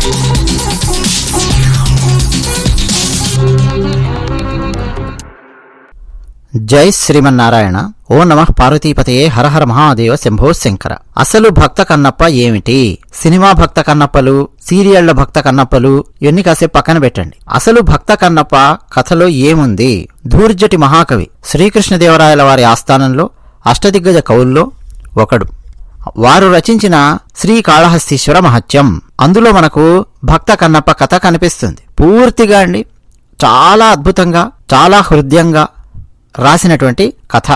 జై శ్రీమన్నారాయణ. ఓ నమః పార్వతీపతయే. హర హర మహాదేవ శంభో శంకర. అసలు భక్త కన్నప్ప ఏమిటి? సినిమా భక్త కన్నప్పలు, సీరియళ్ల భక్త కన్నప్పలు ఇవన్నీ కాసేపు పక్కన పెట్టండి. అసలు భక్త కన్నప్ప కథలో ఏముంది? ధూర్జటి మహాకవి శ్రీకృష్ణదేవరాయల వారి ఆస్థానంలో అష్టదిగ్గజ కవుల్లో ఒకడు. వారు రచించిన శ్రీకాళహస్తీశ్వర మహత్యం, అందులో మనకు భక్త కన్నప్ప కథ కనిపిస్తుంది. పూర్తిగా అండి చాలా అద్భుతంగా, చాలా హృదయంగా రాసినటువంటి కథ.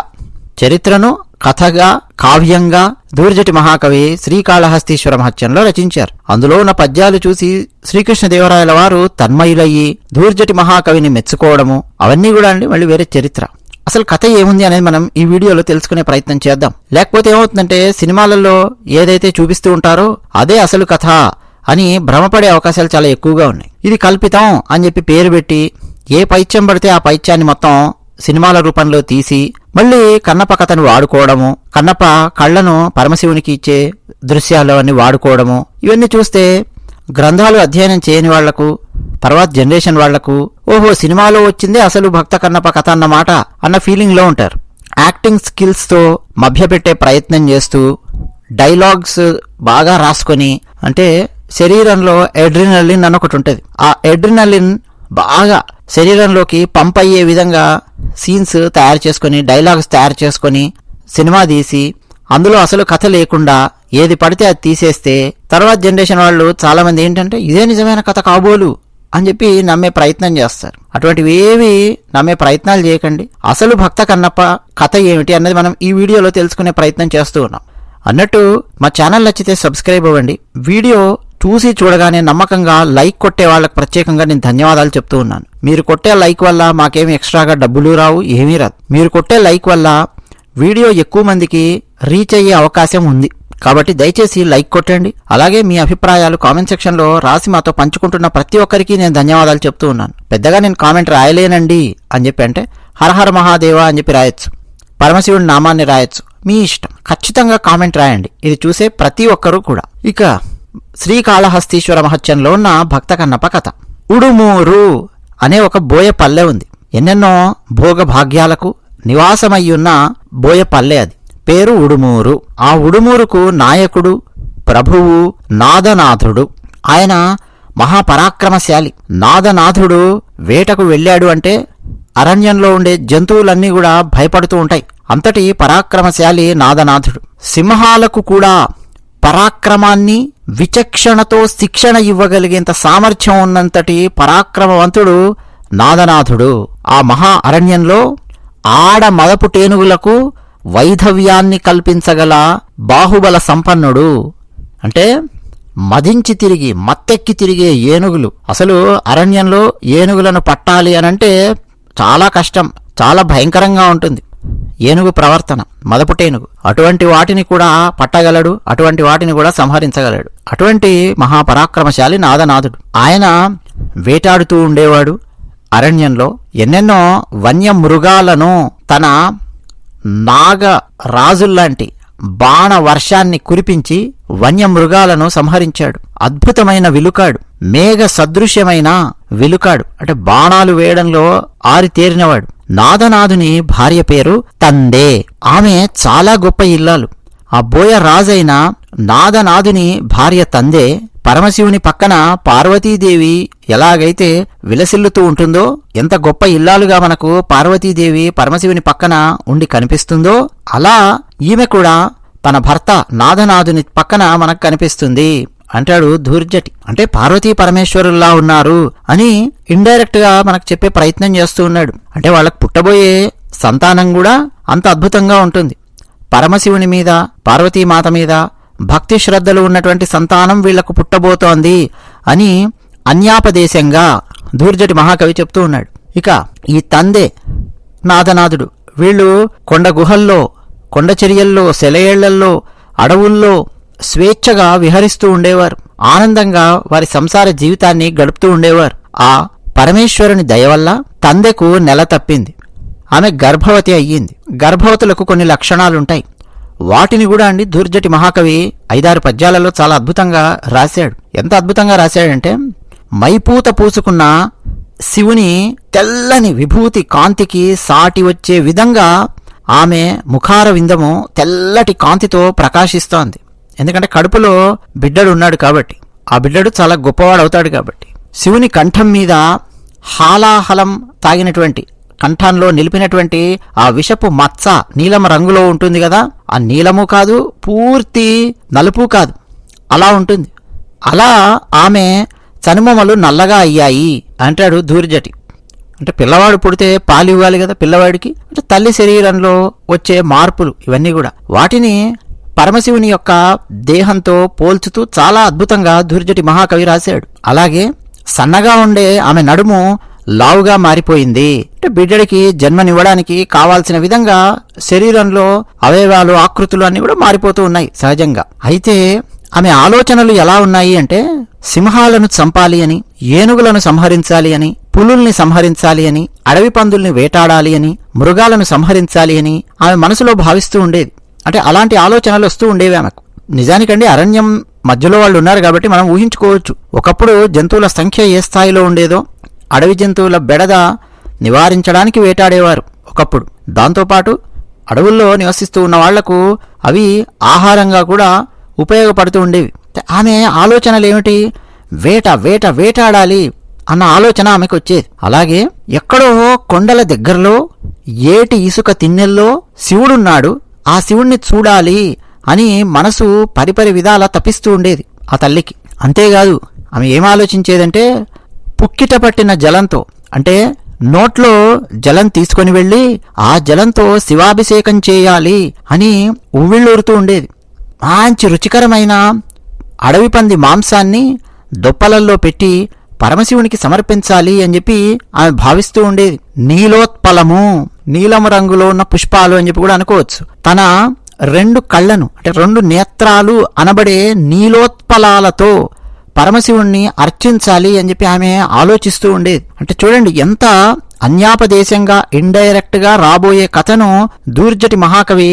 చరిత్రను కథగా, కావ్యంగా ధూర్జటి మహాకవి శ్రీకాళహస్తీశ్వర మహత్యంలో రచించారు. అందులో ఉన్న పద్యాలు చూసి శ్రీకృష్ణదేవరాయల వారు తన్మయులయ్యి ధూర్జటి మహాకవిని మెచ్చుకోవడము అవన్నీ కూడా అండి మళ్ళీ వేరే చరిత్ర. అసలు కథ ఏముంది అనేది మనం ఈ వీడియోలో తెలుసుకునే ప్రయత్నం చేద్దాం. లేకపోతే ఏమవుతుందంటే సినిమాలలో ఏదైతే చూపిస్తూ ఉంటారో అదే అసలు కథ అని భ్రమపడే అవకాశాలు చాలా ఎక్కువగా ఉన్నాయి. ఇది కల్పితం అని చెప్పి పేరు పెట్టి ఏ పైత్యం పడితే ఆ పైత్యాన్ని మొత్తం సినిమాల రూపంలో తీసి మళ్ళీ కన్నప్ప కథను వాడుకోవడము, కన్నప్ప కళ్లను పరమశివునికి ఇచ్చే దృశ్యాలు అన్ని వాడుకోవడము, ఇవన్నీ చూస్తే గ్రంథాలు అధ్యయనం చేయని వాళ్లకు, తర్వాత జనరేషన్ వాళ్లకు ఓహో సినిమాలో వచ్చిందే అసలు భక్త కన్నప్ప కథ అన్నమాట అన్న ఫీలింగ్ లో ఉంటారు. యాక్టింగ్ స్కిల్స్ తో మభ్యపెట్టే ప్రయత్నం చేస్తూ డైలాగ్స్ బాగా రాసుకొని, అంటే శరీరంలో ఎడ్రినలిన్ అని ఒకటి ఉంటుంది. ఆ ఎడ్రినలిన్ బాగా శరీరంలోకి పంప్ అయ్యే విధంగా సీన్స్ తయారు చేసుకుని, డైలాగ్స్ తయారు చేసుకుని సినిమా తీసి అందులో అసలు కథ లేకుండా ఏది పడితే అది తీసేస్తే తర్వాత జనరేషన్ వాళ్ళు చాలా మంది ఏంటంటే ఇదే నిజమైన కథ కాబోలు అని చెప్పి నమ్మే ప్రయత్నం చేస్తారు. అటువంటివి ఏవి నమ్మే ప్రయత్నాలు చేయకండి. అసలు భక్త కన్నప్ప కథ ఏమిటి అన్నది మనం ఈ వీడియోలో తెలుసుకునే ప్రయత్నం చేస్తూ ఉన్నాం. అన్నట్టు మా ఛానల్ నచ్చితే సబ్స్క్రైబ్ అవ్వండి. వీడియో చూసి చూడగానే నమ్మకంగా లైక్ కొట్టే వాళ్ళకి ప్రత్యేకంగా నేను ధన్యవాదాలు చెప్తూ ఉన్నాను. మీరు కొట్టే లైక్ వల్ల మాకేమి ఎక్స్ట్రాగా డబ్బులు రావు, ఏమీ రాదు. మీరు కొట్టే లైక్ వల్ల వీడియో ఎక్కువ మందికి రీచ్ అయ్యే అవకాశం ఉంది. కాబట్టి దయచేసి లైక్ కొట్టండి. అలాగే మీ అభిప్రాయాలు కామెంట్ సెక్షన్ లో రాసి మాతో పంచుకుంటున్న ప్రతి ఒక్కరికి నేను ధన్యవాదాలు చెప్తూ ఉన్నాను. పెద్దగా నేను కామెంట్ రాయలేనండి అని చెప్పి అంటే హరహర మహాదేవ అని చెప్పి రాయొచ్చు, పరమశివుడి నామాన్ని రాయొచ్చు, మీ ఇష్టం. ఖచ్చితంగా కామెంట్ రాయండి, ఇది చూసే ప్రతి ఒక్కరూ కూడా. ఇక శ్రీకాళహస్తీశ్వర మహత్యంలో ఉన్న భక్త కన్నప్ప కథ. ఉడుమూరు అనే ఒక బోయ పల్లె ఉంది. ఎన్నెన్నో భోగ భాగ్యాలకు నివాసమయ్యున్న బోయ పల్లె అది. పేరు ఉడుమూరు. ఆ ఉడుమూరుకు నాయకుడు, ప్రభువు నాదనాథుడు. ఆయన మహాపరాక్రమశాలి. నాదనాథుడు వేటకు వెళ్ళాడు అంటే అరణ్యంలో ఉండే జంతువులన్నీ కూడా భయపడుతూ ఉంటాయి. అంతటి పరాక్రమశాలి నాదనాథుడు. సింహాలకు కూడా పరాక్రమాన్ని, విచక్షణతో శిక్షణ ఇవ్వగలిగేంత సామర్థ్యం ఉన్నంతటి పరాక్రమవంతుడు నాదనాథుడు. ఆ మహా అరణ్యంలో ఆడ మదపు టేనుగులకు వైధవ్యాన్ని కల్పించగల బాహుబల సంపన్నుడు. అంటే మదించి తిరిగి మత్తెక్కి తిరిగే ఏనుగులు. అసలు అరణ్యంలో ఏనుగులను పట్టాలి అనంటే చాలా కష్టం, చాలా భయంకరంగా ఉంటుంది ఏనుగు ప్రవర్తన, మదపుటేనుగు. అటువంటి వాటిని కూడా పట్టగలడు, అటువంటి వాటిని కూడా సంహరించగలడు. అటువంటి మహాపరాక్రమశాలి నాదనాథుడు. ఆయన వేటాడుతూ ఉండేవాడు అరణ్యంలో. ఎన్నెన్నో వన్య మృగాలను తన నాగ రాజుల్లాంటి బాణ వర్షాన్ని కురిపించి వన్యమృగాలను సంహరించాడు. అద్భుతమైన విలుకాడు, మేఘ సదృశ్యమైన విలుకాడు, అంటే బాణాలు వేయడంలో ఆరితేరినవాడు. నాదనాథుని భార్య పేరు తందే. ఆమె చాలా గొప్ప ఇల్లాలు. ఆ బోయ రాజైన నాదనాథుని భార్య తందే పరమశివుని పక్కన పార్వతీదేవి ఎలాగైతే విలసిల్లుతూ ఉంటుందో, ఎంత గొప్ప ఇల్లాలుగా మనకు పార్వతీదేవి పరమశివుని పక్కన ఉండి కనిపిస్తుందో, అలా ఈమె కూడా తన భర్త నాదనాథుని పక్కన మనకు కనిపిస్తుంది అంటాడు ధూర్జటి. అంటే పార్వతీ పరమేశ్వరుల్లా ఉన్నారు అని ఇండైరెక్ట్ గా మనకు చెప్పే ప్రయత్నం చేస్తూ ఉన్నాడు. అంటే వాళ్ళకు పుట్టబోయే సంతానం కూడా అంత అద్భుతంగా ఉంటుంది. పరమశివుని మీద, పార్వతీమాత మీద భక్తి శ్రద్ధలు ఉన్నటువంటి సంతానం వీళ్లకు పుట్టబోతోంది అని అన్యాపదేశంగా ధూర్జటి మహాకవి చెప్తూ ఉన్నాడు. ఇక ఈ తందే నాదనాథుడు వీళ్ళు కొండ గుహల్లో, కొండ చర్యల్లో, సెలయేళ్లల్లో, అడవుల్లో స్వేచ్ఛగా విహరిస్తూ ఉండేవారు. ఆనందంగా వారి సంసార జీవితాన్ని గడుపుతూ ఉండేవారు. ఆ పరమేశ్వరుని దయవల్ల తందెకు నెల తప్పింది. ఆమె గర్భవతి అయ్యింది. గర్భవతులకు కొన్ని లక్షణాలుంటాయి. వాటిని కూడా అండి ధూర్జటి మహాకవి 5-6 పద్యాలలో చాలా అద్భుతంగా రాశాడు. ఎంత అద్భుతంగా రాశాడంటే, మైపూత పూసుకున్న శివుని తెల్లని విభూతి కాంతికి సాటి వచ్చే విధంగా ఆమె ముఖార విందము తెల్లటి కాంతితో ప్రకాశిస్తోంది. ఎందుకంటే కడుపులో బిడ్డడు ఉన్నాడు కాబట్టి, ఆ బిడ్డడు చాలా గొప్పవాడు అవుతాడు కాబట్టి. శివుని కంఠం మీద హాలాహలం తాగినటువంటి, కంఠంలో నిలిపినటువంటి ఆ విషపు మచ్చ నీలం రంగులో ఉంటుంది కదా, ఆ నీలము కాదు, పూర్తి నలుపు కాదు, అలా ఉంటుంది. అలా ఆమె చనుమములు నల్లగా అయ్యాయి అంటాడు ధూర్జటి. అంటే పిల్లవాడు పుడితే పాలు ఇవ్వాలి కదా పిల్లవాడికి, అంటే తల్లి శరీరంలో వచ్చే మార్పులు ఇవన్నీ కూడా, వాటిని పరమశివుని యొక్క దేహంతో పోల్చుతూ చాలా అద్భుతంగా ధూర్జటి మహాకవి రాశాడు. అలాగే సన్నగా ఉండే ఆమె నడుము లావుగా మారిపోయింది. అంటే బిడ్డడికి జన్మనివ్వడానికి కావాల్సిన విధంగా శరీరంలో అవయవాలు, ఆకృతులు అన్ని కూడా మారిపోతూ ఉన్నాయి సహజంగా. అయితే ఆమె ఆలోచనలు ఎలా ఉన్నాయి అంటే, సింహాలను చంపాలి అని, ఏనుగులను సంహరించాలి అని, పులుల్ని సంహరించాలి అని, అడవి పందుల్ని వేటాడాలి అని, మృగాలను సంహరించాలి అని ఆమె మనసులో భావిస్తూ ఉండేది. అంటే అలాంటి ఆలోచనలు వస్తూ ఉండేవి ఆమెకు. నిజానికండి అరణ్యం మధ్యలో వాళ్ళు ఉన్నారు కాబట్టి మనం ఊహించుకోవచ్చు, ఒకప్పుడు జంతువుల సంఖ్య ఏ స్థాయిలో ఉండేదో. అడవి జంతువుల బెడద నివారించడానికి వేటాడేవారు ఒకప్పుడు. దాంతోపాటు అడవుల్లో నివసిస్తూ ఉన్న వాళ్లకు అవి ఆహారంగా కూడా ఉపయోగపడుతూ ఉండేవి. ఆమె ఆలోచనలు ఏమిటి? వేటాడాలి అన్న ఆలోచన ఆమెకు వచ్చేది. అలాగే ఎక్కడో కొండల దగ్గరలో ఏటి ఇసుక తిన్నెల్లో శివుడున్నాడు, ఆ శివుణ్ణి చూడాలి అని మనసు పరిపరి విధాల తపిస్తూ ఉండేది ఆ తల్లికి. అంతేకాదు ఆమె ఏం ఆలోచించేదంటే, పుక్కిట పట్టిన జలంతో, అంటే నోట్లో జలం తీసుకొని వెళ్ళి ఆ జలంతో శివాభిషేకం చేయాలి అని ఉవ్విళ్ళూరుతూ ఉండేది. మంచి రుచికరమైన అడవి పంది మాంసాన్ని దొప్పలల్లో పెట్టి పరమశివునికి సమర్పించాలి అని చెప్పి ఆమె భావిస్తూ ఉండేది. నీలోత్పలము, నీలము రంగులో ఉన్న పుష్పాలు అని చెప్పి కూడా అనుకోవచ్చు. తన 2 కళ్ళను, అంటే 2 నేత్రాలు అనబడే నీలోత్పలాలతో పరమశివుణ్ణి అర్చించాలి అని చెప్పి ఆమె ఆలోచిస్తూ ఉండేది. అంటే చూడండి ఎంత అన్యాపదేశంగా, ఇండైరెక్ట్ గా రాబోయే కథను ధూర్జటి మహాకవి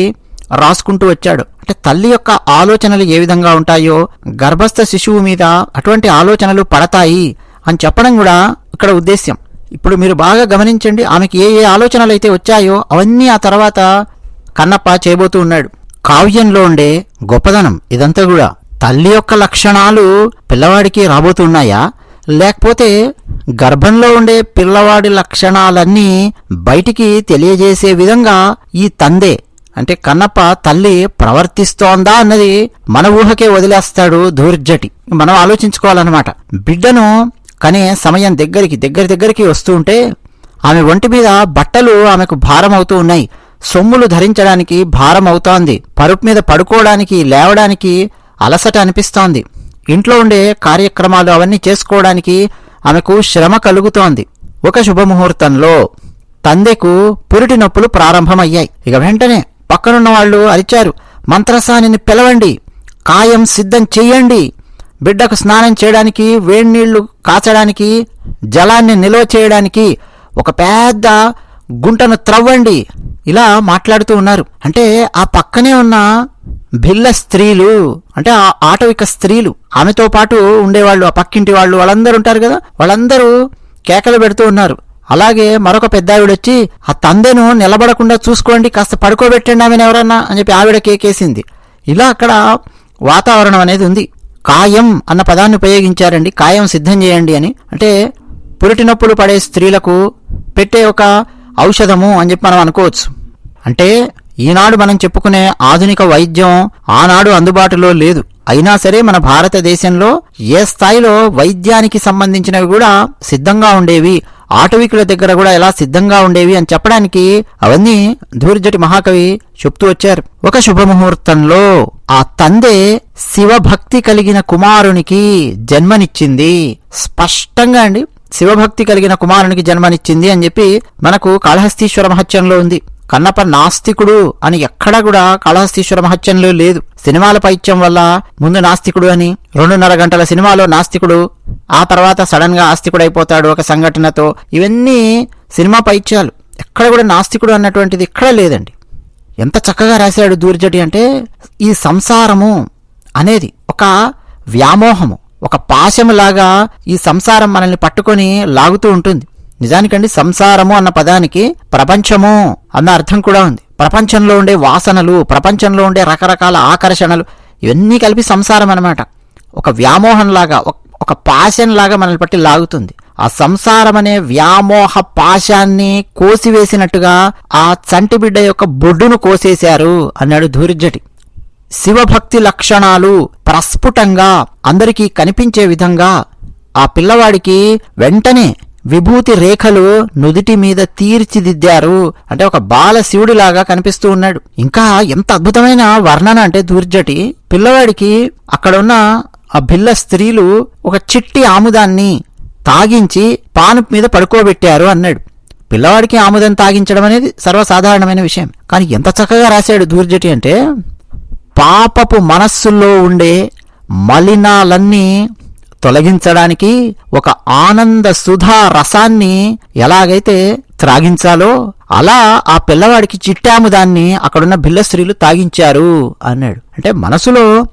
రాసుకుంటూ వచ్చాడు. అంటే తల్లి యొక్క ఆలోచనలు ఏ విధంగా ఉంటాయో గర్భస్థ శిశువు మీద అటువంటి ఆలోచనలు పడతాయి అని చెప్పడం కూడా ఇక్కడ ఉద్దేశ్యం. ఇప్పుడు మీరు బాగా గమనించండి, ఆమెకి ఏ ఆలోచనలు అయితే వచ్చాయో అవన్నీ ఆ తర్వాత కన్నప్ప చేయబోతూ ఉన్నాడు. కావ్యంలో ఉండే గొప్పదనం ఇదంతా కూడా. తల్లి యొక్క లక్షణాలు పిల్లవాడికి రాబోతున్నాయా, లేకపోతే గర్భంలో ఉండే పిల్లవాడి లక్షణాలన్నీ బయటికి తెలియజేసే విధంగా ఈ తందే, అంటే కన్నప్ప తల్లి ప్రవర్తిస్తోందా అన్నది మన ఊహకే వదిలేస్తాడు ధూర్జటి. మనం ఆలోచించుకోవాలన్నమాట. బిడ్డను కనే సమయం దగ్గరికి వస్తూ ఉంటే ఆమె ఒంటి మీద బట్టలు ఆమెకు భారం అవుతూ ఉన్నాయి. సొమ్ములు ధరించడానికి భారం అవుతోంది. పరుపు మీద పడుకోవడానికి, లేవడానికి అలసట అనిపిస్తోంది. ఇంట్లో ఉండే కార్యక్రమాలు అవన్నీ చేసుకోవడానికి ఆమెకు శ్రమ కలుగుతోంది. ఒక శుభముహూర్తంలో తందెకు పురిటి నొప్పులు ప్రారంభమయ్యాయి. ఇక వెంటనే పక్కనున్న వాళ్ళు అరిచారు, మంత్రసానిని పిలవండి, కాయం సిద్ధం చెయ్యండి, బిడ్డకు స్నానం చేయడానికి, వేడినీళ్లు కాచడానికి, జలాన్ని నిల్వ చేయడానికి ఒక పెద్ద గుంటను త్రవ్వండి, ఇలా మాట్లాడుతూ ఉన్నారు. అంటే ఆ పక్కనే ఉన్న భిల్ల స్త్రీలు, అంటే ఆ ఆటవిక స్త్రీలు, ఆమెతో పాటు ఉండేవాళ్ళు, ఆ పక్కింటి వాళ్ళు, వాళ్ళందరూ ఉంటారు కదా, వాళ్ళందరూ కేకలు పెడుతూ ఉన్నారు. అలాగే మరొక పెద్ద ఆవిడొచ్చి, ఆ తందెను నిలబడకుండా చూసుకోండి, కాస్త పడుకోబెట్టండి ఆమెను ఎవరన్నా అని చెప్పి ఆవిడ కేకేసింది. ఇలా అక్కడ వాతావరణం అనేది ఉంది. కాయం అన్న పదాన్ని ఉపయోగించారండి, కాయం సిద్ధం చేయండి అని. అంటే పురిటి నొప్పులు పడే స్త్రీలకు పెట్టే ఒక ఔషధము అని చెప్పి మనం అనుకోవచ్చు. అంటే ఈనాడు మనం చెప్పుకునే ఆధునిక వైద్యం ఆనాడు అందుబాటులో లేదు. అయినా సరే మన భారతదేశంలో ఏ స్థాయిలో వైద్యానికి సంబంధించినవి కూడా సిద్ధంగా ఉండేవి, ఆటవికుల దగ్గర కూడా ఎలా సిద్ధంగా ఉండేవి అని చెప్పడానికి అవన్నీ ధూర్జటి మహాకవి చెప్తూ వచ్చారు. ఒక శుభముహూర్తంలో ఆ తందె శివభక్తి కలిగిన కుమారునికి జన్మనిచ్చింది. స్పష్టంగా అండి, శివభక్తి కలిగిన కుమారునికి జన్మనిచ్చింది అని చెప్పి మనకు కాళహస్తీశ్వర మహత్యంలో ఉంది. కన్నప్ప నాస్తికుడు అని ఎక్కడా కూడా కాళహస్తీశ్వర మహత్యంలో లేదు. సినిమాల పైత్యం వల్ల ముందు నాస్తికుడు అని, 2.5 గంటల సినిమాలో నాస్తికుడు, ఆ తర్వాత సడన్ గా ఆస్తికుడు అయిపోతాడు ఒక సంఘటనతో, ఇవన్నీ సినిమా పైత్యాలు. ఎక్కడ కూడా నాస్తికుడు అన్నటువంటిది ఇక్కడ లేదండి. ఎంత చక్కగా రాశాడు ధూర్జటి అంటే, ఈ సంసారము అనేది ఒక వ్యామోహము, ఒక పాశములాగా ఈ సంసారం మనల్ని పట్టుకొని లాగుతూ ఉంటుంది. నిజానికండి సంసారము అన్న పదానికి ప్రపంచము అన్న అర్థం కూడా ఉంది. ప్రపంచంలో ఉండే వాసనలు, ప్రపంచంలో ఉండే రకరకాల ఆకర్షణలు, ఇవన్నీ కలిపి సంసారం అన్నమాట. ఒక వ్యామోహంలాగా, ఒక పాశంలాగా మనల్ని పట్టి లాగుతుంది. ఆ సంసారం అనే వ్యామోహ పాశాన్ని కోసివేసినట్టుగా ఆ చంటి బిడ్డ యొక్క బొడ్డును కోసేశారు అన్నాడు ధూర్జటి. శివభక్తి లక్షణాలు ప్రస్ఫుటంగా అందరికీ కనిపించే విధంగా ఆ పిల్లవాడికి వెంటనే విభూతి రేఖలు నుదిటి మీద తీర్చిదిద్దారు. అంటే ఒక బాల శివుడిలాగా కనిపిస్తూ ఉన్నాడు. ఇంకా ఎంత అద్భుతమైన వర్ణన అంటే ధూర్జటి, పిల్లవాడికి అక్కడున్న ఆ భిల్ల స్త్రీలు ఒక చిట్టి ఆముదాన్ని తాగించి పాను మీద పడుకోబెట్టారు అన్నాడు. పిల్లవాడికి ఆముదం తాగించడం అనేది సర్వసాధారణమైన విషయం. కానీ ఎంత చక్కగా రాశాడు ధూర్జటి అంటే, పాపపు మనస్సుల్లో ఉండే మలినాలన్నీ తొలగించడానికి ఒక ఆనంద సుధా రసాన్ని ఎలాగైతే త్రాగించాలో అలా ఆ పిల్లవాడికి చిట్టాముదాన్ని అక్కడున్న భిల్ల స్త్రీలు తాగించారు అన్నాడు. అంటే మనసులో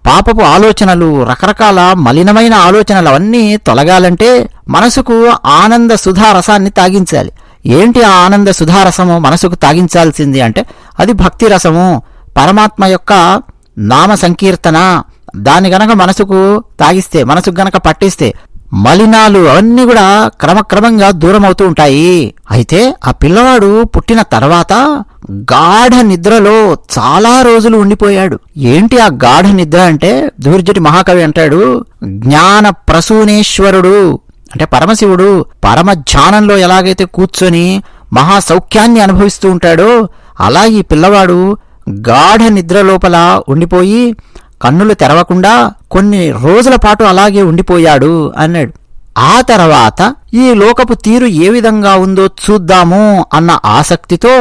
పాపపు ఆలోచనలు, రకరకాల మలినమైన ఆలోచనలు అవన్నీ తొలగాలంటే మనసుకు ఆనంద సుధారసాన్ని తాగించాలి. ఏంటి ఆ ఆనంద సుధారసము మనసుకు తాగించాల్సింది అంటే, అది భక్తి రసము, పరమాత్మ యొక్క నామ సంకీర్తన. దాన్ని గనక మనసుకు తాగిస్తే, మనసుకు గనక పట్టిస్తే మలినాలు అవన్నీ కూడా క్రమక్రమంగా దూరం అవుతూ ఉంటాయి. అయితే ఆ పిల్లవాడు పుట్టిన తర్వాత గాఢ నిద్రలో చాలా రోజులు ఉండిపోయాడు. ఏంటి ఆ గాఢ నిద్ర అంటే, ధూర్జటి మహాకవి అంటాడు, జ్ఞాన ప్రసూనేశ్వరుడు అంటే పరమశివుడు పరమ ధ్యానంలో ఎలాగైతే కూర్చొని మహాసౌఖ్యాన్ని అనుభవిస్తూ ఉంటాడో అలా ఈ పిల్లవాడు గాఢ నిద్ర లోపల ఉండిపోయి కన్నులు తెరవకుండా కొన్ని రోజుల పాటు అలాగే ఉండిపోయాడు అన్నాడు. ఆ తర్వాత ఈ లోకపు తీరు ఏ విధంగా ఉందో చూద్దాము అన్న ఆసక్తితో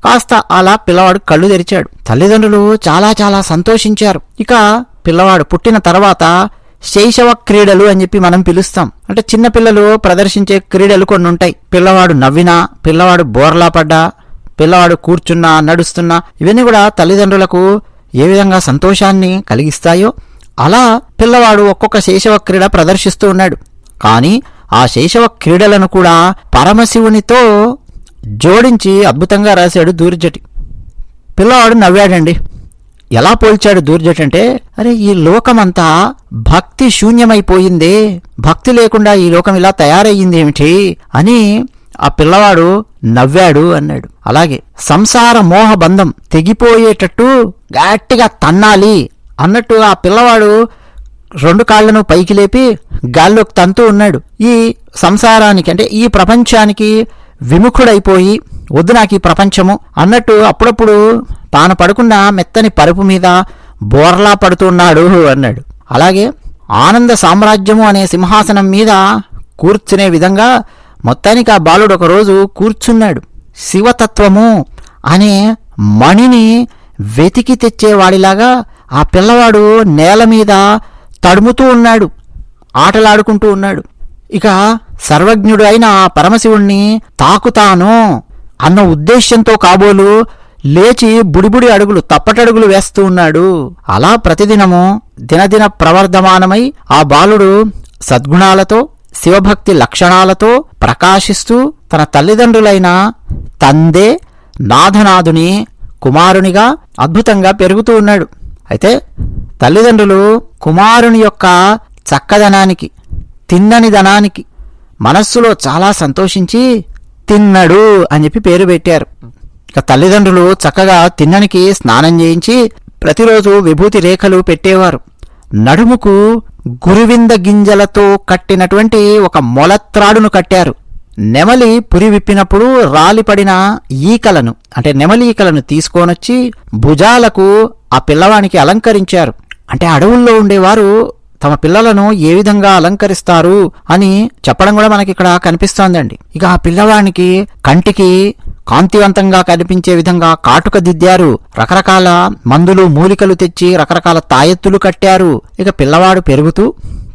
కాస్త అలా పిల్లవాడు కళ్ళు తెరిచాడు. తల్లిదండ్రులు చాలా చాలా సంతోషించారు. ఇక పిల్లవాడు పుట్టిన తర్వాత శైశవ క్రీడలు అని చెప్పి మనం పిలుస్తాం. అంటే చిన్నపిల్లలు ప్రదర్శించే క్రీడలు కొన్ని ఉంటాయి. పిల్లవాడు నవ్వినా, పిల్లవాడు బోర్లా పడ్డా, పిల్లవాడు కూర్చున్నా, నడుస్తున్నా, ఇవన్నీ కూడా తల్లిదండ్రులకు ఏ విధంగా సంతోషాన్ని కలిగిస్తాయో అలా పిల్లవాడు ఒక్కొక్క శైశవ క్రీడ ప్రదర్శిస్తూ ఉన్నాడు. కానీ ఆ శైశవ క్రీడలను కూడా పరమశివునితో జోడించి అద్భుతంగా రాశాడు ధూర్జటి. పిల్లవాడు నవ్వాడండి. ఎలా పోల్చాడు ధూర్జటి అంటే, అరే ఈ లోకమంతా భక్తి శూన్యమైపోయిందే, భక్తి లేకుండా ఈ లోకం ఇలా తయారయ్యింది ఏమిటి అని ఆ పిల్లవాడు నవ్వాడు అన్నాడు. అలాగే సంసార మోహ బంధం తెగిపోయేటట్టు గట్టిగా తన్నాలి అన్నట్టు ఆ పిల్లవాడు రెండు కాళ్లను పైకి లేపి గాల్లోకి తంతూ ఉన్నాడు. ఈ సంసారానికి అంటే ఈ ప్రపంచానికి విముఖుడైపోయి వద్దు నాకు ఈ ప్రపంచము అన్నట్టు అప్పుడప్పుడు తాను పడుకున్న మెత్తని పరుపు మీద బోర్లా పడుతున్నాడు అన్నాడు. అలాగే ఆనంద సామ్రాజ్యము అనే సింహాసనం మీద కూర్చునే విధంగా మొత్తానికి ఆ బాలుడు ఒకరోజు కూర్చున్నాడు. శివతత్వము అనే మణిని వెతికి తెచ్చేవాడిలాగా ఆ పిల్లవాడు నేల మీద తడుముతూ ఉన్నాడు, ఆటలాడుకుంటూ ఉన్నాడు. ఇక సర్వజ్ఞుడు అయిన ఆ పరమశివుణ్ణి తాకుతాను అన్న ఉద్దేశ్యంతో కాబోలు లేచి బుడిబుడి అడుగులు, తప్పటడుగులు వేస్తూ ఉన్నాడు. అలా ప్రతిదినము దినదిన ప్రవర్ధమానమై ఆ బాలుడు సద్గుణాలతో, శివభక్తి లక్షణాలతో ప్రకాశిస్తూ తన తల్లిదండ్రులైన తందే నాథనాథుని కుమారునిగా అద్భుతంగా పెరుగుతూ ఉన్నాడు. అయితే తల్లిదండ్రులు కుమారుని యొక్క చక్కదనానికి, తిన్నని దనానికి మనస్సులో చాలా సంతోషించి తిన్నడు అని చెప్పి పేరు పెట్టారు. ఇక తల్లిదండ్రులు చక్కగా తిన్ననికి స్నానం చేయించి ప్రతిరోజు విభూతి రేఖలు పెట్టేవారు. నడుముకు గురువింద గింజలతో కట్టినటువంటి ఒక మొలత్రాడును కట్టారు. నెమలి పురి విప్పినప్పుడు రాలిపడిన ఈకలను అంటే నెమలి ఈకలను తీసుకొనొచ్చి భుజాలకు ఆ పిల్లవానికి అలంకరించారు. అంటే అడవుల్లో ఉండేవారు తమ పిల్లలను ఏ విధంగా అలంకరిస్తారు అని చెప్పడం కూడా మనకి ఇక్కడ కనిపిస్తోందండి. ఇక ఆ పిల్లవానికి కంటికి కాంతివంతంగా కనిపించే విధంగా కాటుక దిద్దారు. రకరకాల మందులు, మూలికలు తెచ్చి రకరకాల తాయెత్తులు కట్టారు. ఇక పిల్లవాడు పెరుగుతూ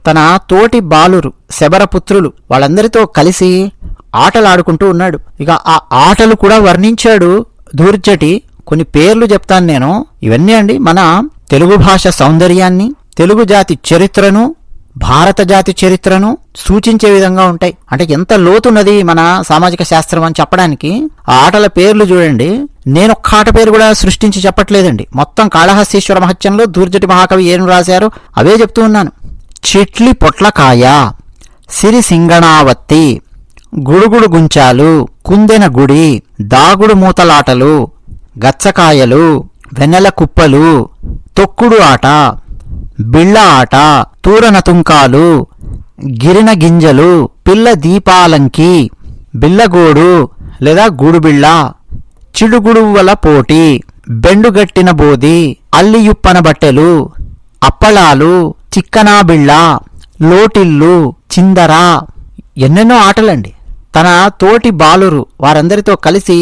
తన తోటి బాలురు, శబరపుత్రులు వాళ్ళందరితో కలిసి ఆటలాడుకుంటూ ఉన్నాడు. ఇక ఆ ఆటలు కూడా వర్ణించాడు ధూర్జటి కొన్ని పేర్లు చెప్తాను నేను. ఇవన్నీ అండి మన తెలుగు భాష సౌందర్యాన్ని, తెలుగు జాతి చరిత్రను, భారత జాతి చరిత్రను సూచించే విధంగా ఉంటాయి. అంటే ఎంత లోతున్నది మన సామాజిక శాస్త్రం అని చెప్పడానికి ఆ ఆటల పేర్లు చూడండి. నేను ఒక్క ఆట పేరు కూడా సృష్టించి చెప్పట్లేదండి. మొత్తం కాళహస్తీశ్వర మహత్యంలో దూర్జటి మహాకవి ఏం రాశారో అవే చెప్తూ ఉన్నాను. చిట్లి పొట్లకాయ, సిరి సింగణావత్తి, గుడుగుడు గుంచాలు, కుందెన గుడి, దాగుడు మూతలాటలు, గచ్చకాయలు, వెన్నెల కుప్పలు, తొక్కుడు ఆట, బిళ్ళ ఆట, తూరన తుంకాలు, గిరిన గింజలు, పిల్ల దీపాలంకి, బిల్లగోడు లేదా గూడుబిళ్ళ, చిడుగుడువల పోటీ, బెండుగట్టిన బోది, అల్లియుప్పన బట్టెలు, అప్పళాలు, చిక్కనా బిళ్ళ, లోటిల్లు, చిందర, ఎన్నెన్నో ఆటలండి. తన తోటి బాలురు వారందరితో కలిసి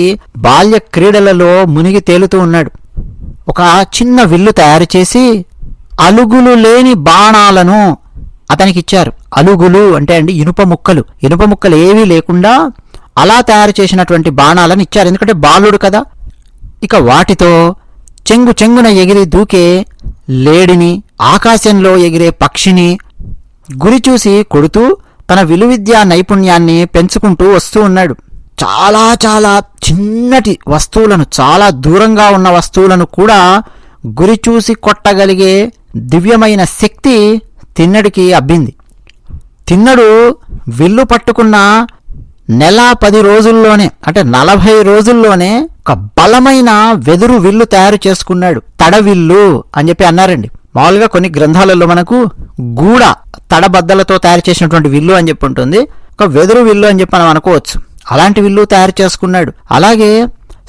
బాల్య క్రీడలలో మునిగి తేలుతూ ఉన్నాడు. ఒక చిన్న విల్లు తయారు చేసి అలుగులు లేని బాణాలను అతనికిచ్చారు. అలుగులు అంటే అండి ఇనుప ముక్కలు ఏవీ లేకుండా అలా తయారు చేసినటువంటి బాణాలను ఇచ్చారు. ఎందుకంటే బాలుడు కదా. ఇక వాటితో చెంగున ఎగిరి దూకే లేడిని, ఆకాశంలో ఎగిరే పక్షిని గురి చూసి కొడుతూ తన విలువిద్యా నైపుణ్యాన్ని పెంచుకుంటూ వస్తూ ఉన్నాడు. చాలా చాలా చిన్నటి వస్తువులను, చాలా దూరంగా ఉన్న వస్తువులను కూడా గురి చూసి కొట్టగలిగే దివ్యమైన శక్తి తిన్నడికి అబ్బింది. తిన్నడు విల్లు పట్టుకున్న నెల 10 రోజుల్లోనే, అంటే 40 రోజుల్లోనే ఒక బలమైన వెదురు విల్లు తయారు చేసుకున్నాడు. తడవిల్లు అని చెప్పి అన్నారండి. మామూలుగా కొన్ని గ్రంథాలలో మనకు గూడ తడబద్దలతో తయారు చేసినటువంటి విల్లు అని చెప్పి ఉంటుంది. ఒక వెదురు విల్లు అని చెప్పి మనం అనుకోవచ్చు. అలాంటి విల్లు తయారు చేసుకున్నాడు. అలాగే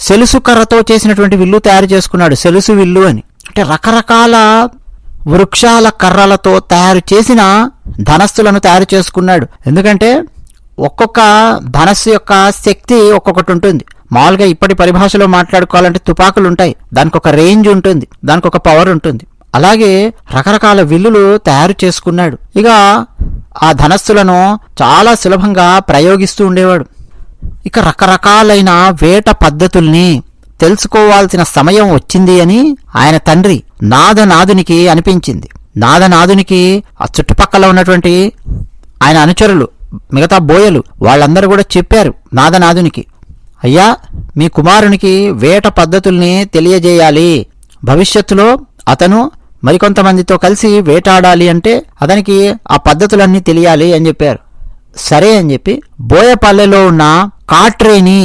సెలుసు కర్రతో చేసినటువంటి విల్లు తయారు చేసుకున్నాడు. సెలుసు విల్లు అని అంటే రకరకాల వృక్షాల కర్రలతో తయారు చేసిన ధనస్సులను తయారు చేసుకున్నాడు. ఎందుకంటే ఒక్కొక్క ధనస్సు యొక్క శక్తి ఒక్కొక్కటి ఉంటుంది. మామూలుగా ఇప్పటి పరిభాషలో మాట్లాడుకోవాలంటే తుపాకులు ఉంటాయి, దానికి ఒక రేంజ్ ఉంటుంది, దానికి ఒక పవర్ ఉంటుంది. అలాగే రకరకాల విల్లులు తయారు చేసుకున్నాడు. ఇక ఆ ధనస్సులను చాలా సులభంగా ప్రయోగిస్తూ ఉండేవాడు. ఇక రకరకాలైన వేట పద్ధతుల్ని తెలుసుకోవాల్సిన సమయం వచ్చింది అని ఆయన తండ్రి నాదనాదునికి అనిపించింది. నాదనాదునికి ఆ చుట్టుపక్కల ఉన్నటువంటి ఆయన అనుచరులు, మిగతా బోయలు వాళ్ళందరూ కూడా చెప్పారు నాదనాదునికి, అయ్యా మీ కుమారునికి వేట పద్ధతుల్ని తెలియజేయాలి, భవిష్యత్తులో అతను మరికొంతమందితో కలిసి వేటాడాలి అంటే అతనికి ఆ పద్ధతులన్నీ తెలియాలి అని చెప్పారు. సరే అని చెప్పి బోయపల్లెలో ఉన్న కాట్రేని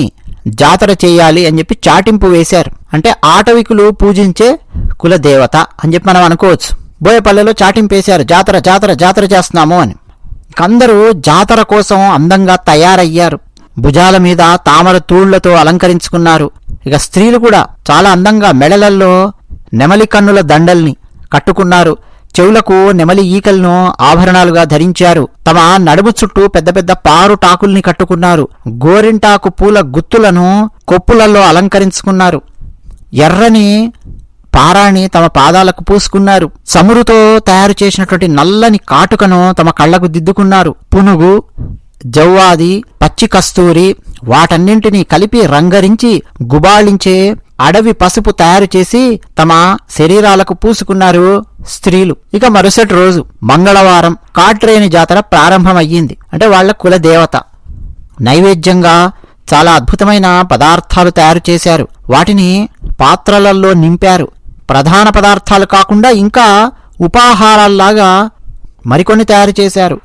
జాతర చేయాలి అని చెప్పి చాటింపు వేశారు. అంటే ఆటవికులు పూజించే కులదేవత అని చెప్పి మనం అనుకోవచ్చు. బోయపల్లెలో చాటింపు వేశారు, జాతర జాతర జాతర చేస్తున్నాము అని. అందరూ జాతర కోసం అందంగా తయారయ్యారు. భుజాల మీద తామర తూళ్లతో అలంకరించుకున్నారు. ఇక స్త్రీలు కూడా చాలా అందంగా మెడలల్లో నెమలి కన్నుల దండల్ని కట్టుకున్నారు. చెవులకు నెమలి ఈకలను ఆభరణాలుగా ధరించారు. తమ నడుము చుట్టూ పెద్ద పెద్ద పారు టాకుల్ని కట్టుకున్నారు. గోరింటాకు పూల గుత్తులను కొప్పులలో అలంకరించుకున్నారు. ఎర్రని పారాణి తమ పాదాలకు పూసుకున్నారు. చమురుతో తయారు చేసినటువంటి నల్లని కాటుకను తమ కళ్లకు దిద్దుకున్నారు. పునుగు, జవ్వాది, పచ్చి కస్తూరి వాటన్నింటినీ కలిపి రంగరించి గుబాళించే అడవి పసుపు తయారు చేసి తమ శరీరాలకు పూసుకున్నారు స్త్రీలు. ఇక మరుసటి రోజు మంగళవారం కాట్రేని జాతర ప్రారంభమయ్యింది. అంటే వాళ్ళ కుల దేవత. నైవేద్యంగా చాలా అద్భుతమైన పదార్థాలు తయారు చేశారు. వాటిని పాత్రలలో నింపారు. ప్రధాన పదార్థాలు కాకుండా ఇంకా ఉపాహారాల్లాగా మరికొన్ని తయారు చేశారు.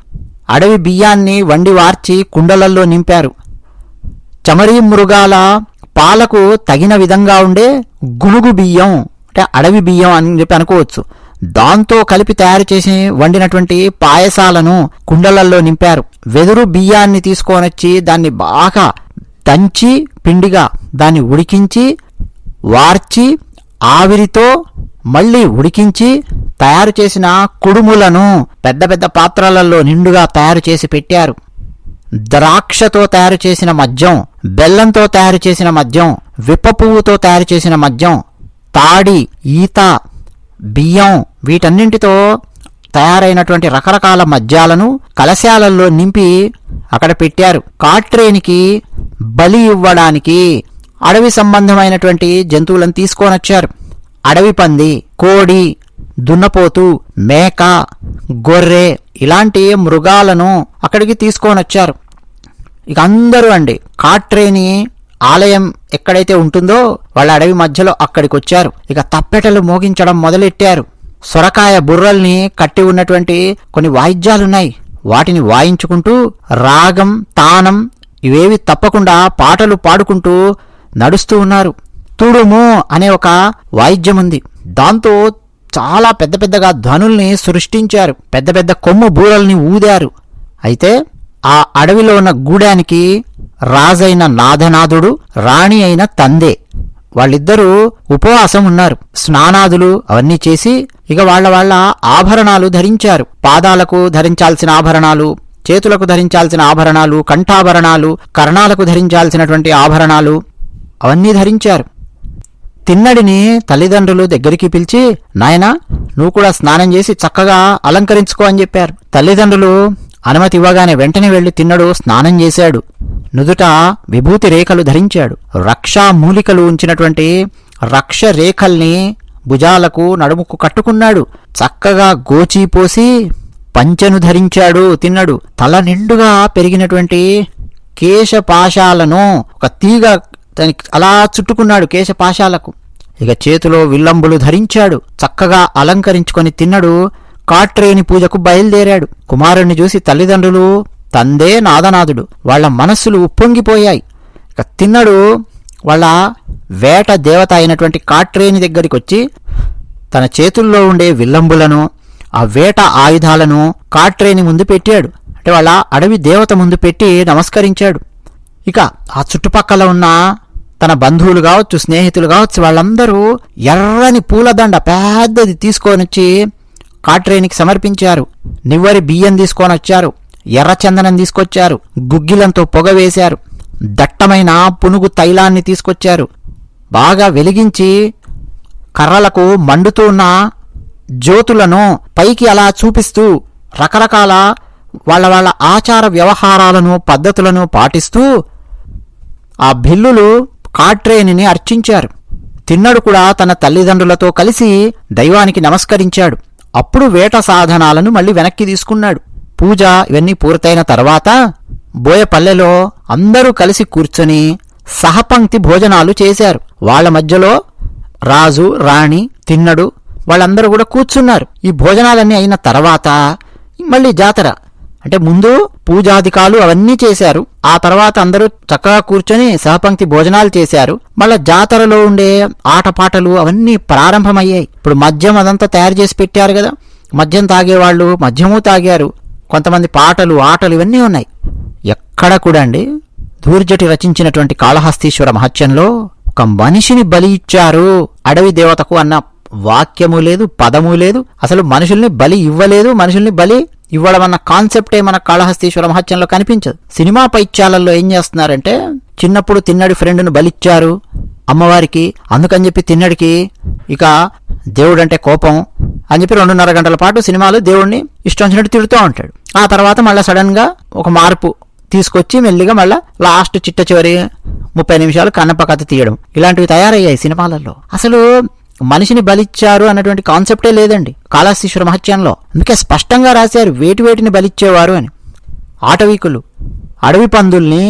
అడవి బియ్యాన్ని వండి వార్చి కుండలల్లో నింపారు. చమరీ మృగాల పాలకు తగిన విధంగా ఉండే గునుగు బియ్యం, అంటే అడవి బియ్యం అని చెప్పి అనుకోవచ్చు, దాంతో కలిపి తయారు చేసి వండినటువంటి పాయసాలను కుండలల్లో నింపారు. వెదురు బియ్యాన్ని తీసుకొనొచ్చి దాన్ని బాగా దంచి పిండిగా దాన్ని ఉడికించి వార్చి ఆవిరితో మళ్ళీ ఉడికించి తయారు చేసిన కుడుములను పెద్ద పెద్ద పాత్రలలో నిండుగా తయారు చేసి పెట్టారు. ద్రాక్షతో తయారు చేసిన మద్యం, బెల్లంతో తయారు చేసిన మద్యం, విప్ప పువ్వుతో తయారు చేసిన మద్యం, తాడి, ఈత, బియ్యం వీటన్నింటితో తయారైనటువంటి రకరకాల మద్యాలను కలశాలల్లో నింపి అక్కడ పెట్టారు. కాట్రేనికి బలి ఇవ్వడానికి అడవి సంబంధమైనటువంటి జంతువులను తీసుకొనొచ్చారు. అడవి పంది, కోడి, దున్నపోతు, మేక, గొర్రె ఇలాంటి మృగాలను అక్కడికి తీసుకొనొచ్చారు. ఇక అందరూ అండి కాట్రేని ఆలయం ఎక్కడైతే ఉంటుందో వాళ్ళ అడవి మధ్యలో అక్కడికి వచ్చారు. ఇక తప్పెటలు మోగించడం మొదలెట్టారు. సొరకాయ బుర్రల్ని కట్టి ఉన్నటువంటి కొన్ని వాయిద్యాలున్నాయి. వాటిని వాయించుకుంటూ రాగం, తానం ఇవేవి తప్పకుండా పాటలు పాడుకుంటూ నడుస్తూ ఉన్నారు. తుడుము అనే ఒక వాయిద్యం ఉంది. దాంతో చాలా పెద్ద పెద్దగా ధ్వనుల్ని సృష్టించారు. పెద్ద పెద్ద కొమ్ము బూరల్ని ఊదారు. అయితే ఆ అడవిలో ఉన్న గూడానికి రాజైన నాథనాథుడు, రాణి అయిన తందే వాళ్ళిద్దరూ ఉపవాసం ఉన్నారు. స్నానాదులు అవన్నీ చేసి ఇక వాళ్ళ ఆభరణాలు ధరించారు. పాదాలకు ధరించాల్సిన ఆభరణాలు, చేతులకు ధరించాల్సిన ఆభరణాలు, కంఠాభరణాలు, కర్ణాలకు ధరించాల్సినటువంటి ఆభరణాలు అవన్నీ ధరించారు. తిన్నడిని తల్లిదండ్రులు దగ్గరికి పిలిచి, నాయనా నువ్వు కూడా స్నానం చేసి చక్కగా అలంకరించుకో అని చెప్పారు. తల్లిదండ్రులు అనుమతి ఇవ్వగానే వెంటనే వెళ్లి తిన్నడు స్నానం చేశాడు. నుదుట విభూతి రేఖలు ధరించాడు. రక్షా మూలికలు ఉంచినటువంటి రక్ష రేఖల్ని భుజాలకు నడుముకు కట్టుకున్నాడు. చక్కగా గోచీపోసి పంచెను ధరించాడు. తిన్నడు తల నిండుగా పెరిగినటువంటి కేశపాశాలను ఒక తీగ దానికి అలా చుట్టుకున్నాడు కేశపాశాలకు. ఇక చేతిలో విల్లంబులు ధరించాడు. చక్కగా అలంకరించుకొని తిన్నడు కాట్రేని పూజకు బయలుదేరాడు. కుమారుణ్ణి చూసి తల్లిదండ్రులు, తందే నాదనాథుడు వాళ్ళ మనస్సులు ఉప్పొంగిపోయాయి. ఇక తిన్నడు వాళ్ళ వేట దేవత అయినటువంటి కాట్రేని దగ్గరికి వచ్చి తన చేతుల్లో ఉండే విల్లంబులను, ఆ వేట ఆయుధాలను కాట్రేని ముందు పెట్టాడు. అంటే వాళ్ళ అడవి దేవత ముందు పెట్టి నమస్కరించాడు. ఇక ఆ చుట్టుపక్కల ఉన్న తన బంధువులు కావచ్చు, స్నేహితులు కావచ్చు, వాళ్ళందరూ ఎర్రని పూలదండ పెద్దది తీసుకొనొచ్చి కాట్రేనికి సమర్పించారు. నివ్వరి బియ్యం తీసుకొనొచ్చారు. ఎర్రచందనం తీసుకొచ్చారు. గుగ్గిలంతో పొగ వేశారు. దట్టమైన పునుగు తైలాన్ని తీసుకొచ్చారు. బాగా వెలిగించి కర్రలకు మండుతూ ఉన్న జ్యోతులను పైకి అలా చూపిస్తూ రకరకాల వాళ్ళ ఆచార వ్యవహారాలను, పద్ధతులను పాటిస్తూ ఆ భిల్లులు కాట్రేనిని అర్చించారు. తిన్నడు కూడా తన తల్లిదండ్రులతో కలిసి దైవానికి నమస్కరించాడు. అప్పుడు వేట సాధనాలను మళ్ళీ వెనక్కి తీసుకున్నాడు. పూజ ఇవన్నీ పూర్తయిన తర్వాత బోయపల్లెలో అందరూ కలిసి కూర్చొని సహపంక్తి భోజనాలు చేశారు. వాళ్ళ మధ్యలో రాజు, రాణి, తిన్నడు వాళ్ళందరూ కూడా కూర్చున్నారు. ఈ భోజనాలన్నీ అయిన తర్వాత మళ్ళీ జాతర. అంటే ముందు పూజాధికాలు అవన్నీ చేశారు. ఆ తర్వాత అందరూ చక్కగా కూర్చొని సహపంక్తి భోజనాలు చేశారు. మళ్ళా జాతరలో ఉండే ఆటపాటలు అవన్నీ ప్రారంభమయ్యాయి. ఇప్పుడు మద్యం అదంతా తయారు చేసి పెట్టారు కదా, మద్యం తాగేవాళ్ళు మద్యము తాగారు. కొంతమంది పాటలు, ఆటలు ఇవన్నీ ఉన్నాయి. ఎక్కడ కూడా అండి ధూర్జటి రచించినటువంటి కాళహస్తీశ్వర మహత్యంలో ఒక మనిషిని బలి ఇచ్చారు అడవి దేవతకు అన్న వాక్యము లేదు, పదము లేదు. అసలు మనుషుల్ని బలి ఇవ్వలేదు. మనుషుల్ని బలి ఇవ్వడం అన్న కాన్సెప్టే మన కాళహస్తీశ్వర మహత్యంలో కనిపించదు. సినిమా పైత్యాలలో ఏం చేస్తున్నారంటే, చిన్నప్పుడు తిన్నడి ఫ్రెండ్ను బలిచ్చారు అమ్మవారికి, అందుకని చెప్పి తిన్నడికి ఇక దేవుడంటే కోపం అని చెప్పి 2.5 గంటల పాటు సినిమాలో దేవుడిని ఇష్టం వచ్చినట్టు తిడుతూ ఉంటాడు. ఆ తర్వాత మళ్ళీ సడన్ గా ఒక మార్పు తీసుకొచ్చి మెల్లిగా మళ్ళా లాస్ట్ చిట్ట చివరి 30 నిమిషాలు కన్నప్ప కథ తీయడం, ఇలాంటివి తయారయ్యాయి సినిమాలలో. అసలు మనిషిని బలిచ్చారు అన్నటువంటి కాన్సెప్టే లేదండి కాళహస్తీశ్వర మహత్యంలో. అందుకే స్పష్టంగా రాశారు వేటిని బలిచ్చేవారు అని. ఆటవీకులు అడవి పందుల్ని,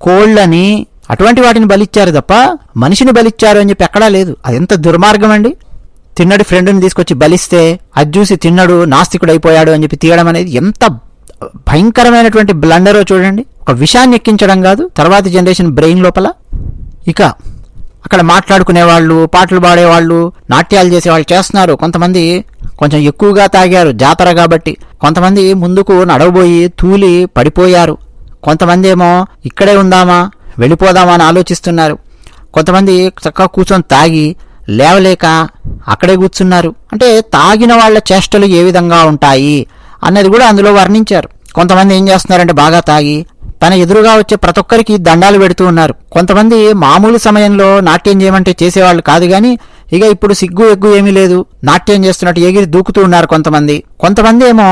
కోళ్లని, అటువంటి వాటిని బలిచ్చారు తప్ప మనిషిని బలిచ్చారు అని చెప్పి ఎక్కడా లేదు. అదెంత దుర్మార్గం అండి. తిన్నడి ఫ్రెండ్ని తీసుకొచ్చి బలిస్తే అది చూసి తిన్నడు నాస్తికుడైపోయాడు అని చెప్పి తీయడం అనేది ఎంత భయంకరమైనటువంటి బ్లండరో చూడండి. ఒక విషాన్ని ఎక్కించడం కాదు, తర్వాతి జనరేషన్ బ్రెయిన్ లోపల. ఇక అక్కడ మాట్లాడుకునేవాళ్ళు, పాటలు పాడేవాళ్ళు, నాట్యాలు చేసేవాళ్ళు చేస్తున్నారు. కొంతమంది కొంచెం ఎక్కువగా తాగారు జాతర కాబట్టి. కొంతమంది ముందుకు నడవబోయి తూలి పడిపోయారు. కొంతమంది ఏమో ఇక్కడే ఉందామా వెళ్ళిపోదామా అని ఆలోచిస్తున్నారు. కొంతమంది చక్కగా కూర్చొని తాగి లేవలేక అక్కడే కూర్చున్నారు. అంటే తాగిన వాళ్ళ చేష్టలు ఏ విధంగా ఉంటాయి అన్నది కూడా అందులో వర్ణించారు. కొంతమంది ఏం చేస్తున్నారంటే బాగా తాగి తన ఎదురుగా వచ్చే ప్రతి ఒక్కరికి దండాలు పెడుతూ ఉన్నారు. కొంతమంది మామూలు సమయంలో నాట్యం చేయమంటే చేసేవాళ్ళు కాదు గాని ఇక ఇప్పుడు సిగ్గు ఎగ్గు ఏమీ లేదు, నాట్యం చేస్తున్నట్టు ఎగిరి దూకుతూ ఉన్నారు కొంతమంది. కొంతమంది ఏమో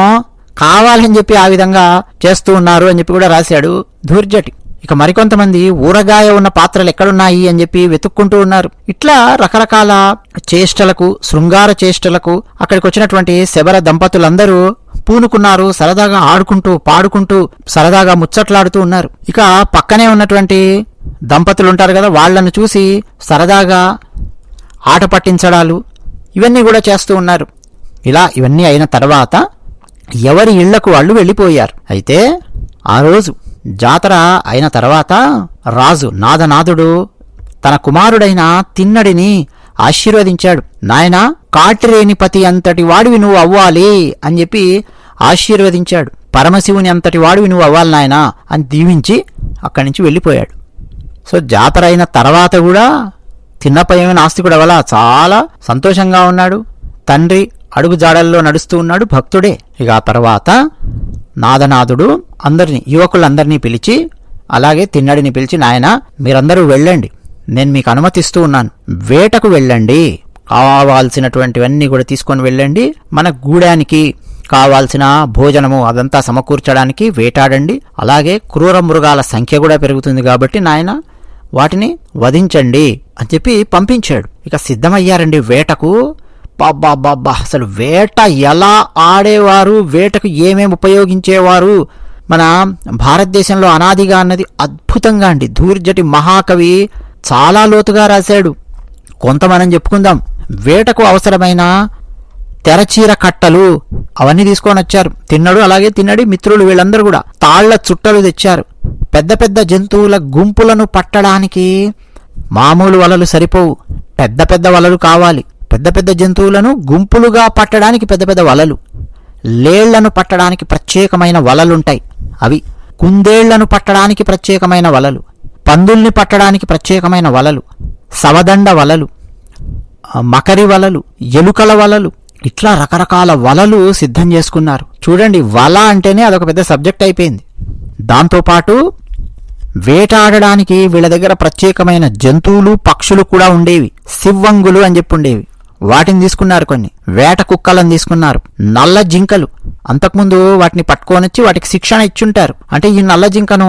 కావాలని చెప్పి ఆ విధంగా చేస్తూ ఉన్నారు అని చెప్పి కూడా రాశాడు ధూర్జటి. ఇక మరికొంతమంది ఊరగాయ ఉన్న పాత్రలు ఎక్కడున్నాయి అని చెప్పి వెతుక్కుంటూ ఉన్నారు. ఇట్లా రకరకాల చేష్టలకు, శృంగార చేష్టలకు అక్కడికి వచ్చినటువంటి శబర దంపతులందరూ పూనుకున్నారు. సరదాగా ఆడుకుంటూ పాడుకుంటూ సరదాగా ముచ్చట్లాడుతూ ఉన్నారు. ఇక పక్కనే ఉన్నటువంటి దంపతులు ఉంటారు కదా, వాళ్లను చూసి సరదాగా ఆట పట్టించడాలు ఇవన్నీ కూడా చేస్తూ ఉన్నారు. ఇవన్నీ అయిన తర్వాత ఎవరి ఇళ్లకు వాళ్ళు వెళ్ళిపోయారు. అయితే ఆ రోజు జాతర అయిన తర్వాత రాజు నాదనాథుడు తన కుమారుడైన తిన్నడిని ఆశీర్వదించాడు. నాయనా, కాటిరేనిపతి అంతటి వాడివి నువ్వు అవ్వాలి అని చెప్పి ఆశీర్వదించాడు. పరమశివుని అంతటి వాడివి నువ్వు అవ్వాలి నాయనా అని దీవించి అక్కడి నుంచి వెళ్ళిపోయాడు. సో జాతర అయిన తర్వాత కూడా తిన్నప్ప ఏమైనా ఆస్తికుడు అవలా చాలా సంతోషంగా ఉన్నాడు. తండ్రి అడుగు జాడల్లో నడుస్తూ ఉన్నాడు, భక్తుడే. ఇక ఆ తర్వాత నాదనాథుడు యువకులందరినీ పిలిచి, అలాగే తిన్నడిని పిలిచి, నాయన మీరందరూ వెళ్ళండి, నేను మీకు అనుమతిస్తూ ఉన్నాను, వేటకు వెళ్ళండి, కావాల్సినటువంటివన్నీ కూడా తీసుకొని వెళ్ళండి, మన గూడానికి కావాల్సిన భోజనము అదంతా సమకూర్చడానికి వేటాడండి, అలాగే క్రూర మృగాల సంఖ్య కూడా పెరుగుతుంది కాబట్టి నాయన వాటిని వధించండి అని చెప్పి పంపించాడు. ఇక సిద్ధమయ్యారండి వేటకు. బాబ్బా అసలు వేట ఎలా ఆడేవారు, వేటకు ఏమేమి ఉపయోగించేవారు, మన భారతదేశంలో అనాదిగా అన్నది అద్భుతంగా అండి. ధూర్జటి మహాకవి చాలా లోతుగా రాశాడు. కొంత మనం చెప్పుకుందాం. వేటకు అవసరమైన తెరచీర కట్టలు అవన్నీ తీసుకొని వచ్చారు తిన్నడు, అలాగే తిన్నడి మిత్రులు వీళ్ళందరూ కూడా. తాళ్ల చుట్టలు తెచ్చారు. పెద్ద పెద్ద జంతువుల గుంపులను పట్టడానికి మామూలు వలలు సరిపోవు, పెద్ద పెద్ద వలలు కావాలి. పెద్ద పెద్ద జంతువులను గుంపులుగా పట్టడానికి పెద్ద పెద్ద వలలు, లేళ్లను పట్టడానికి ప్రత్యేకమైన వలలుంటాయి, అవి. కుందేళ్లను పట్టడానికి ప్రత్యేకమైన వలలు, పందుల్ని పట్టడానికి ప్రత్యేకమైన వలలు, సవదండ వలలు, మకరి వలలు, ఎలుకల వలలు, ఇట్లా రకరకాల వలలు సిద్ధం చేసుకున్నారు. చూడండి, వల అంటేనే అదొక పెద్ద సబ్జెక్ట్ అయిపోయింది. దాంతోపాటు వేటాడడానికి వీళ్ళ దగ్గర ప్రత్యేకమైన జంతువులు, పక్షులు కూడా ఉండేవి. సివ్వంగులు అని చెప్పి ఉండేవి, వాటిని తీసుకున్నారు. కొన్ని వేట కుక్కలను తీసుకున్నారు. నల్ల జింకలు, అంతకుముందు వాటిని పట్టుకోనొచ్చి వాటికి శిక్షణ ఇచ్చుంటారు. అంటే ఈ నల్ల జింకను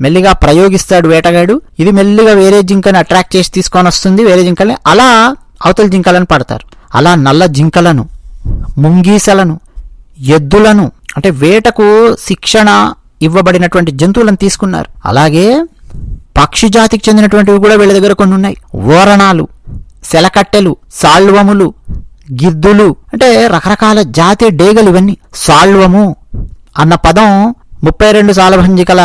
మెల్లిగా ప్రయోగిస్తాడు వేటగాడు, ఇది మెల్లిగా వేరే జింకని అట్రాక్ట్ చేసి తీసుకొని వస్తుంది, వేరే జింకల్ని, అలా అవతల జింకలను పడతారు. అలా నల్ల జింకలను, ముంగీసలను, ఎద్దులను, అంటే వేటకు శిక్షణ ఇవ్వబడినటువంటి జంతువులను తీసుకున్నారు. అలాగే పక్షి జాతికి చెందినటువంటివి కూడా వీళ్ళ దగ్గర కొన్ని ఉన్నాయి. ఓరణాలు, సెలకట్టెలు, సాళ్వములు, గిద్దులు, అంటే రకరకాల జాతి డేగలు ఇవన్నీ. సాళ్వము అన్న పదం 32 సాలభంజికల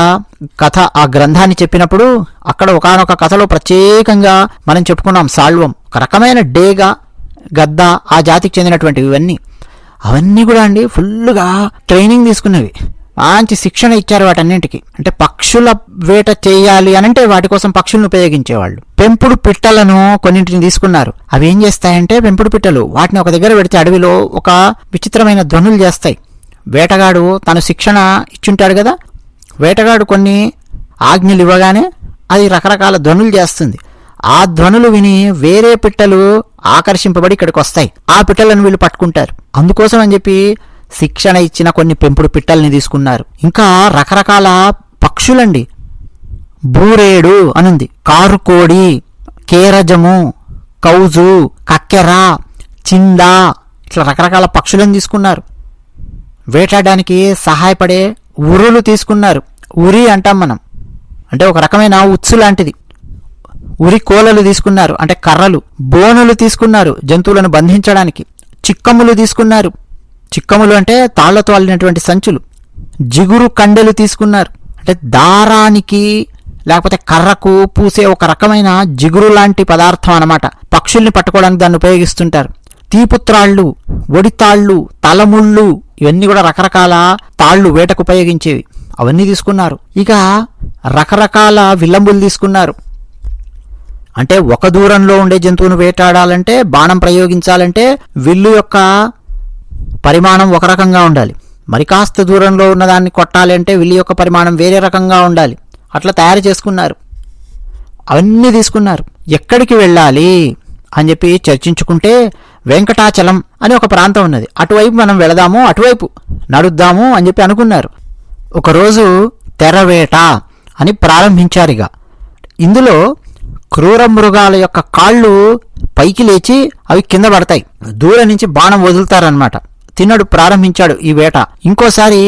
కథ ఆ గ్రంథాన్ని చెప్పినప్పుడు అక్కడ ఒకానొక కథలో ప్రత్యేకంగా మనం చెప్పుకున్నాం. సాళ్వం ఒక రకమైన డేగ, గద్ద, ఆ జాతికి చెందినటువంటివి ఇవన్నీ. అవన్నీ కూడా అండి ఫుల్గా ట్రైనింగ్ తీసుకున్నవి, మంచి శిక్షణ ఇచ్చారు వాటన్నింటికి. అంటే పక్షుల వేట చేయాలి అనంటే వాటి కోసం పక్షులను ఉపయోగించేవాళ్ళు. పెంపుడు పిట్టలను కొన్నింటిని తీసుకున్నారు. అవి ఏం చేస్తాయంటే, పెంపుడు పిట్టలు వాటిని ఒక దగ్గర పెడితే అడవిలో ఒక విచిత్రమైన ధ్వనులు చేస్తాయి. వేటగాడు తను శిక్షణ ఇచ్చుంటాడు కదా, వేటగాడు కొన్ని ఆజ్ఞలు ఇవ్వగానే అది రకరకాల ధ్వనులు చేస్తుంది. ఆ ధ్వనులు విని వేరే పిట్టలు ఆకర్షింపబడి ఇక్కడికి వస్తాయి. ఆ పిట్టలను వీళ్ళు పట్టుకుంటారు. అందుకోసం అని చెప్పి శిక్షణ ఇచ్చిన కొన్ని పెంపుడు పిట్టల్ని తీసుకున్నారు. ఇంకా రకరకాల పక్షులండి. బూరేడు అనుంది, కారుకోడి, కేరజము, కౌజు, కక్కెర, చింద, ఇట్లా రకరకాల పక్షులను తీసుకున్నారు. వేటాడడానికి సహాయపడే ఉరులు తీసుకున్నారు. ఉరి అంటాం మనం, అంటే ఒక రకమైన ఉత్సు లాంటిది. ఉరి కోలలు తీసుకున్నారు, అంటే కర్రలు. బోనులు తీసుకున్నారు జంతువులను బంధించడానికి. చిక్కములు తీసుకున్నారు. చిక్కములు అంటే తాళ్లతో అల్లినటువంటి సంచులు. జిగురు కండెలు తీసుకున్నారు, అంటే దారానికి లేకపోతే కర్రకు పూసే ఒక రకమైన జిగురు లాంటి పదార్థం అన్నమాట. పక్షుల్ని పట్టుకోవడానికి దాన్ని ఉపయోగిస్తుంటారు. తీపుత్రాళ్ళు, ఒడితాళ్ళు, తలముళ్ళు, ఇవన్నీ కూడా రకరకాల తాళ్ళు వేటకు ఉపయోగించేవి, అవన్నీ తీసుకున్నారు. ఇక రకరకాల విల్లంబులు తీసుకున్నారు. అంటే ఒక దూరంలో ఉండే జంతువును వేటాడాలంటే, బాణం ప్రయోగించాలంటే విల్లు యొక్క పరిమాణం ఒక రకంగా ఉండాలి. మరి కాస్త దూరంలో ఉన్నదాన్ని కొట్టాలి అంటే విల్లు యొక్క పరిమాణం వేరే రకంగా ఉండాలి. అట్లా తయారు చేసుకున్నారు. అవన్నీ తీసుకున్నారు. ఎక్కడికి వెళ్ళాలి అని చెప్పి చర్చించుకుంటే, వెంకటాచలం అని ఒక ప్రాంతం ఉన్నది, అటువైపు మనం వెళదాము, అటువైపు నడుద్దాము అని చెప్పి అనుకున్నారు. ఒకరోజు తెరవేట అని ప్రారంభించారిగా. ఇందులో క్రూర మృగాల యొక్క కాళ్ళు పైకి లేచి అవి కింద పడతాయి, దూరం నుంచి బాణం వదులుతారనమాట. తిన్నడు ప్రారంభించాడు ఈ వేట. ఇంకోసారి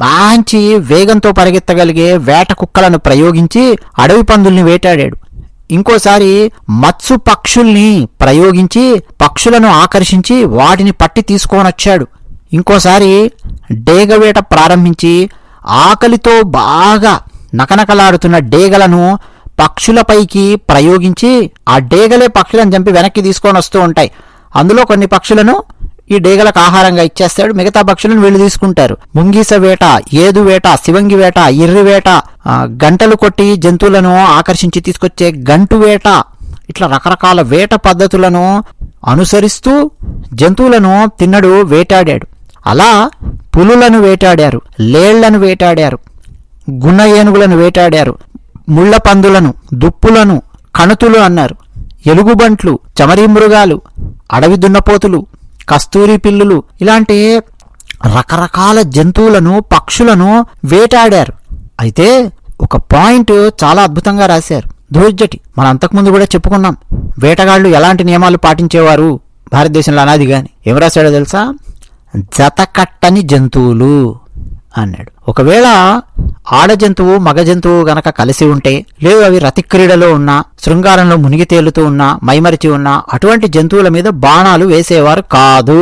మంచి వేగంతో పరిగెత్తగలిగే వేట కుక్కలను ప్రయోగించి అడవి పందుల్ని వేటాడాడు. ఇంకోసారి మత్సు పక్షుల్ని ప్రయోగించి పక్షులను ఆకర్షించి వాటిని పట్టి తీసుకొనొచ్చాడు. ఇంకోసారి డేగవేట ప్రారంభించి ఆకలితో బాగా నకనకలాడుతున్న డేగలను పక్షులపైకి ప్రయోగించి ఆ డేగలే పక్షులను చంపి వెనక్కి తీసుకొని వస్తూ ఉంటాయి. అందులో కొన్ని పక్షులను ఈ డేగలకు ఆహారంగా ఇచ్చేస్తాడు, మిగతా పక్షులను వీళ్ళు తీసుకుంటారు. ముంగీస వేట, ఏదు వేట, శివంగి వేట, ఇర్రి వేట, గంటలు కొట్టి జంతువులను ఆకర్షించి తీసుకొచ్చే గంటు వేట, ఇట్లా రకరకాల వేట పద్ధతులను అనుసరిస్తూ జంతువులను తిన్నడు వేటాడాడు. అలా పులులను వేటాడారు, లేళ్లను వేటాడారు, గుణ ఏనుగులను వేటాడారు, ముళ్ల పందులను, దుప్పులను కణుతులు అన్నారు, ఎలుగుబంట్లు, చమరీ మృగాలు, అడవి దున్నపోతులు, కస్తూరి పిల్లులు, ఇలాంటి రకరకాల జంతువులను పక్షులను వేటాడారు. అయితే ఒక పాయింట్ చాలా అద్భుతంగా రాశారు ధూర్జటి. మనం అంతకుముందు కూడా చెప్పుకున్నాం వేటగాళ్లు ఎలాంటి నియమాలు పాటించేవారు భారతదేశంలో అనాదిగాని. ఏం రాశాడో తెలుసా? జతకట్టని జంతువులు అన్నాడు. ఒకవేళ ఆడ జంతువు మగ జంతువు గనక కలిసి ఉంటే, లేదు అవి రతిక్రీడలో ఉన్నా, శృంగారంలో మునిగి తేలుతూ ఉన్నా, మైమరిచి ఉన్నా, అటువంటి జంతువుల మీద బాణాలు వేసేవారు కాదు.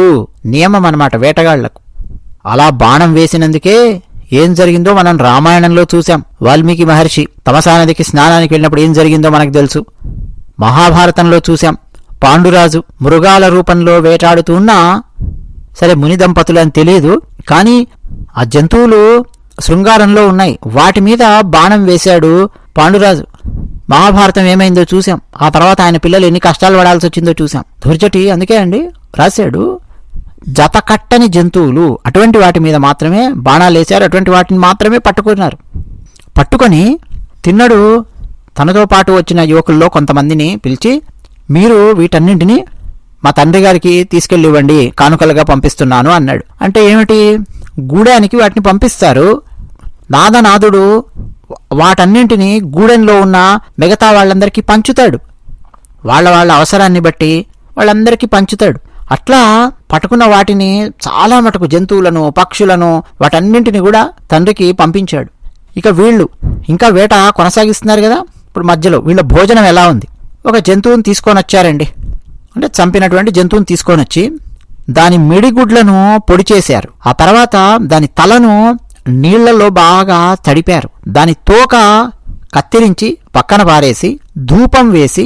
నియమం అన్నమాట వేటగాళ్లకు. అలా బాణం వేసినందుకే ఏం జరిగిందో మనం రామాయణంలో చూశాం. వాల్మీకి మహర్షి తమసా నదికి స్నానానికి వెళ్ళినప్పుడు ఏం జరిగిందో మనకు తెలుసు. మహాభారతంలో చూశాం. పాండురాజు మృగాల రూపంలో వేటాడుతూ ఉన్నా, సరే ముని దంపతులు అని తెలియదు కానీ ఆ జంతువులు శృంగారంలో ఉన్నాయి, వాటి మీద బాణం వేశాడు పాండురాజు. మహాభారతం ఏమైందో చూసాం. ఆ తర్వాత ఆయన పిల్లలు ఎన్ని కష్టాలు పడాల్సి వచ్చిందో చూసాం. ధూర్జటి అందుకే అండి రాశాడు, జతకట్టని జంతువులు, అటువంటి వాటి మీద మాత్రమే బాణాలు వేశారు, అటువంటి వాటిని మాత్రమే పట్టుకున్నారు. పట్టుకొని తిన్నడు తనతో పాటు వచ్చిన యువకుల్లో కొంతమందిని పిలిచి, మీరు వీటన్నింటినీ మా తండ్రి గారికి తీసుకెళ్ళి ఇవ్వండి, కానుకలుగా పంపిస్తున్నాను అన్నాడు. అంటే ఏమిటి? గూడానికి వాటిని పంపిస్తారు. నాదనాథుడు వాటన్నింటినీ గూడెంలో ఉన్న మిగతా వాళ్ళందరికీ పంచుతాడు. వాళ్ళ అవసరాన్ని బట్టి వాళ్ళందరికీ పంచుతాడు. అట్లా పట్టుకున్న వాటిని చాలా మటుకు జంతువులను పక్షులను వాటన్నింటినీ కూడా తండ్రికి పంపించాడు. ఇక వీళ్ళు ఇంకా వేట కొనసాగిస్తున్నారు కదా. ఇప్పుడు మధ్యలో వీళ్ళ భోజనం ఎలా ఉంది? ఒక జంతువుని తీసుకొని వచ్చారండి, అంటే చంపినటువంటి జంతువుని తీసుకొని వచ్చి దాని మిడిగుడ్లను పొడి చేశారు. ఆ తర్వాత దాని తలను నీళ్లలో బాగా తడిపారు. దాని తోక కత్తిరించి పక్కన పారేసి ధూపం వేసి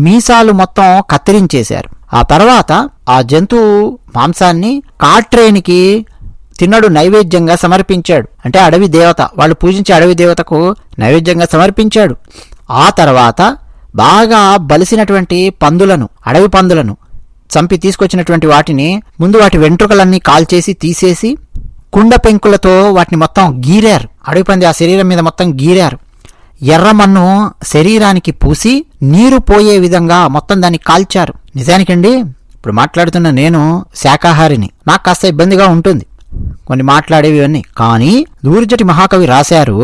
మీసాలు మొత్తం కత్తిరించేశారు. ఆ తర్వాత ఆ జంతువు మాంసాన్ని కాట్రేనికి తిన్నడు నైవేద్యంగా సమర్పించాడు. అంటే అడవి దేవత, వాళ్ళు పూజించే అడవి దేవతకు నైవేద్యంగా సమర్పించాడు. ఆ తర్వాత బాగా బలిసినటువంటి పందులను, అడవి పందులను చంపి తీసుకొచ్చినటువంటి వాటిని ముందు వాటి వెంట్రుకలన్నీ కాల్చేసి తీసేసి కుండ పెంకులతో వాటిని మొత్తం గీరారు. అడవి పంది ఆ శరీరం మీద మొత్తం గీరారు. ఎర్రమన్ను శరీరానికి పూసి నీరు పోయే విధంగా మొత్తం దాన్ని కాల్చారు. నిజానికండి ఇప్పుడు మాట్లాడుతున్న నేను శాకాహారిని, నాకు కాస్త ఇబ్బందిగా ఉంటుంది కొన్ని మాట్లాడేవి అన్నీ. కానీ ధూర్జటి మహాకవి రాశారు,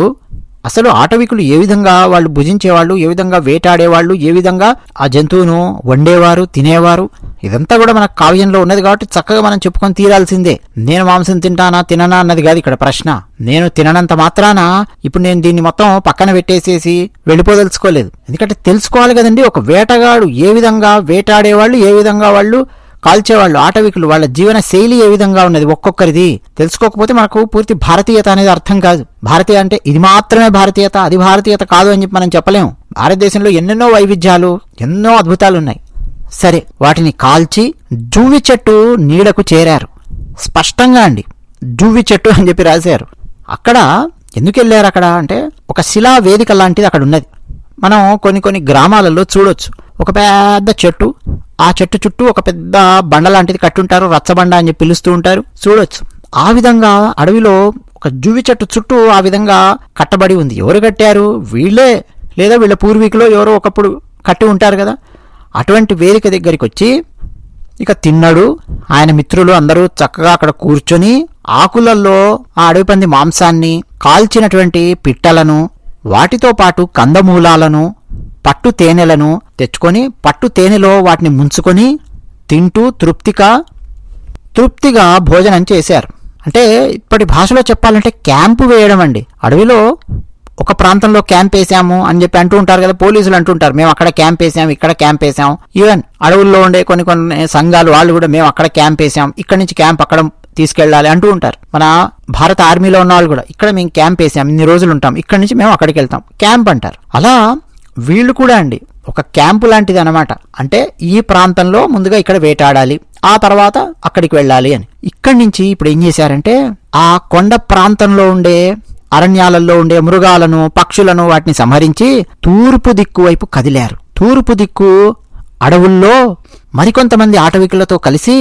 అసలు ఆటవికులు ఏ విధంగా వాళ్ళు భుజించేవాళ్ళు, ఏ విధంగా వేటాడేవాళ్ళు, ఏ విధంగా ఆ జంతువును వండేవారు, తినేవారు, ఇదంతా కూడా మన కావ్యంలో ఉన్నది కాబట్టి చక్కగా మనం చెప్పుకొని తీరాల్సిందే. నేను మాంసం తింటానా తిననా అన్నది కాదు ఇక్కడ ప్రశ్న. నేను తిననంత మాత్రాన ఇప్పుడు నేను దీన్ని మొత్తం పక్కన పెట్టేసేసి వెళ్ళిపోదలుచుకోలేదు. ఎందుకంటే తెలుసుకోవాలి కదండి, ఒక వేటగాడు ఏ విధంగా వేటాడేవాళ్ళు, ఏ విధంగా వాళ్ళు కాల్చేవాళ్ళు, ఆటవికులు వాళ్ళ జీవన శైలి ఏ విధంగా ఉన్నది ఒక్కొక్కరిది తెలుసుకోకపోతే మనకు పూర్తి భారతీయత అనేది అర్థం కాదు. భారతీయ అంటే ఇది మాత్రమే భారతీయత, అది భారతీయత కాదు అని చెప్పి మనం చెప్పలేము. భారతదేశంలో ఎన్నెన్నో వైవిధ్యాలు, ఎన్నో అద్భుతాలు ఉన్నాయి. సరే, వాటిని కాల్చి జువ్వి చెట్టు నీడకు చేరారు. స్పష్టంగా అండి జువ్వి చెట్టు అని చెప్పి రాశారు. అక్కడ ఎందుకు వెళ్ళారు? అక్కడ అంటే ఒక శిలా వేదిక లాంటిది అక్కడ ఉన్నది. మనం కొన్ని గ్రామాలలో చూడొచ్చు, ఒక పెద్ద చెట్టు, ఆ చెట్టు చుట్టూ ఒక పెద్ద బండ లాంటిది కట్టుంటారు, రచ్చబండ అని చెప్పి పిలుస్తూ ఉంటారు, చూడొచ్చు. ఆ విధంగా అడవిలో ఒక జువ్వి చెట్టు చుట్టూ ఆ విధంగా కట్టబడి ఉంది. ఎవరు కట్టారు? వీళ్ళే, లేదా వీళ్ళ పూర్వీకులు ఎవరో ఒకప్పుడు కట్టి ఉంటారు కదా. అటువంటి వేదిక దగ్గరికి వచ్చి ఇక తిన్నడు, ఆయన మిత్రులు అందరూ చక్కగా అక్కడ కూర్చొని ఆకులలో ఆ అడవి పంది మాంసాన్ని, కాల్చినటువంటి పిట్టలను, వాటితో పాటు కందమూలాలను, పట్టు తేనెలను తెచ్చుకొని పట్టు తేనెలో వాటిని ముంచుకొని తింటూ తృప్తిగా భోజనం చేశారు. అంటే ఇప్పటి భాషలో చెప్పాలంటే క్యాంపు వేయడం అండి. అడవిలో ఒక ప్రాంతంలో క్యాంప్ వేసాము అని చెప్పి అంటూ ఉంటారు కదా, పోలీసులు అంటుంటారు మేము అక్కడ క్యాంప్ వేసాం, ఇక్కడ క్యాంప్ వేసాం. ఈవెన్ అడవుల్లో ఉండే కొన్ని సంఘాలు వాళ్ళు కూడా మేము అక్కడ క్యాంప్ వేసాం, ఇక్కడి నుంచి క్యాంప్ అక్కడ తీసుకెళ్ళాలి అంటూ ఉంటారు. మన భారత ఆర్మీలో ఉన్న వాళ్ళు కూడా ఇక్కడ మేము క్యాంప్ వేసాం, ఇన్ని రోజులు ఉంటాం, ఇక్కడి నుంచి మేము అక్కడికి వెళ్తాం, క్యాంప్ అంటారు. అలా వీళ్ళు కూడా అండి ఒక క్యాంపు లాంటిది అనమాట. అంటే ఈ ప్రాంతంలో ముందుగా ఇక్కడ వేటాడాలి, ఆ తర్వాత అక్కడికి వెళ్ళాలి అని. ఇక్కడి నుంచి ఇప్పుడు ఏం చేశారంటే ఆ కొండ ప్రాంతంలో ఉండే అరణ్యాలలో ఉండే మృగాలను, పక్షులను వాటిని సంహరించి తూర్పు దిక్కు వైపు కదిలారు. తూర్పు దిక్కు అడవుల్లో మరికొంతమంది ఆటవికులతో కలిసి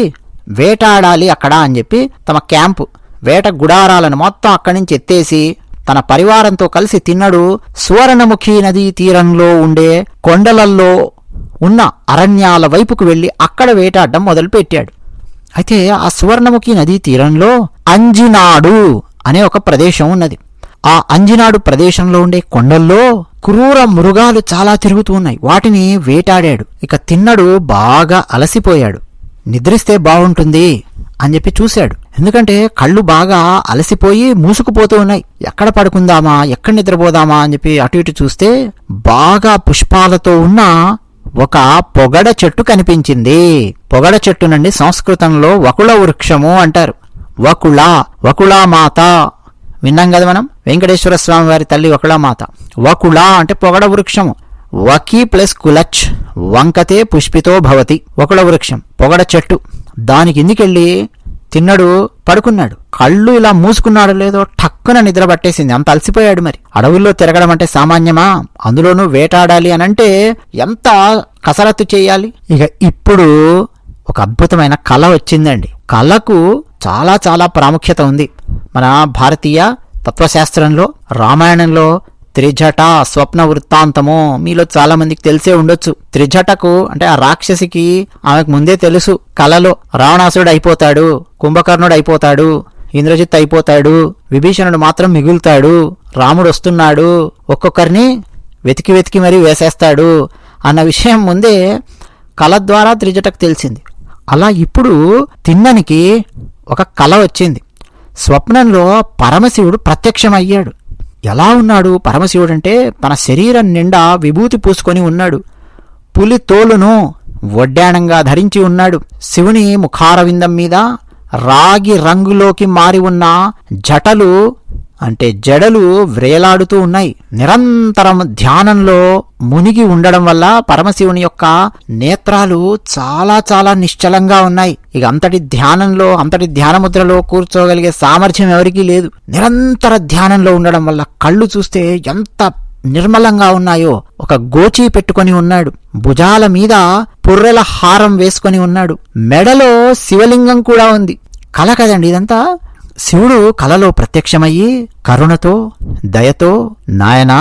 వేటాడాలి అక్కడ అని చెప్పి తమ క్యాంపు వేట గుడారాలను మొత్తం అక్కడి నుంచి ఎత్తేసి తన పరివారంతో కలిసి తిన్నడు సువర్ణముఖి నదీ తీరంలో ఉండే కొండలల్లో ఉన్న అరణ్యాల వైపుకు వెళ్లి అక్కడ వేటాడడం మొదలుపెట్టాడు. అయితే ఆ సువర్ణముఖి నదీ తీరంలో అంజినాడు అనే ఒక ప్రదేశం ఉన్నది. ఆ అంజినాడు ప్రదేశంలో ఉండే కొండల్లో క్రూర మృగాలు చాలా తిరుగుతూ ఉన్నాయి. వాటిని వేటాడాడు. ఇక తిన్నడు బాగా అలసిపోయాడు. నిద్రిస్తే బాగుంటుంది అని చెప్పి చూశాడు. ఎందుకంటే కళ్ళు బాగా అలసిపోయి మూసుకుపోతూ ఉన్నాయి. ఎక్కడ పడుకుందామా, ఎక్కడ నిద్రపోదామా అని చెప్పి అటు ఇటు చూస్తే బాగా పుష్పాలతో ఉన్న ఒక పొగడ చెట్టు కనిపించింది. పొగడ చెట్టు నుండి సంస్కృతంలో వకుళ వృక్షము అంటారు. వకుళామాత విన్నాం కదా మనం, వెంకటేశ్వర స్వామి వారి తల్లి వకుళామాత. వకుళ అంటే పొగడ వృక్షము. వకి ప్లస్ కులచ్ వంకతే పుష్పితో భవతి. వకుళ వృక్షం పొగడ చెట్టు. దాని కిందికెళ్ళి తిన్నడు పడుకున్నాడు. కళ్ళు ఇలా మూసుకున్నాడు లేదో టక్కున నిద్ర పట్టేసింది. అంత అలసిపోయాడు. మరి అడవుల్లో తిరగడం అంటే సామాన్యమా? అందులోనూ వేటాడాలి అనంటే ఎంత కసరత్తు చేయాలి. ఇక ఇప్పుడు ఒక అద్భుతమైన కళ వచ్చిందండి. కళకు చాలా చాలా ప్రాముఖ్యత ఉంది. మన భారతీయ తత్వశాస్త్రంలో రామాయణంలో త్రిజట స్వప్న వృత్తాంతము మీలో చాలా మందికి తెలిసే ఉండొచ్చు. త్రిజటకు అంటే ఆ రాక్షసికి ఆమెకు ముందే తెలుసు కలలో రావణాసురుడు అయిపోతాడు, కుంభకర్ణుడు అయిపోతాడు, ఇంద్రజిత్ అయిపోతాడు, విభీషణుడు మాత్రం మిగులుతాడు, రాముడు వస్తున్నాడు, ఒక్కొక్కరిని వెతికి మరీ వేసేస్తాడు అన్న విషయం ముందే కళ ద్వారా త్రిజటకు తెలిసింది. అలా ఇప్పుడు తిన్ననికి ఒక కళ వచ్చింది. స్వప్నంలో పరమశివుడు ప్రత్యక్షమయ్యాడు. ఎలా ఉన్నాడు పరమశివుడు అంటే తన శరీరం నిండా విభూతి పూసుకొని ఉన్నాడు. పులి తోలును వడ్డాణంగా ధరించి ఉన్నాడు. శివుని ముఖారవిందం మీద రాగి రంగులోకి మారి ఉన్న జటలు అంటే జడలు వ్రేలాడుతూ ఉన్నాయి. నిరంతరం ధ్యానంలో మునిగి ఉండడం వల్ల పరమశివుని యొక్క నేత్రాలు చాలా చాలా నిశ్చలంగా ఉన్నాయి. ఇక అంతటి ధ్యానంలో, అంతటి ధ్యానముద్రలో కూర్చోగలిగే సామర్థ్యం ఎవరికీ లేదు. నిరంతర ధ్యానంలో ఉండడం వల్ల కళ్ళు చూస్తే ఎంత నిర్మలంగా ఉన్నాయో. ఒక గోచీ పెట్టుకొని ఉన్నాడు. భుజాల మీద పుర్రెల హారం వేసుకొని ఉన్నాడు. మెడలో శివలింగం కూడా ఉంది. కళ కదండి ఇదంతా. శివుడు కలలో ప్రత్యక్షమయ్యి కరుణతో దయతో, నాయనా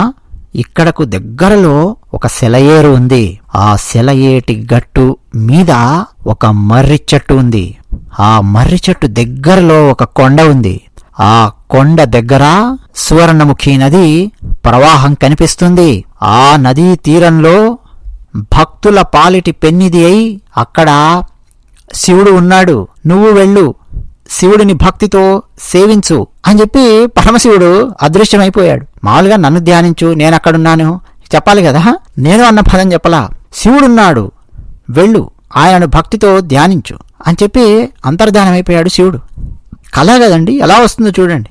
ఇక్కడకు దగ్గరలో ఒక సెలయేరు ఉంది, ఆ సెలయేటి గట్టు మీద ఒక మర్రి చెట్టు ఉంది, ఆ మర్రి చెట్టు దగ్గరలో ఒక కొండ ఉంది, ఆ కొండ దగ్గర సువర్ణముఖి నది ప్రవాహం కనిపిస్తుంది. ఆ నదీ తీరంలో భక్తుల పాలిటి పెన్నిది అయి అక్కడ శివుడు ఉన్నాడు, నువ్వు వెళ్ళు, శివుడిని భక్తితో సేవించు అని చెప్పి పరమశివుడు అదృశ్యమైపోయాడు. మామూలుగా నన్ను ధ్యానించు, నేనక్కడున్నాను చెప్పాలి కదా, నేను అన్న పదం చెప్పలా. శివుడున్నాడు, వెళ్ళు, ఆయనను భక్తితో ధ్యానించు అని చెప్పి అంతర్ధానమైపోయాడు శివుడు. కళ కదండి, ఎలా వస్తుందో చూడండి.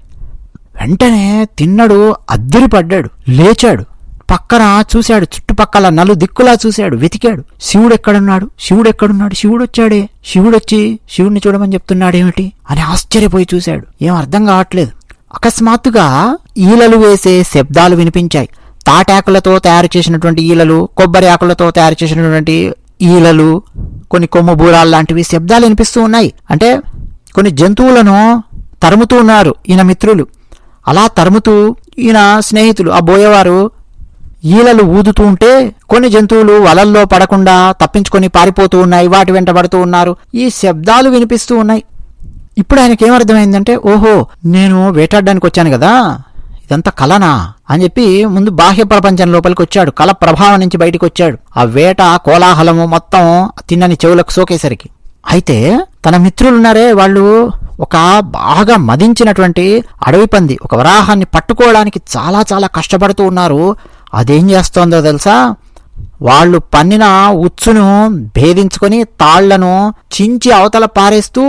వెంటనే తిన్నడు అద్దురిపడ్డాడు, లేచాడు, పక్కన చూశాడు, చుట్టుపక్కల నలు దిక్కులా చూశాడు, వెతికాడు. శివుడెక్కడున్నాడు, శివుడెక్కడున్నాడు, శివుడొచ్చాడే, శివుడొచ్చి శివుడిని చూడమని చెప్తున్నాడేమిటి అని ఆశ్చర్యపోయి చూశాడు. ఏం అర్థం కావట్లేదు. అకస్మాత్తుగా ఈలలు వేసే శబ్దాలు వినిపించాయి. తాటాకులతో తయారు చేసినటువంటి ఈలలు, కొబ్బరి ఆకులతో తయారు చేసినటువంటి ఈలలు, కొన్ని కొమ్ము బూరాలు లాంటివి శబ్దాలు వినిపిస్తూ ఉన్నాయి. అంటే కొన్ని జంతువులను తరుముతూ ఉన్నారు ఈయన మిత్రులు. అలా తరుముతూ ఈయన స్నేహితులు ఆ బోయేవారు ఈలలు ఊదుతూ ఉంటే కొన్ని జంతువులు వలల్లో పడకుండా తప్పించుకొని పారిపోతూ ఉన్నాయి, వాటి వెంట పడుతూ ఉన్నారు. ఈ శబ్దాలు వినిపిస్తూ ఉన్నాయి. ఇప్పుడు ఆయనకేమర్థమైందంటే, ఓహో నేను వేటాడడానికి వచ్చాను కదా, ఇదంతా కలనా అని చెప్పి ముందు బాహ్య ప్రపంచం లోపలికి వచ్చాడు. కల ప్రభావం నుంచి బయటికి వచ్చాడు. ఆ వేట కోలాహలము మొత్తం తిన్నని చెవులకు సోకేసరికి. అయితే తన మిత్రులున్నారే, వాళ్ళు ఒక బాగా మదించినటువంటి అడవి పంది, ఒక వరాహాన్ని పట్టుకోవడానికి చాలా చాలా కష్టపడుతూ ఉన్నారు. అదేం చేస్తోందో తెలుసా, వాళ్ళు పన్నిన ఉచ్చును భేదించుకొని తాళ్లను చించి అవతల పారేస్తూ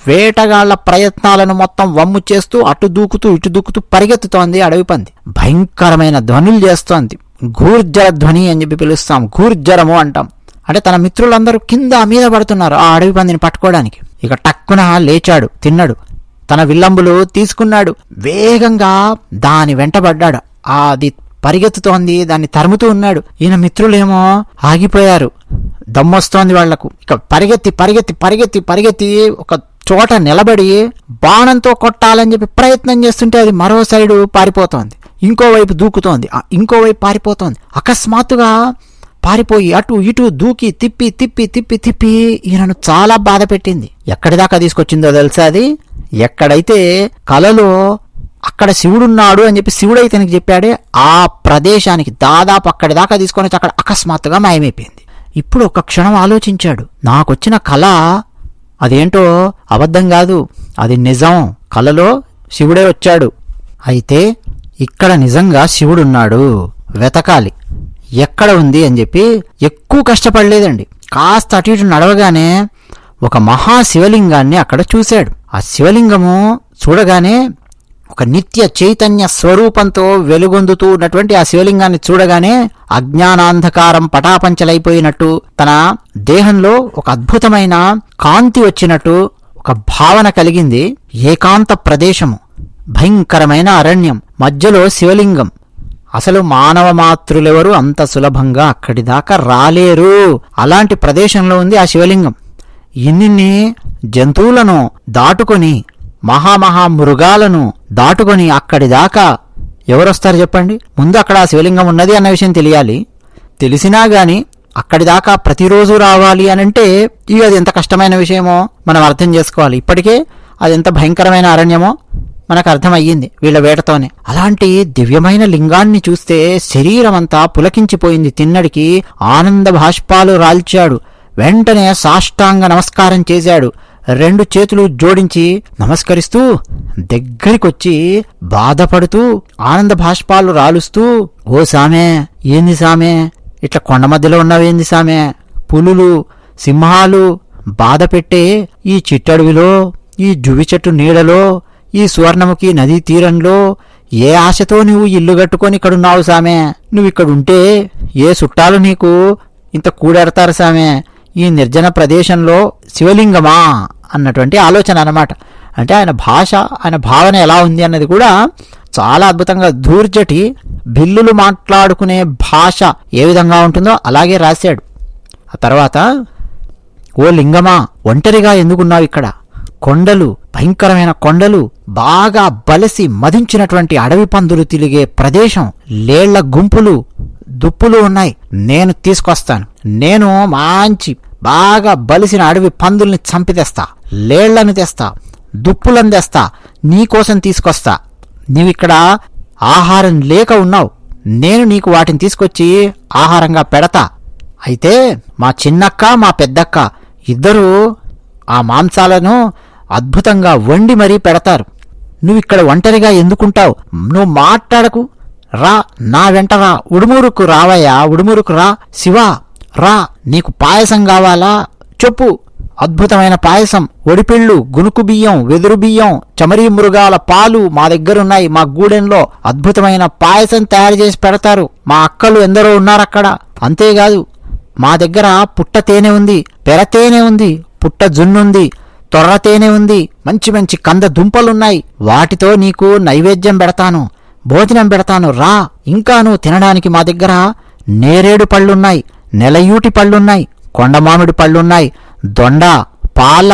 వేటగాళ్ల ప్రయత్నాలను మొత్తం వమ్ము చేస్తూ అటు దూకుతూ ఇటు దూకుతూ పరిగెత్తుతోంది అడవి పంది. భయంకరమైన ధ్వనులు చేస్తోంది. ఘూర్జర ధ్వని అని చెప్పి పిలుస్తాం, ఘూర్జరము అంటాం. అంటే తన మిత్రులందరూ కింద మీద పడుతున్నారు ఆ అడవి పందిని పట్టుకోవడానికి. ఇక టక్కున లేచాడు, తిన్నాడు, తన విల్లంబులు తీసుకున్నాడు, వేగంగా దాని వెంటబడ్డాడు. అది పరిగెత్తుతోంది, దాన్ని తరుముతూ ఉన్నాడు. ఈయన మిత్రులేమో ఆగిపోయారు, దమ్మొస్తోంది వాళ్లకు. ఇక పరిగెత్తి పరిగెత్తి పరిగెత్తి పరిగెత్తి ఒక చోట నిలబడి బాణంతో కొట్టాలని చెప్పి ప్రయత్నం చేస్తుంటే అది మరో సైడు పారిపోతోంది, ఇంకోవైపు దూకుతోంది, ఇంకోవైపు పారిపోతోంది. అకస్మాత్తుగా పారిపోయి అటు ఇటు దూకి తిప్పి తిప్పి తిప్పి తిప్పి ఈయనను చాలా బాధ పెట్టింది. ఎక్కడి దాకా తీసుకొచ్చిందో తెలుసా అది? ఎక్కడైతే కలలో అక్కడ శివుడున్నాడు అని చెప్పి శివుడైతే తనకి చెప్పాడే ఆ ప్రదేశానికి దాదాపు అక్కడి దాకా తీసుకొని వచ్చి అక్కడ అకస్మాత్తుగా మాయమైపోయింది. ఇప్పుడు ఒక క్షణం ఆలోచించాడు, నాకొచ్చిన కళ అదేంటో అబద్ధం కాదు, అది నిజం. కలలో శివుడే వచ్చాడు. అయితే ఇక్కడ నిజంగా శివుడున్నాడు, వెతకాలి, ఎక్కడ ఉంది అని చెప్పి ఎక్కువ కష్టపడలేదండి. కాస్త అటు ఇటు నడవగానే ఒక మహాశివలింగాన్ని అక్కడ చూశాడు. ఆ శివలింగము చూడగానే ఒక నిత్య చైతన్య స్వరూపంతో వెలుగొందుతూ ఉన్నటువంటి ఆ శివలింగాన్ని చూడగానే అజ్ఞానాంధకారం పటాపంచలైపోయినట్టు, తన దేహంలో ఒక అద్భుతమైన కాంతి వచ్చినట్టు ఒక భావన కలిగింది. ఏకాంత ప్రదేశము, భయంకరమైన అరణ్యం, మధ్యలో శివలింగం. అసలు మానవ మాతృలెవరు అంత సులభంగా అక్కడి దాకా రాలేరు. అలాంటి ప్రదేశంలో ఉంది ఆ శివలింగం. ఇన్ని జంతువులను దాటుకొని, మహామహా మృగాలను దాటుకొని అక్కడి దాకా ఎవరొస్తారు చెప్పండి? ముందు అక్కడ ఆ శివలింగం ఉన్నది అన్న విషయం తెలియాలి. తెలిసినా గాని అక్కడి దాకా ప్రతిరోజు రావాలి అనంటే ఇక అది ఎంత కష్టమైన విషయమో మనం అర్థం చేసుకోవాలి. ఇప్పటికే అది ఎంత భయంకరమైన అరణ్యమో మనకు అర్థమయ్యింది వీళ్ల వేటతోనే. అలాంటి దివ్యమైన లింగాన్ని చూస్తే శరీరం అంతా పులకించిపోయింది. తిన్నడికి ఆనంద భాష్పాలు రాల్చాడు. వెంటనే సాష్టాంగ నమస్కారం చేశాడు. 2 చేతులు జోడించి నమస్కరిస్తూ దగ్గరికొచ్చి బాధపడుతూ ఆనంద భాష్పాలు రాలుస్తూ, ఓ సామే, ఏంది సామే, ఇట్లా కొండ మధ్యలో ఉన్నావేంది సామే? పులులు సింహాలు బాధ పెట్టే ఈ చిట్టడవిలో, ఈ జువి చెట్టు నీడలో, ఈ సువర్ణముఖి నదీ తీరంలో ఏ ఆశతో నువ్వు ఇల్లు కట్టుకొని ఇక్కడున్నావు సామే? నువ్విక్కడుంటే ఏ చుట్టాలు నీకు ఇంత కూడెడతారు సామే? ఈ నిర్జన ప్రదేశంలో శివలింగమా అన్నటువంటి ఆలోచన అన్నమాట. అంటే ఆయన భాష, ఆయన భావన ఎలా ఉంది అన్నది కూడా చాలా అద్భుతంగా, ధూర్జటి బిల్లులు మాట్లాడుకునే భాష ఏ విధంగా ఉంటుందో అలాగే రాశాడు. ఆ తర్వాత, ఓ లింగమా, ఒంటరిగా ఎందుకున్నావు ఇక్కడ? కొండలు, భయంకరమైన కొండలు, బాగా బలసి మదించినటువంటి అడవి పందులు తిరిగే ప్రదేశం, లేళ్ల గుంపులు, దుప్పులు ఉన్నాయి. నేను తీసుకొస్తాను. నేను మంచి బాగా బలిసిన అడవి పందుల్ని చంపి తెస్తా, లేళ్లను తెస్తా, దుప్పులను తెస్తా, నీకోసం తీసుకొస్తా. నీవిక్కడ ఆహారం లేక ఉన్నావు, నేను నీకు వాటిని తీసుకొచ్చి ఆహారంగా పెడతా. అయితే మా చిన్నక్క, మా పెద్దక్క ఇద్దరూ ఆ మాంసాలను అద్భుతంగా వండి మరీ పెడతారు. నువ్విక్కడ ఒంటరిగా ఎందుకుంటావు? నువ్వు మాట్లాడకు, రా, నా వెంట రా, ఉడుమూరుకు రావయ్యా, ఉడుమూరుకు రా. శివా రా, నీకు పాయసం కావాలా చెప్పు. అద్భుతమైన పాయసం, ఒడిపిళ్ళు, గునుకు బియ్యం, వెదురు బియ్యం, చమరీ మృగాల పాలు మా దగ్గరున్నాయి. మా గూడెంలో అద్భుతమైన పాయసం తయారు చేసి పెడతారు. మా అక్కలు ఎందరో ఉన్నారక్కడ. అంతేకాదు, మా దగ్గర పుట్ట తేనె ఉంది, పెర తేనె ఉంది, పుట్ట జున్నుంది, తొర్ర తేనె ఉంది, మంచి మంచి కంద దుంపలున్నాయి. వాటితో నీకు నైవేద్యం పెడతాను, భోజనం పెడతాను, రా. ఇంకా నువ్వు తినడానికి మా దగ్గర నేరేడు పళ్ళున్నాయి, నెలయూటి పళ్ళున్నాయి, కొండమామిడి పళ్ళున్నాయి, దొండ, పాల,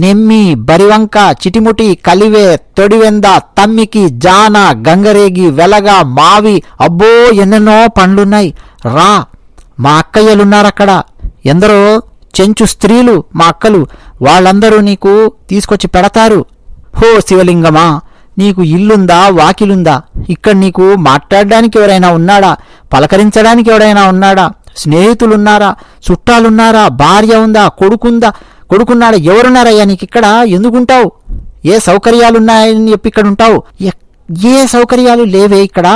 నెమ్మి, బరివంక, చిటిముటి, కలివే, తొడివెంద, తమ్మికి, జాన, గంగరేగి, వెలగ, మావి, అబ్బో ఎన్నెన్నో పండ్లున్నాయి, రా. మా అక్కయ్యలున్నారక్కడ, ఎందరో చెంచు స్త్రీలు మా అక్కలు, వాళ్ళందరూ నీకు తీసుకొచ్చి పెడతారు. హో శివలింగమా, నీకు ఇల్లుందా, వాకిలుందా? ఇక్కడ నీకు మాట్లాడడానికి ఎవరైనా ఉన్నాడా? పలకరించడానికి ఎవరైనా ఉన్నాడా? స్నేహితులున్నారా? చుట్టాలున్నారా? భార్య ఉందా? కొడుకున్నాడా? ఎవరున్నారయ్యా నీకు ఇక్కడ? ఎందుకుంటావు? ఏ సౌకర్యాలున్నాయని చెప్పి ఇక్కడ ఉంటావు? ఏ సౌకర్యాలు లేవే ఇక్కడ?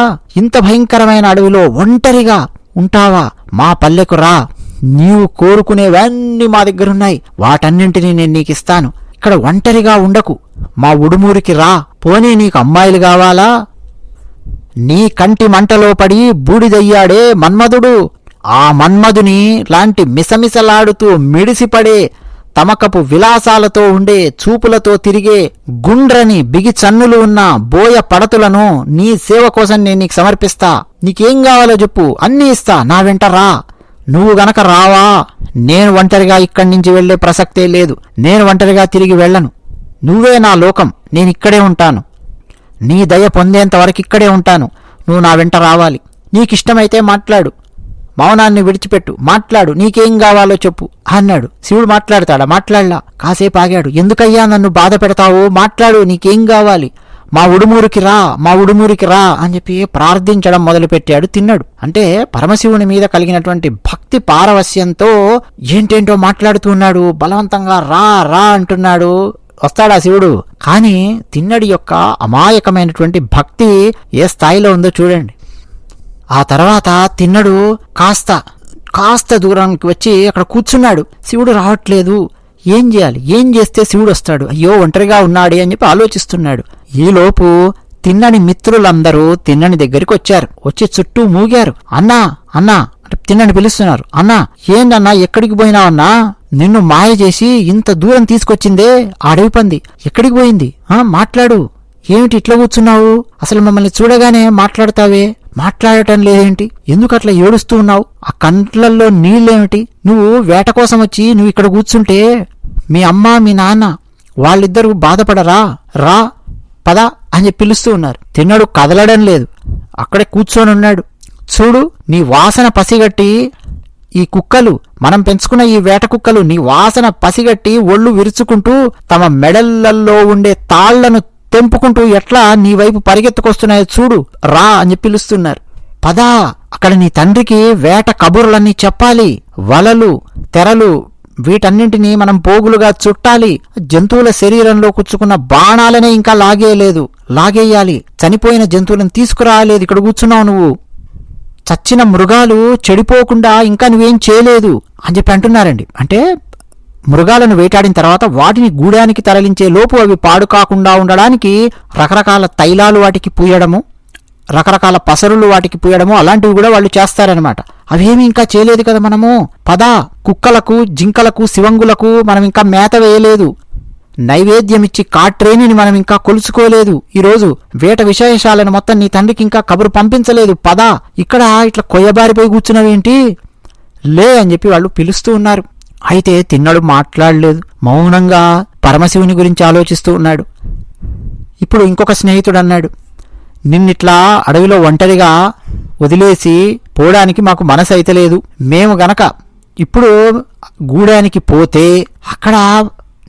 ఇంత భయంకరమైన అడవిలో ఒంటరిగా ఉంటావా? మా పల్లెకు రా, నీవు కోరుకునేవన్నీ మా దగ్గరున్నాయి, వాటన్నింటినీ నేను నీకిస్తాను. ఇక్కడ ఒంటరిగా ఉండకు, మా ఉడుమూరికి రా. పోనీ నీకు అమ్మాయిలు కావాలా? నీ కంటి మంటలో పడి బూడిదయ్యాడే మన్మధుడు, ఆ మన్మధుని లాంటి మిసమిసలాడుతూ మిడిసిపడే, తమకపు విలాసాలతో ఉండే, చూపులతో తిరిగే, గుండ్రని బిగి చన్నులు ఉన్న బోయ పడతులను నీ సేవ కోసం నేను నీకు సమర్పిస్తా. నీకేం కావాలో చెప్పు, అన్నీ ఇస్తా, నా వెంట రా. నువ్వు గనక రావా, నేను ఒంటరిగా ఇక్కడి నుంచి వెళ్లే ప్రసక్తే లేదు. నేను ఒంటరిగా తిరిగి వెళ్ళను. నువ్వే నా లోకం, నేనిక్కడే ఉంటాను. నీ దయ పొందేంతవరకు ఇక్కడే ఉంటాను. నువ్వు నా వెంట రావాలి. నీకిష్టమైతే మాట్లాడు, మౌనాన్ని విడిచిపెట్టు, మాట్లాడు, నీకేం కావాలో చెప్పు అన్నాడు. శివుడు మాట్లాడతాడా? మాట్లాడలా. కాసేపు ఆగాడు. ఎందుకయ్యా నన్ను బాధ పెడతావు? మాట్లాడు, నీకేం కావాలి? మా ఉడుమూరికి రా అని చెప్పి ప్రార్థించడం మొదలుపెట్టాడు తిన్నడు. అంటే పరమశివుని మీద కలిగినటువంటి భక్తి పారవస్యంతో ఏంటేంటో మాట్లాడుతూ ఉన్నాడు. బలవంతంగా రా అంటున్నాడు. వస్తాడా శివుడు? కానీ తిన్నడి యొక్క అమాయకమైనటువంటి భక్తి ఏ స్థాయిలో ఉందో చూడండి. ఆ తర్వాత తిన్నడు కాస్త దూరానికి వచ్చి అక్కడ కూర్చున్నాడు. శివుడు రావట్లేదు. ఏం చేయాలి? ఏం చేస్తే శివుడు వస్తాడు? అయ్యో ఒంటరిగా ఉన్నాడే అని చెప్పి ఆలోచిస్తున్నాడు. ఈలోపు తిన్నని మిత్రులందరూ తిన్నని దగ్గరికి వచ్చారు. వచ్చి చుట్టూ మూగారు. అన్నా అంటే తిన్నని పిలుస్తున్నారు. అన్నా, ఏందన్నా ఎక్కడికి పోయినావన్నా? నిన్ను మాయ చేసి ఇంత దూరం తీసుకొచ్చిందే ఆ అడవి పంది. ఎక్కడికి పోయింది? మాట్లాడు. ఏమిటి ఇట్లా కూర్చున్నావు? అసలు మమ్మల్ని చూడగానే మాట్లాడతావే, మాట్లాడటం లేదేంటి? ఎందుకు అట్లా ఏడుస్తూ ఉన్నావు? ఆ కంట్లల్లో నీళ్ళేమిటి? నువ్వు వేట కోసం వచ్చి నువ్వు ఇక్కడ కూర్చుంటే మీ అమ్మ మీ నాన్న వాళ్ళిద్దరూ బాధపడరా? రా, పద అని పిలుస్తూ ఉన్నారు. తిన్నడు కదలడం లేదు, అక్కడే కూర్చొని ఉన్నాడు. చూడు, నీ వాసన పసిగట్టి ఈ కుక్కలు, మనం పెంచుకున్న ఈ వేట కుక్కలు నీ వాసన పసిగట్టి ఒళ్ళు విరుచుకుంటూ తమ మెడళ్లలో ఉండే తాళ్లను తెంపుకుంటూ ఎట్లా నీ వైపు పరిగెత్తుకొస్తున్నాయో చూడు, రా అని పిలుస్తున్నారు. పదా, అక్కడ నీ తండ్రికి వేట కబుర్లన్నీ చెప్పాలి. వలలు, తెరలు వీటన్నింటినీ మనం పోగులుగా చుట్టాలి. జంతువుల శరీరంలో కుచ్చుకున్న బాణాలనే ఇంకా లాగేయాలి. చనిపోయిన జంతువులను తీసుకురాలేదు. ఇక్కడ కూర్చున్నావు నువ్వు. చచ్చిన మృగాలు చెడిపోకుండా ఇంకా నువ్వేం చేయలేదు అని చెప్పి అంటున్నారండి. అంటే మృగాలను వేటాడిన తర్వాత వాటిని గూడానికి తరలించే లోపు అవి పాడు కాకుండా ఉండడానికి రకరకాల తైలాలు వాటికి పూయడము, రకరకాల పసరులు వాటికి పూయడము, అలాంటివి కూడా వాళ్ళు చేస్తారనమాట. అవేమి ఇంకా చేయలేదు కదా మనము. పదా, కుక్కలకు, జింకలకు, శివంగులకు మనం ఇంకా మేత వేయలేదు. నైవేద్యమిచ్చి కాట్రేనిని మనం ఇంకా కొలుచుకోలేదు. ఈరోజు వేట విశేషాలను మొత్తం నీ తండ్రికి ఇంకా కబురు పంపించలేదు. పదా, ఇక్కడ ఇట్లా కొయ్యబారిపోయి కూర్చున్నవేంటి? లే అని చెప్పి వాళ్ళు పిలుస్తూ ఉన్నారు. అయితే తిన్నడు మాట్లాడలేదు. మౌనంగా పరమశివుని గురించి ఆలోచిస్తూ ఉన్నాడు. ఇప్పుడు ఇంకొక స్నేహితుడు అన్నాడు, నిన్నిట్లా అడవిలో ఒంటరిగా వదిలేసి పోవడానికి మాకు మనసు అయితే లేదు. మేము గనక ఇప్పుడు గూడానికి పోతే అక్కడ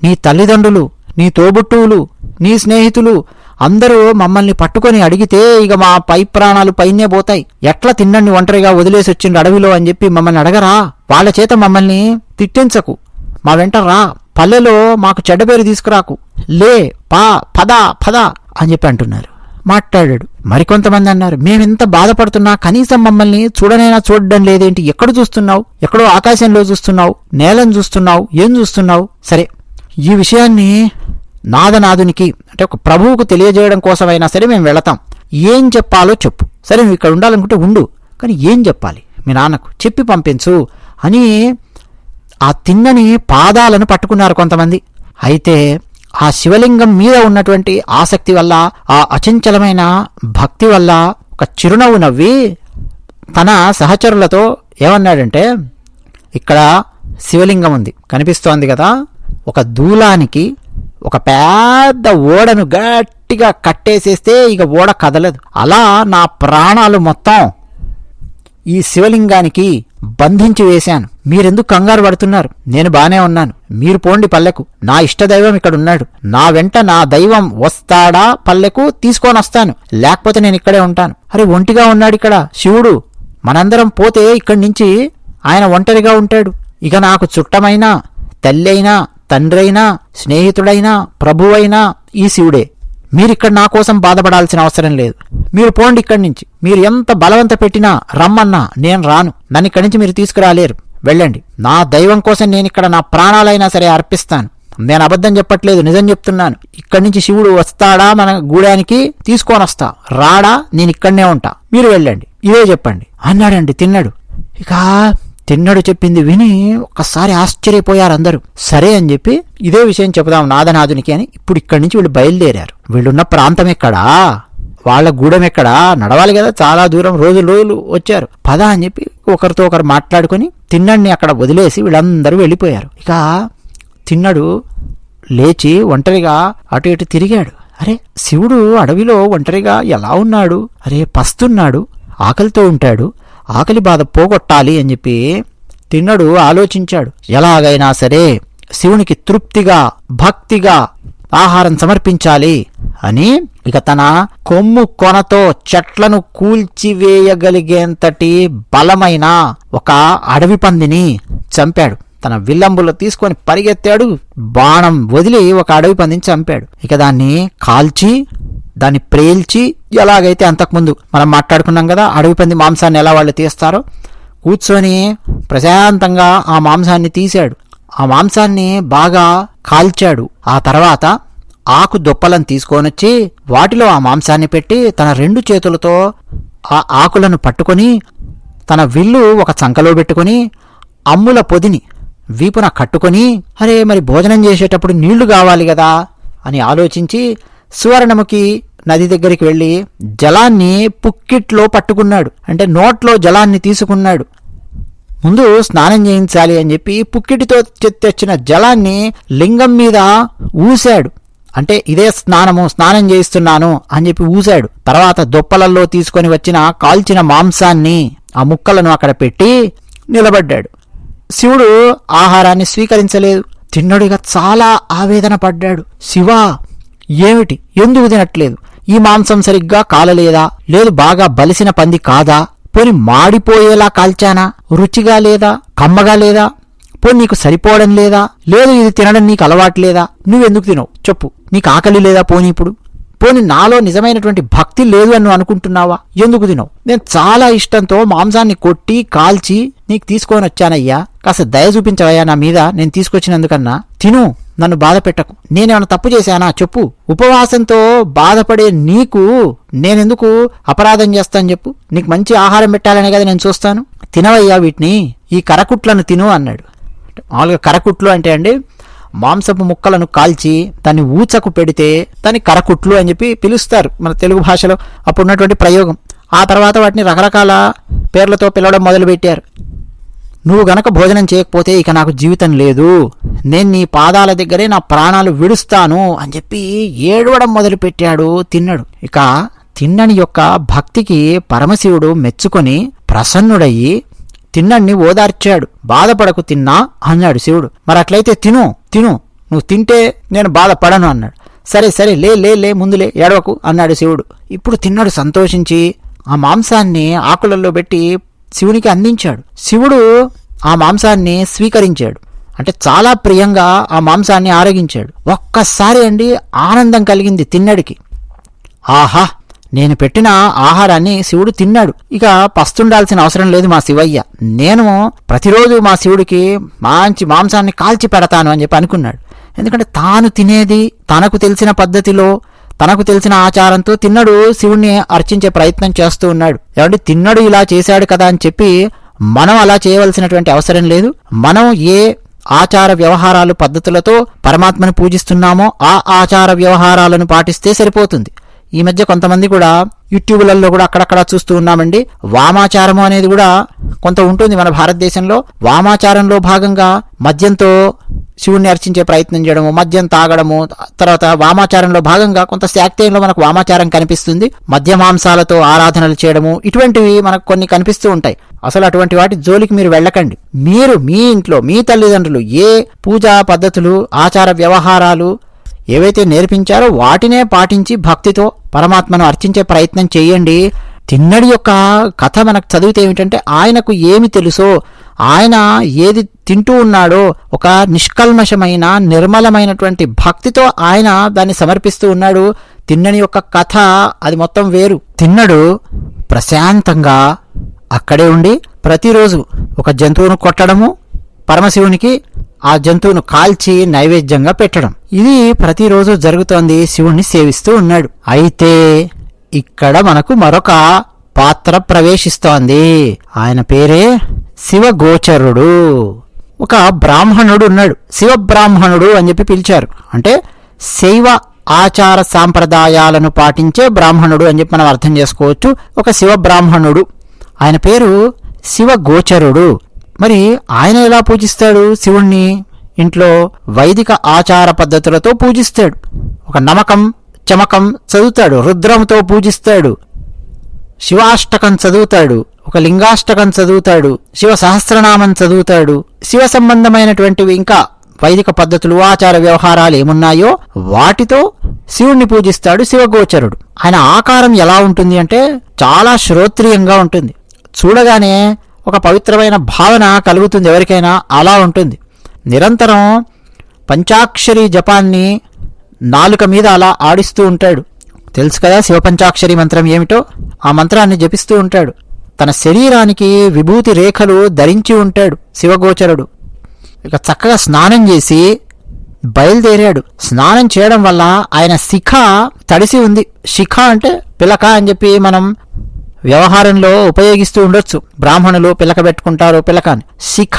నీ తల్లిదండ్రులు, నీ తోబుట్టువులు, నీ స్నేహితులు అందరూ మమ్మల్ని పట్టుకొని అడిగితే ఇక మా పై ప్రాణాలు పైనే పోతాయి. ఎట్లా తిన్నండి ఒంటరిగా వదిలేసి వచ్చిండు అడవిలో అని చెప్పి మమ్మల్ని అడగరా? వాళ్ళ చేత మమ్మల్ని తిట్టించకు, మా వెంట రా, పల్లెలో మాకు చెడ్డ పేరు తీసుకురాకు, లే, పద అని చెప్పి అంటున్నారు. మాట్లాడాడు. మరికొంతమంది అన్నారు, మేమెంత బాధపడుతున్నా కనీసం మమ్మల్ని చూడనైనా చూడడం లేదేంటి? ఎక్కడ చూస్తున్నావు? ఎక్కడో ఆకాశంలో చూస్తున్నావు, నేలను చూస్తున్నావు, ఏం చూస్తున్నావు? సరే, ఈ విషయాన్ని నాదనాథునికి అంటే ఒక ప్రభువుకు తెలియజేయడం కోసమైనా సరే మేము వెళతాం. ఏం చెప్పాలో చెప్పు. సరే, నువ్వు ఇక్కడ ఉండాలనుకుంటే ఉండు, కానీ ఏం చెప్పాలి మీ నాన్నకు చెప్పి పంపించు అని ఆ తిన్నని పాదాలను పట్టుకున్నారు కొంతమంది. అయితే ఆ శివలింగం మీద ఉన్నటువంటి ఆసక్తి వల్ల, ఆ అచంచలమైన భక్తి వల్ల ఒక చిరునవ్వు నవ్వి తన సహచరులతో ఏమన్నాడంటే, ఇక్కడ శివలింగం ఉంది కనిపిస్తోంది కదా, ఒక దూలానికి ఒక పెద్ద ఓడను గట్టిగా కట్టేసేస్తే ఇక ఓడ కదలదు. అలా నా ప్రాణాలు మొత్తం ఈ శివలింగానికి బంధించి వేశాను. మీరెందుకు కంగారు పడుతున్నారు? నేను బానే ఉన్నాను, మీరు పోండి పల్లెకు, నా ఇష్టదైవం ఇక్కడున్నాడు, నా వెంట నా దైవం వస్తాడా పల్లెకు తీసుకొనొస్తాను, లేకపోతే నేను ఇక్కడే ఉంటాను. అరే ఒంటిగా ఉన్నాడు ఇక్కడ శివుడు, మనందరం పోతే ఇక్కడి నుంచి ఆయన ఒంటరిగా ఉంటాడు. ఇక నాకు చుట్టమైనా తల్లి అయినా తండ్రి అయినా స్నేహితుడైనా ప్రభువైనా ఈ శివుడే. మీరిక్కడ నా కోసం బాధపడాల్సిన అవసరం లేదు, మీరు పోండి ఇక్కడి నుంచి. మీరు ఎంత బలవంత పెట్టినా రమ్మన్నా నేను రాను, నన్ను ఇక్కడి నుంచి మీరు తీసుకురాలేరు, వెళ్ళండి. నా దైవం కోసం నేను ఇక్కడ నా ప్రాణాలైనా సరే అర్పిస్తాను. నేను అబద్ధం చెప్పట్లేదు, నిజం చెప్తున్నాను. ఇక్కడి నుంచి శివుడు వస్తాడా మన గూడానికి తీసుకొని వస్తా, రాడా నేను ఇక్కడనే ఉంటా, మీరు వెళ్ళండి, ఇదే చెప్పండి అన్నాడండి తిన్నడు. ఇక తిన్నడు చెప్పింది విని ఒక్కసారి ఆశ్చర్యపోయారు అందరూ. సరే అని చెప్పి ఇదే విషయం చెబుదాం నాథనాథునికి అని ఇప్పుడు ఇక్కడి నుంచి వీళ్ళు బయలుదేరారు. వీళ్ళున్న ప్రాంతం ఎక్కడా, వాళ్ళ గూడెం ఎక్కడా, నడవాలి కదా చాలా దూరం, రోజులు వచ్చారు. పద అని చెప్పి ఒకరితో ఒకరు మాట్లాడుకుని తిన్నడిని అక్కడ వదిలేసి వీళ్ళందరూ వెళ్ళిపోయారు. ఇక తిన్నడు లేచి ఒంటరిగా అటు ఇటు తిరిగాడు. అరే శివుడు అడవిలో ఒంటరిగా ఎలా ఉన్నాడు? అరే పస్తున్నాడు, ఆకలితో ఉంటాడు, ఆకలి బాధ పోగొట్టాలి అని చెప్పి తిన్నడు ఆలోచించాడు. ఎలాగైనా సరే శివునికి తృప్తిగా భక్తిగా ఆహారం సమర్పించాలి అని ఇక తన కొమ్ము కొనతో చెట్లను కూల్చివేయగలిగేంతటి బలమైన ఒక అడవి పందిని చంపాడు. తన విల్లంబులో తీసుకొని పరిగెత్తాడు, బాణం వదిలి ఒక అడవి పందిని చంపాడు. ఇక దాన్ని కాల్చి దాన్ని ప్రేల్చి, ఎలాగైతే అంతకుముందు మనం మాట్లాడుకున్నాం కదా అడవి పంది మాంసాన్ని ఎలా వాళ్ళు తీస్తారో, కూర్చొని ప్రశాంతంగా ఆ మాంసాన్ని తీశాడు. ఆ మాంసాన్ని బాగా కాల్చాడు. ఆ తర్వాత ఆకు దొప్పలను తీసుకొనొచ్చి వాటిలో ఆ మాంసాన్ని పెట్టి తన 2 చేతులతో ఆ ఆకులను పట్టుకొని తన విల్లు ఒక చంకలో పెట్టుకొని అమ్ముల పొదిని వీపున కట్టుకొని, అరే మరి భోజనం చేసేటప్పుడు నీళ్లు కావాలి కదా అని ఆలోచించి సువర్ణముఖి నది దగ్గరికి వెళ్ళి జలాన్ని పుక్కిట్లో పట్టుకున్నాడు. అంటే నోట్లో జలాన్ని తీసుకున్నాడు. ముందు స్నానం చేయించాలి అని చెప్పి పుక్కిటితో తెచ్చిన జలాన్ని లింగం మీద ఊశాడు. అంటే ఇదే స్నానం చేయిస్తున్నాను అని చెప్పి ఊశాడు. తర్వాత దొప్పలల్లో తీసుకొని వచ్చిన కాల్చిన మాంసాన్ని ఆ ముక్కలను అక్కడ పెట్టి నిలబడ్డాడు. శివుడు ఆహారాన్ని స్వీకరించలేదు. తిన్నడిగా చాలా ఆవేదన పడ్డాడు. శివా ఏమిటి, ఎందుకు తినట్లేదు? ఈ మాంసం సరిగ్గా కాలలేదా? లేదు బాగా బలిసిన పంది కాదా? పోని మాడిపోయేలా కాల్చానా? రుచిగా లేదా? కమ్మగా లేదా? పోని నీకు సరిపోవడం లేదా? లేదు ఇది తినడం నీకు అలవాటు లేదా? నువ్వెందుకు తినవు చెప్పు? నీకు ఆకలి లేదా? పోని ఇప్పుడు పోని నాలో నిజమైనటువంటి భక్తి లేదు అని నువ్వు అనుకుంటున్నావా? ఎందుకు తినవు? నేను చాలా ఇష్టంతో మాంసాన్ని కొట్టి కాల్చి నీకు తీసుకొని వచ్చానయ్యా, కాస్త దయ చూపించవయ్యా నా మీద, నేను తీసుకొచ్చినందుకన్నా తిను, నన్ను బాధ పెట్టకు. నేనేమన్నా తప్పు చేశానా చెప్పు? ఉపవాసంతో బాధపడే నీకు నేనెందుకు అపరాధం చేస్తాను చెప్పు? నీకు మంచి ఆహారం పెట్టాలనే కదా నేను చూస్తాను. తినవయ్యా వీటిని, ఈ కరకుట్లను తిను అన్నాడు. మామూలుగా కరకుట్లు అంటే అండి మాంసపు ముక్కలను కాల్చి దాన్ని ఊచకు పెడితే దాన్ని కరకుట్లు అని చెప్పి పిలుస్తారు మన తెలుగు భాషలో, అప్పుడున్నటువంటి ప్రయోగం. ఆ తర్వాత వాటిని రకరకాల పేర్లతో పిలవడం మొదలుపెట్టారు. నువ్వు గనక భోజనం చేయకపోతే ఇక నాకు జీవితం లేదు, నేను నీ పాదాల దగ్గరే నా ప్రాణాలు విడుస్తాను అని చెప్పి ఏడవడం మొదలుపెట్టాడు తిన్నడు. ఇక తిన్నని యొక్క భక్తికి పరమశివుడు మెచ్చుకొని ప్రసన్నుడయ్యి తిన్నడిని ఓదార్చాడు. బాధపడకు తిన్నా అన్నాడు శివుడు. మరి అట్లయితే తిను, నువ్వు తింటే నేను బాధపడను అన్నాడు. సరే సరే లే లే లే ముందులే ఏడవకు అన్నాడు శివుడు. ఇప్పుడు తిన్నడు సంతోషించి ఆ మాంసాన్ని ఆకులలో పెట్టి శివునికి అందించాడు. శివుడు ఆ మాంసాన్ని స్వీకరించాడు. అంటే చాలా ప్రియంగా ఆ మాంసాన్ని ఆరగించాడు. ఒక్కసారి అండి ఆనందం కలిగింది తిన్నడికి. ఆహా, నేను పెట్టిన ఆహారాన్ని శివుడు తిన్నాడు, ఇక పస్తుండాల్సిన అవసరం లేదు మా శివయ్య, నేను ప్రతిరోజు మా శివుడికి మంచి మాంసాన్ని కాల్చి పెడతాను అని చెప్పి అనుకున్నాడు. ఎందుకంటే తాను తినేది తనకు తెలిసిన పద్ధతిలో తనకు తెలిసిన ఆచారంతో తిన్నడు శివుణ్ణి అర్చించే ప్రయత్నం చేస్తూ ఉన్నాడు. ఏమంటే తిన్నడు ఇలా చేశాడు కదా అని చెప్పి మనం అలా చేయవలసినటువంటి అవసరం లేదు. మనం ఏ ఆచార వ్యవహారాలు పద్ధతులతో పరమాత్మను పూజిస్తున్నామో ఆ ఆచార వ్యవహారాలను పాటిస్తే సరిపోతుంది. ఈ మధ్య కొంతమంది కూడా యూట్యూబ్లలో కూడా అక్కడక్కడ చూస్తూ ఉన్నామండి. వామాచారము అనేది కూడా కొంత ఉంటుంది మన భారతదేశంలో. వామాచారంలో భాగంగా మద్యంతో శివుణ్ణి అర్చించే ప్రయత్నం చేయడము, మద్యం తాగడము, తర్వాత వామాచారంలో భాగంగా కొంత శాక్తేయంలో మనకు వామాచారం కనిపిస్తుంది, మద్య మాంసాలతో ఆరాధనలు చేయడము, ఇటువంటివి మనకు కొన్ని కనిపిస్తూ ఉంటాయి. అసలు అటువంటి వాటి జోలికి మీరు వెళ్ళకండి. మీరు మీ ఇంట్లో మీ తల్లిదండ్రులు ఏ పూజా పద్ధతులు, ఆచార వ్యవహారాలు ఏవైతే నేర్పించారో వాటినే పాటించి భక్తితో పరమాత్మను అర్చించే ప్రయత్నం చేయండి. తిన్నడి యొక్క కథ మనకు చదివితే ఏమిటంటే, ఆయనకు ఏమి తెలుసో, ఆయన ఏది తింటూ ఉన్నాడో ఒక నిష్కల్మషమైన నిర్మలమైనటువంటి భక్తితో ఆయన దాన్ని సమర్పిస్తూ ఉన్నాడు. తిన్నడి యొక్క కథ అది మొత్తం వేరు. తిన్నడు ప్రశాంతంగా అక్కడే ఉండి ప్రతిరోజు ఒక జంతువును కొట్టడము, పరమశివునికి ఆ జంతువును కాల్చి నైవేద్యంగా పెట్టడం, ఇది ప్రతిరోజు జరుగుతోంది. శివుణ్ణి సేవిస్తూ ఉన్నాడు. అయితే ఇక్కడ మనకు మరొక పాత్ర ప్రవేశిస్తోంది. ఆయన పేరే శివగోచరుడు. ఒక బ్రాహ్మణుడు ఉన్నాడు, శివబ్రాహ్మణుడు అని చెప్పి పిలిచారు. అంటే శైవ ఆచార సాంప్రదాయాలను పాటించే బ్రాహ్మణుడు అని చెప్పి మనం అర్థం చేసుకోవచ్చు. ఒక శివబ్రాహ్మణుడు, ఆయన పేరు శివగోచరుడు. మరి ఆయన ఎలా పూజిస్తాడు శివుణ్ణి? ఇంట్లో వైదిక ఆచార పద్ధతులతో పూజిస్తాడు. ఒక నమకం చమకం చదువుతాడు, రుద్రంతో పూజిస్తాడు, శివాష్టకం చదువుతాడు, ఒక లింగాష్టకం చదువుతాడు, శివ సహస్రనామం చదువుతాడు. శివ సంబంధమైనటువంటివి ఇంకా వైదిక పద్ధతులు, ఆచార వ్యవహారాలు ఏమున్నాయో వాటితో శివుణ్ణి పూజిస్తాడు శివగోచరుడు. ఆయన ఆకారం ఎలా ఉంటుంది అంటే చాలా శ్రోత్రియంగా ఉంటుంది. చూడగానే ఒక పవిత్రమైన భావన కలుగుతుంది ఎవరికైనా, అలా ఉంటుంది. నిరంతరం పంచాక్షరి జపాన్ని నాలుక మీద అలా ఆడిస్తూ ఉంటాడు. తెలుసు కదా శివపంచాక్షరి మంత్రం ఏమిటో, ఆ మంత్రాన్ని జపిస్తూ ఉంటాడు. తన శరీరానికి విభూతి రేఖలు ధరించి ఉంటాడు శివగోచరుడు. ఇక చక్కగా స్నానం చేసి బయలుదేరాడు. స్నానం చేయడం వల్ల ఆయన శిఖ తడిసి ఉంది. శిఖ అంటే పిలక అని చెప్పి మనం వ్యవహారంలో ఉపయోగిస్తూ ఉండొచ్చు. బ్రాహ్మణులు పిలక పెట్టుకుంటారు, పిలకాని శిఖ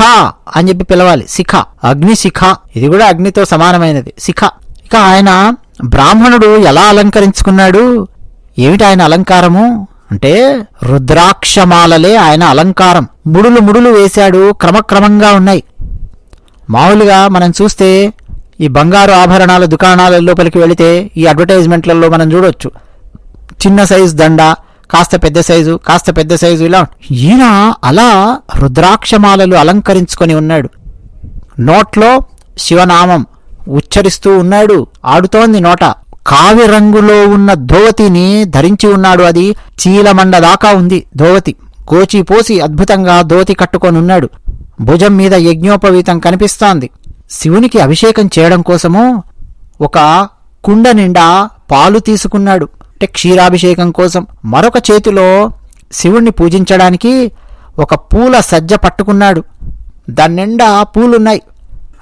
అని చెప్పి పిలవాలి. శిఖ, అగ్ని శిఖ, ఇది కూడా అగ్నితో సమానమైనది శిఖ. ఇక ఆయన బ్రాహ్మణుడు ఎలా అలంకరించుకున్నాడు? ఏమిటి ఆయన అలంకారము అంటే రుద్రాక్షమాలలే ఆయన అలంకారం. ముడులు ముడులు వేశాడు, క్రమక్రమంగా ఉన్నాయి. మామూలుగా మనం చూస్తే ఈ బంగారు ఆభరణాల దుకాణాల లోపలికి వెళితే ఈ అడ్వర్టైజ్మెంట్లలో మనం చూడొచ్చు, చిన్న సైజు దండ, కాస్త పెద్ద సైజు, కాస్త పెద్ద సైజు, ఇలా. ఈయన అలా రుద్రాక్షమాలలు అలంకరించుకొని ఉన్నాడు. నోట్లో శివనామం ఉచ్చరిస్తూ ఉన్నాడు, ఆడుతోంది నోట. కావి రంగులో ఉన్న ధోవతిని ధరించి ఉన్నాడు. అది చీలమండ దాకా ఉంది ధోవతి. గోచి పోసి అద్భుతంగా ధోవతి కట్టుకొని ఉన్నాడు. భుజం మీద యజ్ఞోపవీతం కనిపిస్తోంది. శివునికి అభిషేకం చేయడం కోసము ఒక కుండ నిండా పాలు తీసుకున్నాడు, అంటే క్షీరాభిషేకం కోసం. మరొక చేతిలో శివుణ్ణి పూజించడానికి ఒక పూల సజ్జ పట్టుకున్నాడు. దాని నిండా పూలున్నాయి.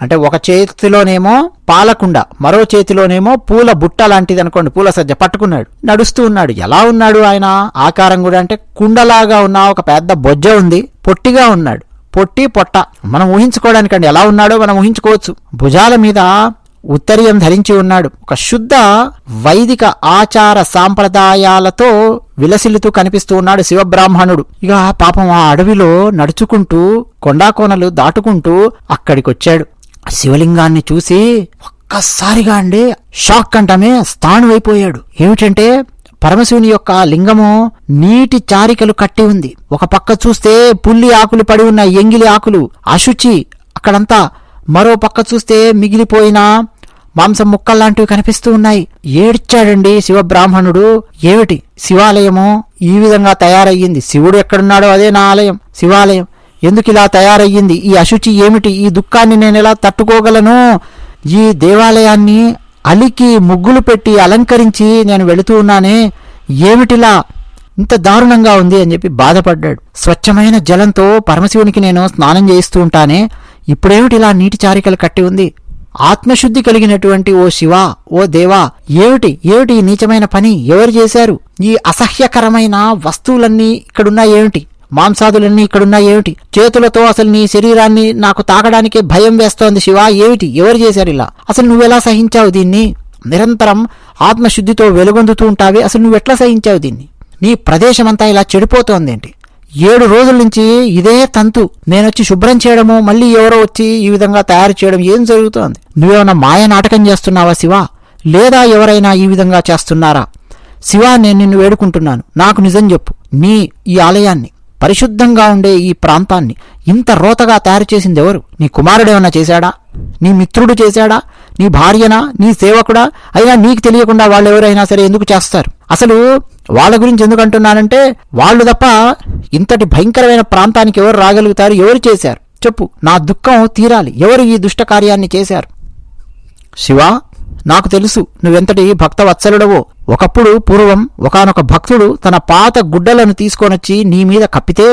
అంటే ఒక చేతిలోనేమో పాలకుండ, మరో చేతిలోనేమో పూల బుట్ట లాంటిది అనుకోండి, పూల సజ్జ పట్టుకున్నాడు. నడుస్తూ ఉన్నాడు. ఎలా ఉన్నాడు ఆయన ఆకారం కూడా అంటే కుండలాగా ఉన్న ఒక పెద్ద బొజ్జ ఉంది, పొట్టిగా ఉన్నాడు. పొట్టి పొట్ట మనం ఊహించుకోవడానికండి ఎలా ఉన్నాడో మనం ఊహించుకోవచ్చు. భుజాల మీద ఉత్తరీయం ధరించి ఉన్నాడు. ఒక శుద్ధ వైదిక ఆచార సాంప్రదాయాలతో విలసిల్లుతూ కనిపిస్తూ ఉన్నాడు శివబ్రాహ్మణుడు. ఇక పాపం ఆ అడవిలో నడుచుకుంటూ కొండాకోనలు దాటుకుంటూ అక్కడికొచ్చాడు. శివలింగాన్ని చూసి ఒక్కసారిగా షాక్ అంటామే స్థాణువైపోయాడు. ఏమిటంటే పరమశివుని యొక్క లింగము నీటి చారికలు కట్టి ఉంది. ఒక పక్క చూస్తే పుల్లి ఆకులు పడి ఉన్న ఎంగిలి ఆకులు, అశుచి అక్కడంతా. మరో పక్క చూస్తే మిగిలిపోయిన మాంసం ముక్కల్లాంటివి కనిపిస్తూ ఉన్నాయి. ఏడ్చాడండి శివబ్రాహ్మణుడు. ఏమిటి శివాలయము ఈ విధంగా తయారయ్యింది? శివుడు ఎక్కడున్నాడో అదే నా ఆలయం, శివాలయం. ఎందుకు ఇలా తయారయ్యింది? ఈ అశుచి ఏమిటి? ఈ దుఃఖాన్ని నేను ఎలా తట్టుకోగలను? ఈ దేవాలయాన్ని అలికి ముగ్గులు పెట్టి అలంకరించి నేను వెళుతూ ఉన్నానే, ఏమిటిలా ఇంత దారుణంగా ఉంది అని చెప్పి బాధపడ్డాడు. స్వచ్ఛమైన జలంతో పరమశివునికి నేను స్నానం చేయిస్తూ ఉంటానే, ఇప్పుడేమిటి ఇలా నీటి చారికలు కట్టి ఉంది? ఆత్మశుద్ధి కలిగినటువంటి ఓ శివ, ఓ దేవా, ఏమిటి ఏమిటి ఈ నీచమైన పని ఎవరు చేశారు? ఈ అసహ్యకరమైన వస్తువులన్నీ ఇక్కడున్నా ఏమిటి? మాంసాదులన్నీ ఇక్కడున్నా ఏమిటి? చేతులతో అసలు నీ శరీరాన్ని నాకు తాకడానికే భయం వేస్తోంది శివ. ఏమిటి ఎవరు చేశారు ఇలా? అసలు నువ్వెలా సహించావు దీన్ని? నిరంతరం ఆత్మశుద్ధితో వెలుగొందుతూ ఉంటావి, అసలు నువ్వెట్లా సహించావు దీన్ని? నీ ప్రదేశమంతా ఇలా చెడిపోతోందేంటి? 7 రోజుల నుంచి ఇదే తంతు. నేనొచ్చి శుభ్రం చేయడము, మళ్ళీ ఎవరో వచ్చి ఈ విధంగా తయారు చేయడం ఏం జరుగుతోంది? నువ్వేమన్నా మాయ నాటకం చేస్తున్నావా శివ? లేదా ఎవరైనా ఈ విధంగా చేస్తున్నారా? శివ, నేను నిన్ను వేడుకుంటున్నాను, నాకు నిజం చెప్పు. ఈ ఆలయాన్ని, పరిశుద్ధంగా ఉండే ఈ ప్రాంతాన్ని ఇంత రోతగా తయారు చేసింది ఎవరు? నీ కుమారుడేమన్నా చేశాడా? నీ మిత్రుడు చేశాడా? నీ భార్యనా? నీ సేవకుడా? అయినా నీకు తెలియకుండా వాళ్ళు ఎవరైనా సరే ఎందుకు చేస్తారు? అసలు వాళ్ళ గురించి ఎందుకు అంటున్నానంటే, వాళ్ళు తప్ప ఇంతటి భయంకరమైన ప్రాంతానికి ఎవరు రాగలుగుతారు? ఎవరు చేశారు చెప్పు? నా దుఃఖం తీరాలి. ఎవరు ఈ దుష్ట కార్యాన్ని చేశారు? శివ, నాకు తెలుసు నువ్వెంతటి భక్తవత్సలుడవో. ఒకప్పుడు పూర్వం ఒకానొక భక్తుడు తన పాత గుడ్డలను తీసుకొనొచ్చి నీ మీద కప్పితే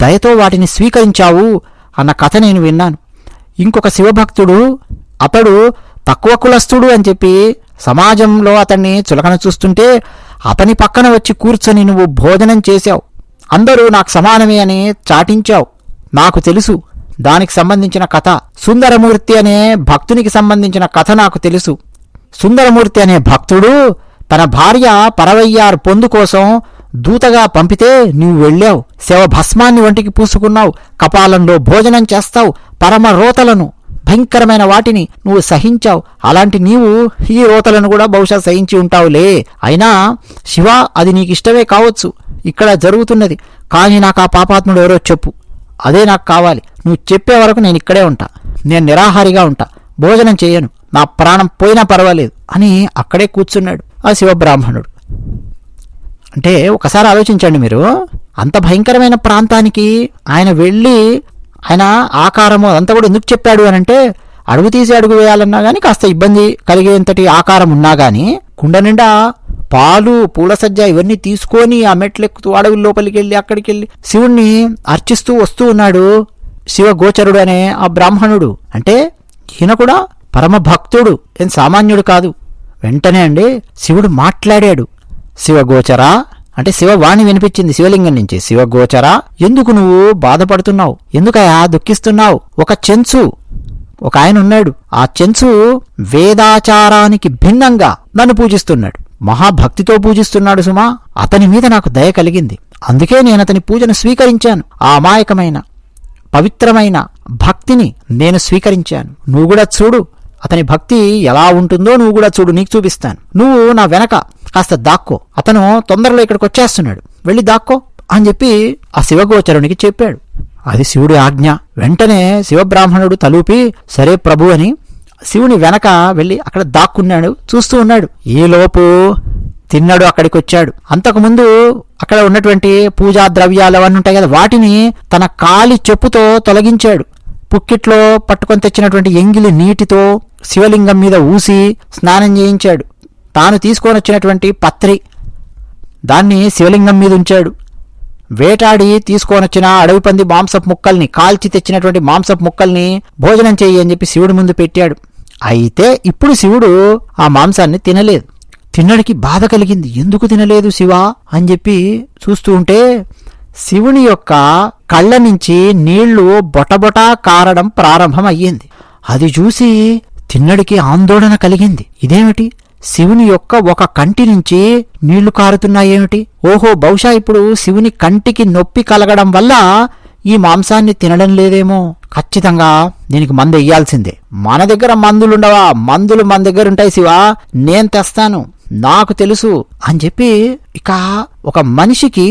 దయతో వాటిని స్వీకరించావు అన్న కథ నేను విన్నాను. ఇంకొక శివభక్తుడు, అతడు తక్కువ కులస్థుడు అని చెప్పి సమాజంలో అతన్ని చులకన చూస్తుంటే అతని పక్కన వచ్చి కూర్చొని నువ్వు భోజనం చేశావు. అందరూ నాకు సమానమే అని చాటించావు. నాకు తెలుసు దానికి సంబంధించిన కథ. సుందరమూర్తి అనే భక్తునికి సంబంధించిన కథ నాకు తెలుసు. సుందరమూర్తి అనే భక్తుడు తన భార్య పరవయ్యారు పొందు కోసం దూతగా పంపితే నువ్వు వెళ్ళావు. శవభస్మాన్ని ఒంటికి పూసుకున్నావు. కపాలంలో భోజనం చేస్తావు. పరమ రోతలను, భయంకరమైన వాటిని నువ్వు సహించావు. అలాంటి నీవు ఈ రోతలను కూడా బహుశా సహించి ఉంటావులే. అయినా శివ, అది నీకు ఇష్టమే కావచ్చు ఇక్కడ జరుగుతున్నది. కానీ నాకు ఆ పాపాత్ముడు ఎవరో చెప్పు. అదే నాకు కావాలి. నువ్వు చెప్పే వరకు నేను ఇక్కడే ఉంటా. నేను నిరాహారిగా ఉంటా, భోజనం చేయను, నా ప్రాణం పోయినా పర్వాలేదు అని అక్కడే కూర్చున్నాడు ఆ శివబ్రాహ్మణుడు. అంటే ఒకసారి ఆలోచించండి మీరు, అంత భయంకరమైన ప్రాంతానికి ఆయన వెళ్ళి ఆయన ఆకారము అదంతా కూడా ఎందుకు చెప్పాడు అని అంటే, అడుగు తీసి అడుగు వేయాలన్నా కానీ కాస్త ఇబ్బంది కలిగేంతటి ఆకారం ఉన్నా కానీ కుండ నిండా పాలు, పూల సజ్జ ఇవన్నీ తీసుకొని ఆ మెట్లెక్కుతూ అడవుల లోపలికి వెళ్ళి అక్కడికి వెళ్ళి శివుణ్ణి అర్చిస్తూ వస్తూ ఉన్నాడు శివగోచరుడు అనే ఆ బ్రాహ్మణుడు. అంటే ఈయన కూడా పరమ భక్తుడు, ఏం సామాన్యుడు కాదు. వెంటనే అండి శివుడు మాట్లాడాడు. శివగోచరా అంటే శివవాణి వినిపించింది శివలింగం నుంచి. శివగోచరా, ఎందుకు నువ్వు బాధపడుతున్నావు? ఎందుకయా దుఃఖిస్తున్నావు? ఒక చెంచు, ఒక ఆయన ఉన్నాడు. ఆ చెంచు వేదాచారానికి భిన్నంగా నన్ను పూజిస్తున్నాడు. మహాభక్తితో పూజిస్తున్నాడు సుమా. అతని మీద నాకు దయ కలిగింది. అందుకే నేను అతని పూజను స్వీకరించాను. ఆ అమాయకమైన పవిత్రమైన భక్తిని నేను స్వీకరించాను. నువ్వు కూడా చూడు, అతని భక్తి ఎలా ఉంటుందో నువ్వు కూడా చూడు, నీకు చూపిస్తాను. నువ్వు నా వెనక కాస్త దాక్కో, అతను తొందరలో ఇక్కడికి వచ్చేస్తున్నాడు, వెళ్ళి దాక్కో అని చెప్పి ఆ శివగోచరునికి చెప్పాడు. అది శివుడి ఆజ్ఞ. వెంటనే శివబ్రాహ్మణుడు తలూపి సరే ప్రభు అని శివుని వెనక వెళ్ళి అక్కడ దాక్కున్నాడు, చూస్తూ ఉన్నాడు. ఈలోపు తిన్నాడు, అక్కడికి వచ్చాడు. అంతకుముందు అక్కడ ఉన్నటువంటి పూజా ద్రవ్యాలు అవన్నీ ఉంటాయి కదా, వాటిని తన కాలి చెప్పుతో తొలగించాడు. పుక్కిట్లో పట్టుకొని తెచ్చినటువంటి ఎంగిలి నీటితో శివలింగం మీద ఊసి స్నానం చేయించాడు. తాను తీసుకొని వచ్చినటువంటి పత్రి దాన్ని శివలింగం మీద ఉంచాడు. వేటాడి తీసుకొనొచ్చిన అడవి పంది మాంసపు ముక్కల్ని, కాల్చి తెచ్చినటువంటి మాంసపు ముక్కల్ని భోజనం చెయ్యి అని చెప్పి శివుడి ముందు పెట్టాడు. అయితే ఇప్పుడు శివుడు ఆ మాంసాన్ని తినలేదు. తినడానికి బాధ కలిగింది. ఎందుకు తినలేదు శివ అని చెప్పి చూస్తూ ఉంటే శివుని యొక్క కళ్ళ నుంచి నీళ్లు బొటబొటా కారడం ప్రారంభం అయ్యింది. అది చూసి తిన్నడికి ఆందోళన కలిగింది. ఇదేమిటి, శివుని యొక్క ఒక కంటి నుంచి నీళ్లు కారుతున్నాయేమిటి? ఓహో, బహుశా ఇప్పుడు శివుని కంటికి నొప్పి కలగడం వల్ల ఈ మాంసాన్ని తినడం లేదేమో. ఖచ్చితంగా దీనికి మందు వెయ్యాల్సిందే. మన దగ్గర మందులుండవా? మందులు మన దగ్గర ఉంటాయి శివా, నేను తెస్తాను, నాకు తెలుసు అని చెప్పి ఇక ఒక మనిషికి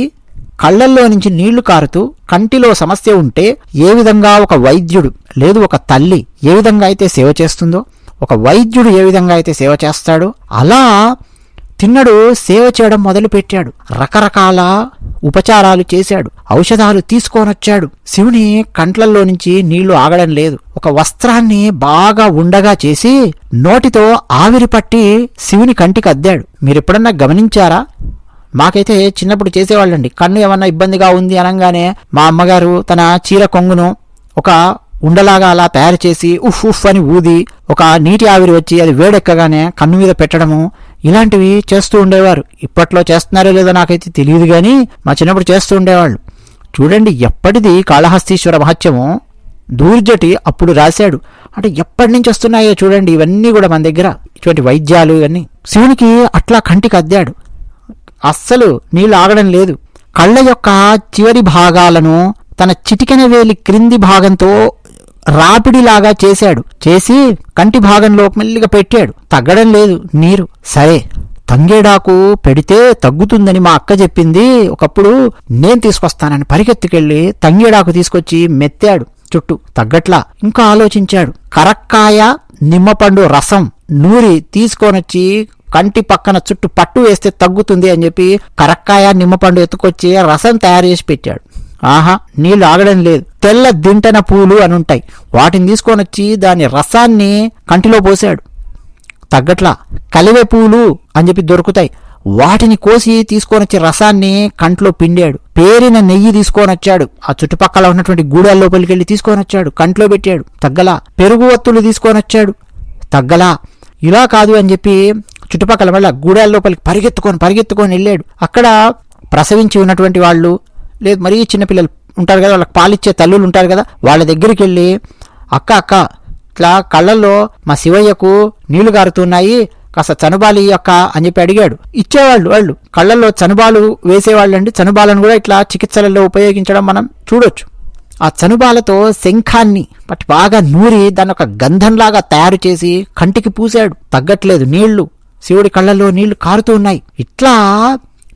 కళ్లల్లో నుంచి నీళ్లు కారుతూ కంటిలో సమస్య ఉంటే ఏ విధంగా ఒక వైద్యుడు లేదు ఒక తల్లి ఏ విధంగా అయితే సేవ చేస్తుందో, ఒక వైద్యుడు ఏ విధంగా అయితే సేవ చేస్తాడో అలా తిన్నడు సేవ చేయడం మొదలుపెట్టాడు. రకరకాల ఉపచారాలు చేశాడు, ఔషధాలు తీసుకొనొచ్చాడు. శివుని కంట్లల్లో నుంచి నీళ్లు ఆగడం లేదు. ఒక వస్త్రాన్ని బాగా ఉండగా చేసి నోటితో ఆవిరి పట్టి శివుని కంటికి అద్దాడు. మీరెప్పుడన్నా గమనించారా? మాకైతే చిన్నప్పుడు చేసేవాళ్ళండి. కన్ను ఏమన్నా ఇబ్బందిగా ఉంది అనగానే మా అమ్మగారు తన చీర కొంగును ఒక ఉండలాగా అలా తయారు చేసి ఉఫ్ ఉఫ్ అని ఊది ఒక నీటి ఆవిరి వచ్చి అది వేడెక్కగానే కన్ను మీద పెట్టడము, ఇలాంటివి చేస్తూ ఉండేవారు. ఇప్పట్లో చేస్తున్నారో లేదో నాకైతే తెలియదు, కానీ మా చిన్నప్పుడు చేస్తూ ఉండేవాళ్ళు. చూడండి, ఎప్పటిది కాళహస్తీశ్వర మహత్యము దూర్జటి అప్పుడు రాశాడు. అంటే ఎప్పటి నుంచి వస్తున్నాయో చూడండి ఇవన్నీ కూడా మన దగ్గర, ఇటువంటి వైద్యాలు ఇవన్నీ. శివునికి అట్లా కంటికి అద్దాడు. అస్సలు నీళ్లు ఆగడం లేదు. కళ్ళ యొక్క చివరి భాగాలను తన చిటికెన వేలి క్రింది భాగంతో రాపిడిలాగా చేసి కంటి భాగంలో మెల్లిగా పెట్టాడు. తగ్గడం లేదు నీరు. సరే, తంగేడాకు పెడితే తగ్గుతుందని మా అక్క చెప్పింది, ఒకప్పుడు నేను తీసుకొస్తానని పరిగెత్తుకెళ్లి తంగేడాకు తీసుకొచ్చి మెత్తాడు. చుట్టూ తగ్గట్లా. ఇంకా ఆలోచించాడు. కరక్కాయ నిమ్మపండు రసం నూరి తీసుకొనొచ్చి కంటి పక్కన చుట్టూ పట్టు వేస్తే తగ్గుతుంది అని చెప్పి కరక్కాయ నిమ్మపండు ఎత్తుకొచ్చి రసం తయారు చేసి పెట్టాడు. ఆహా, నీళ్లు ఆగడం లేదు. తెల్ల దింటన పూలు అని ఉంటాయి, వాటిని తీసుకొనొచ్చి దాని రసాన్ని కంటిలో పోసాడు. తగ్గట్లా. కలివే పూలు అని చెప్పి దొరుకుతాయి, వాటిని కోసి తీసుకొనొచ్చి రసాన్ని కంట్లో పిండాడు. పేరిన నెయ్యి తీసుకొనొచ్చాడు, ఆ చుట్టుపక్కల ఉన్నటువంటి గూడాల లోపలికి వెళ్ళి తీసుకొనొచ్చాడు, కంట్లో పెట్టాడు. తగ్గలా. పెరుగు ఒత్తులు తీసుకొనొచ్చాడు. తగ్గలా. ఇలా కాదు అని చెప్పి చుట్టుపక్కల మళ్ళీ గూడాల లోపలికి పరిగెత్తుకొని వెళ్ళాడు. అక్కడ ప్రసవించి ఉన్నటువంటి వాళ్ళు, లేదు మరీ చిన్నపిల్లలు ఉంటారు కదా, వాళ్ళకి పాలిచ్చే తల్లులు ఉంటారు కదా, వాళ్ళ దగ్గరికి వెళ్ళి అక్క ఇట్లా కళ్ళల్లో మా శివయ్యకు నీళ్లు గారుతున్నాయి, కాస్త చనుబాలు అక్క అని చెప్పి అడిగాడు. ఇచ్చేవాళ్ళు. వాళ్ళు కళ్ళల్లో చనుబాలు వేసేవాళ్ళు అండి. చనుబాలను కూడా ఇట్లా చికిత్సలలో ఉపయోగించడం మనం చూడొచ్చు. ఆ చనుబాలతో శంఖాన్ని పట్టి బాగా నూరి దాన్ని ఒక గంధంలాగా తయారు చేసి కంటికి పూశాడు. తగ్గట్లేదు నీళ్లు. శివుడి కళ్ళల్లో నీళ్లు కారుతూ ఉన్నాయి. ఇట్లా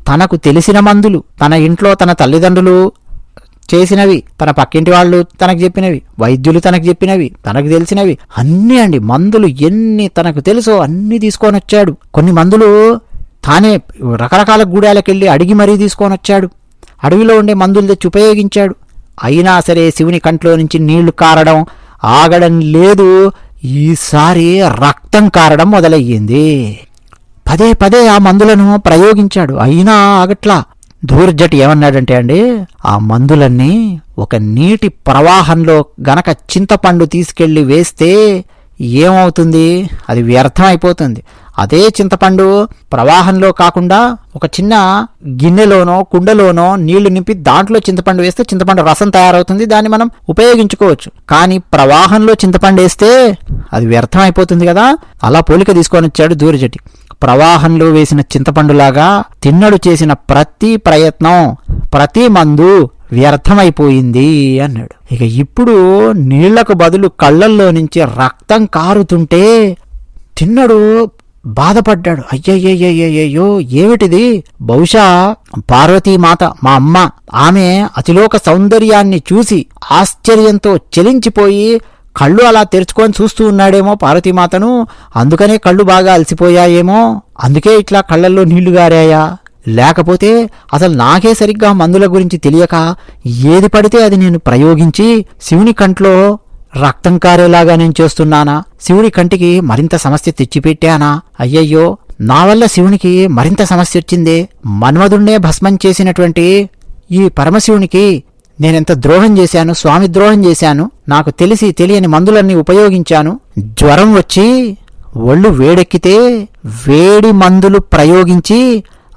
తనకు తెలిసిన మందులు, తన ఇంట్లో తన తల్లిదండ్రులు చేసినవి, తన పక్కింటి వాళ్ళు తనకు చెప్పినవి, వైద్యులు తనకు చెప్పినవి, తనకు తెలిసినవి అన్నీ అండి. మందులు ఎన్ని తనకు తెలుసో అన్నీ తీసుకొని వచ్చాడు. కొన్ని మందులు తానే రకరకాల గూడాలకెళ్ళి అడిగి మరీ తీసుకొని వచ్చాడు. అడవిలో ఉండే మందులు తెచ్చి ఉపయోగించాడు. అయినా సరే శివుని కంట్లో నుంచి నీళ్లు కారడం ఆగడం లేదు. ఈసారి రక్తం కారడం మొదలయ్యింది. పదే ఆ మందులను ప్రయోగించాడు, అయినా ఆగట్లా. ధూర్జటి ఏమన్నాడంటే అండి, ఆ మందులన్నీ ఒక నీటి ప్రవాహంలో గనక చింతపండు తీసుకెళ్లి వేస్తే ఏమవుతుంది? అది వ్యర్థం అయిపోతుంది. అదే చింతపండు ప్రవాహంలో కాకుండా ఒక చిన్న గిన్నెలోనో కుండలోనో నీళ్లు నింపి దాంట్లో చింతపండు వేస్తే చింతపండు రసం తయారవుతుంది, దాన్ని మనం ఉపయోగించుకోవచ్చు. కానీ ప్రవాహంలో చింతపండు వేస్తే అది వ్యర్థం అయిపోతుంది కదా. అలా పోలిక తీసుకొని వచ్చాడు ధూర్జటి. ప్రవాహంలో వేసిన చింతపండులాగా తిన్నడు చేసిన ప్రతి ప్రయత్నం, ప్రతి మందు వ్యర్థమైపోయింది అన్నాడు. ఇక ఇప్పుడు నీళ్లకు బదులు కళ్ళల్లో నుంచి రక్తం కారుతుంటే తిన్నడు బాధపడ్డాడు. అయ్యయ్యయ్యయ్యో ఏమిటిది? బహుశా పార్వతీమాత మా అమ్మ, ఆమె అతిలోక సౌందర్యాన్ని చూసి ఆశ్చర్యంతో చెలించిపోయి కళ్ళు అలా తెరుచుకొని చూస్తూ ఉన్నాడేమో పార్వతీమాతను. అందుకనే కళ్ళు బాగా అలసిపోయాయేమో, అందుకే ఇట్లా కళ్ళల్లో నీళ్లు గారాయా? లేకపోతే అసలు నాకే సరిగ్గా మందుల గురించి తెలియక ఏది పడితే అది నేను ప్రయోగించి శివుని కంట్లో రక్తం కారేలాగా నేను చేస్తున్నానా? శివుడి కంటికి మరింత సమస్య తెచ్చిపెట్టానా? అయ్యయ్యో, నా వల్ల శివునికి మరింత సమస్య వచ్చిందే. మన్మధుణ్ణే భస్మం చేసినటువంటి ఈ పరమశివునికి నేనెంత ద్రోహం చేశాను, స్వామి ద్రోహం చేశాను. నాకు తెలిసి తెలియని మందులన్నీ ఉపయోగించాను. జ్వరం వచ్చి ఒళ్ళు వేడెక్కితే వేడి మందులు ప్రయోగించి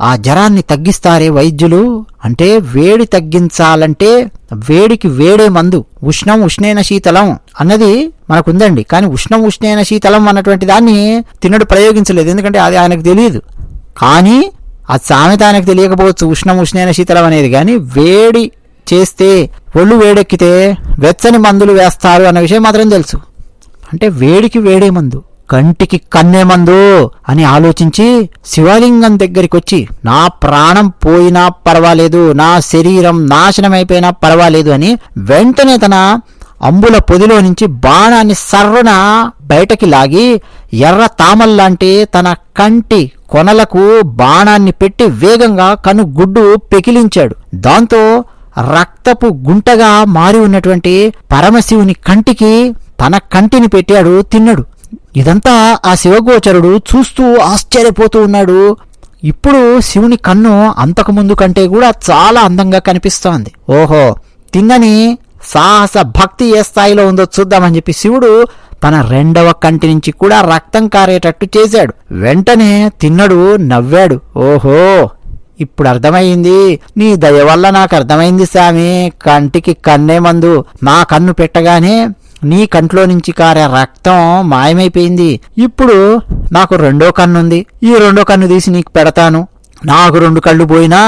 ఆ జ్వరాన్ని తగ్గిస్తారే వైద్యులు. అంటే వేడి తగ్గించాలంటే వేడికి వేడే మందు. ఉష్ణం ఉష్ణేన శీతలం అన్నది మనకుందండి, కానీ ఉష్ణం ఉష్ణేన శీతలం అన్నటువంటి దాన్ని తిన్నడు ప్రయోగించలేదు, ఎందుకంటే అది ఆయనకు తెలియదు. కానీ ఆ సామెత ఆయనకు తెలియకపోవచ్చు ఉష్ణం ఉష్ణేన శీతలం అనేది. కానీ వేడి చేస్తే ఒళ్ళు వేడెక్కితే వెచ్చని మందులు వేస్తారు అన్న విషయం మాత్రం తెలుసు. అంటే వేడికి వేడే మందు, కంటికి కన్నే మందు అని ఆలోచించి శివలింగం దగ్గరికి వచ్చి నా ప్రాణం పోయినా పర్వాలేదు, నా శరీరం నాశనమైపోయినా పర్వాలేదు అని వెంటనే తన అంబుల పొదిలో నుంచి బాణాన్ని సర్రన బయటకి లాగి ఎర్ర తామల్లాంటి తన కంటి కొనలకు బాణాన్ని పెట్టి వేగంగా కనుగుడ్డు పెకిలించాడు. దాంతో రక్తపు గుంటగా మారి ఉన్నటువంటి పరమశివుని కంటికి తన కంటిని పెట్టాడు తిన్నడు. ఇదంతా ఆ శివగోచరుడు చూస్తూ ఆశ్చర్యపోతూ ఉన్నాడు. ఇప్పుడు శివుని కన్ను అంతకుముందు కంటే కూడా చాలా అందంగా కనిపిస్తోంది. ఓహో, తిన్నని సాహస భక్తి ఏ స్థాయిలో ఉందో చూద్దామని చెప్పి శివుడు తన రెండవ కంటి నుంచి కూడా రక్తం కారేటట్టు చేశాడు. వెంటనే తిన్నడు నవ్వాడు. ఓహో, ఇప్పుడు అర్థమైంది, నీ దయ వల్ల నాకు అర్థమైంది స్వామి, కంటికి కన్నే మందు. నా కన్ను పెట్టగానే నీ కంట్లో నుంచి కారే రక్తం మాయమైపోయింది. ఇప్పుడు నాకు రెండో కన్నుంది, ఈ రెండో కన్ను తీసి నీకు పెడతాను నాకు 2 కళ్ళు పోయినా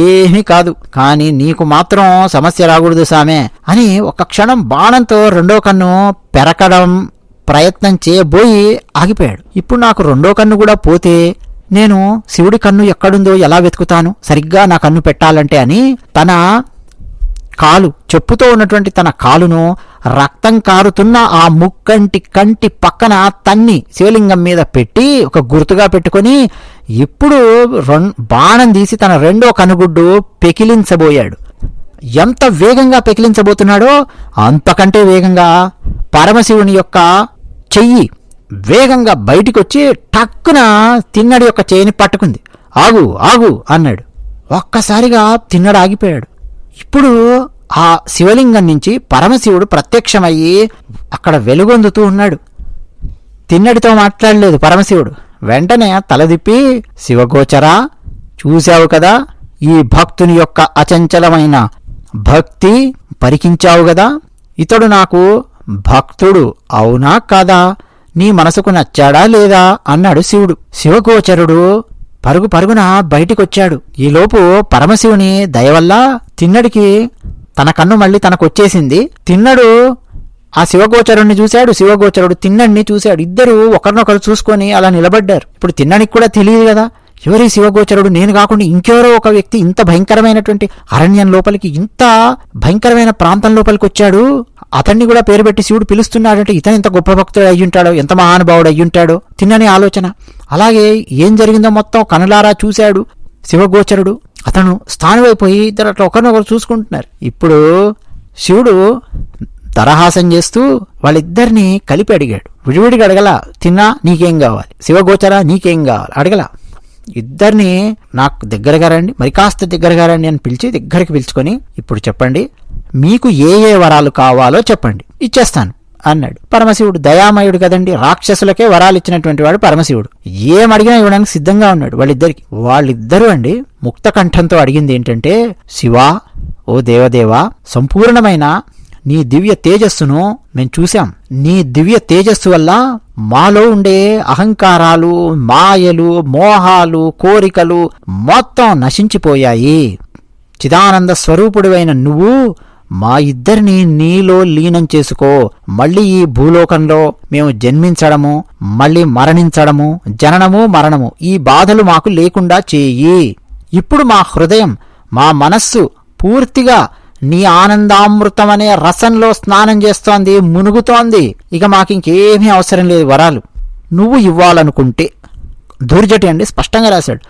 ఏమీ కాదు, కానీ నీకు మాత్రం సమస్య రాకూడదు సామే అని ఒక క్షణం బాణంతో 2వ కన్ను పెరకడం ప్రయత్నం చేయబోయి ఆగిపోయాడు. ఇప్పుడు నాకు 2వ కన్ను కూడా పోతే నేను శివుడి కన్ను ఎక్కడుందో ఎలా వెతుకుతాను, సరిగ్గా నా కన్ను పెట్టాలంటే అని తన కాలు, చెప్పుతో ఉన్నటువంటి తన కాలును రక్తం కారుతున్న ఆ ముక్కంటి కంటి పక్కన తన్ని శివలింగం మీద పెట్టి ఒక గుర్తుగా పెట్టుకొని ఇప్పుడు బాణం తీసి తన 2వ కనుగుడ్డు పెకిలించబోయాడు. ఎంత వేగంగా పెకిలించబోతున్నాడో అంతకంటే వేగంగా పరమశివుని యొక్క చెయ్యి వేగంగా బయటికొచ్చి టక్కున తిన్నడి యొక్క చేయిని పట్టుకుంది. ఆగు ఆగు అన్నాడు. ఒక్కసారిగా తిన్నడు ఆగిపోయాడు. ఇప్పుడు ఆ శివలింగం నుంచి పరమశివుడు ప్రత్యక్షమయ్యి అక్కడ వెలుగొందుతూ ఉన్నాడు. తిన్నడితో మాట్లాడలేదు పరమశివుడు. వెంటనే తలదిప్పి, శివగోచరా, చూశావు కదా ఈ భక్తుని యొక్క అచంచలమైన భక్తి, పరికించావు గదా, ఇతడు నాకు భక్తుడు అవునా కాదా, నీ మనసుకు నచ్చాడా లేదా అన్నాడు శివుడు. శివగోచరుడు పరుగు పరుగున బయటికొచ్చాడు. ఈలోపు పరమశివుని దయవల్ల తిన్నడికి తన కన్ను మళ్ళీ తనకొచ్చేసింది. తిన్నడు ఆ శివగోచరుణ్ణి చూశాడు, శివగోచరుడు తిన్నడిని చూశాడు. ఇద్దరు ఒకరినొకరు చూసుకొని అలా నిలబడ్డారు. ఇప్పుడు తిన్నడికి కూడా తెలియదు కదా ఎవరి శివగోచరుడు, నేను కాకుండా ఇంకెవరో ఒక వ్యక్తి ఇంత భయంకరమైనటువంటి అరణ్యం లోపలికి, ఇంత భయంకరమైన ప్రాంతం లోపలికి వచ్చాడు, అతన్ని కూడా పేరు పెట్టి శివుడు పిలుస్తున్నాడంటే ఇతను ఎంత గొప్ప భక్తుడు అయ్యుంటాడో, ఎంత మహానుభావుడు అయ్యుంటాడో తిన్నని ఆలోచన. అలాగే ఏం జరిగిందో మొత్తం కనులారా చూశాడు శివగోచరుడు. అతను స్థానమైపోయి ఇద్దరు అట్లా ఒకరినొకరు చూసుకుంటున్నారు. ఇప్పుడు శివుడు దరహాసం చేస్తూ వాళ్ళిద్దరినీ కలిపి అడిగాడు. విడివిడిగా అడగల, తిన్నా నీకేం కావాలి, శివగోచరా నీకేం కావాలి అడగల. ఇద్దరిని నాకు దగ్గరగా రండి, మరి కాస్త దగ్గరగా రండి అని పిలిచి దగ్గరికి పిలుచుకొని, ఇప్పుడు చెప్పండి మీకు ఏ ఏ వరాలు కావాలో చెప్పండి, ఇచ్చేస్తాను అన్నాడు. పరమశివుడు దయామయుడు కదండి, రాక్షసులకే వరాలు ఇచ్చినటువంటి వాడు పరమశివుడు. ఏం అడిగినా ఇవ్వడానికి సిద్ధంగా ఉన్నాడు వాళ్ళిద్దరికి. వాళ్ళిద్దరూ అండి ముక్త కంఠంతో అడిగింది ఏంటంటే, శివా, ఓ దేవదేవా, సంపూర్ణమైన నీ దివ్య తేజస్సును మేము చూశాం. నీ దివ్య తేజస్సు వల్ల మాలో ఉండే అహంకారాలు, మాయలు, మోహాలు, కోరికలు మొత్తం నశించిపోయాయి. చిదానంద స్వరూపుడివైన నువ్వు మా ఇద్దరిని నీలో లీనం చేసుకో. మళ్ళీ ఈ భూలోకంలో మేము జన్మించడము, మళ్ళీ మరణించడము, జననము మరణము ఈ బాధలు మాకు లేకుండా చేయి. ఇప్పుడు మా హృదయం, మా మనస్సు పూర్తిగా నీ ఆనందామృతమనే రసంలో స్నానం చేస్తోంది, మునుగుతోంది. ఇక మాకింకేమీ అవసరం లేదు వరాలు. నువ్వు ఇవ్వాలనుకుంటే, ధూర్జటి అండి స్పష్టంగా రాశాడు,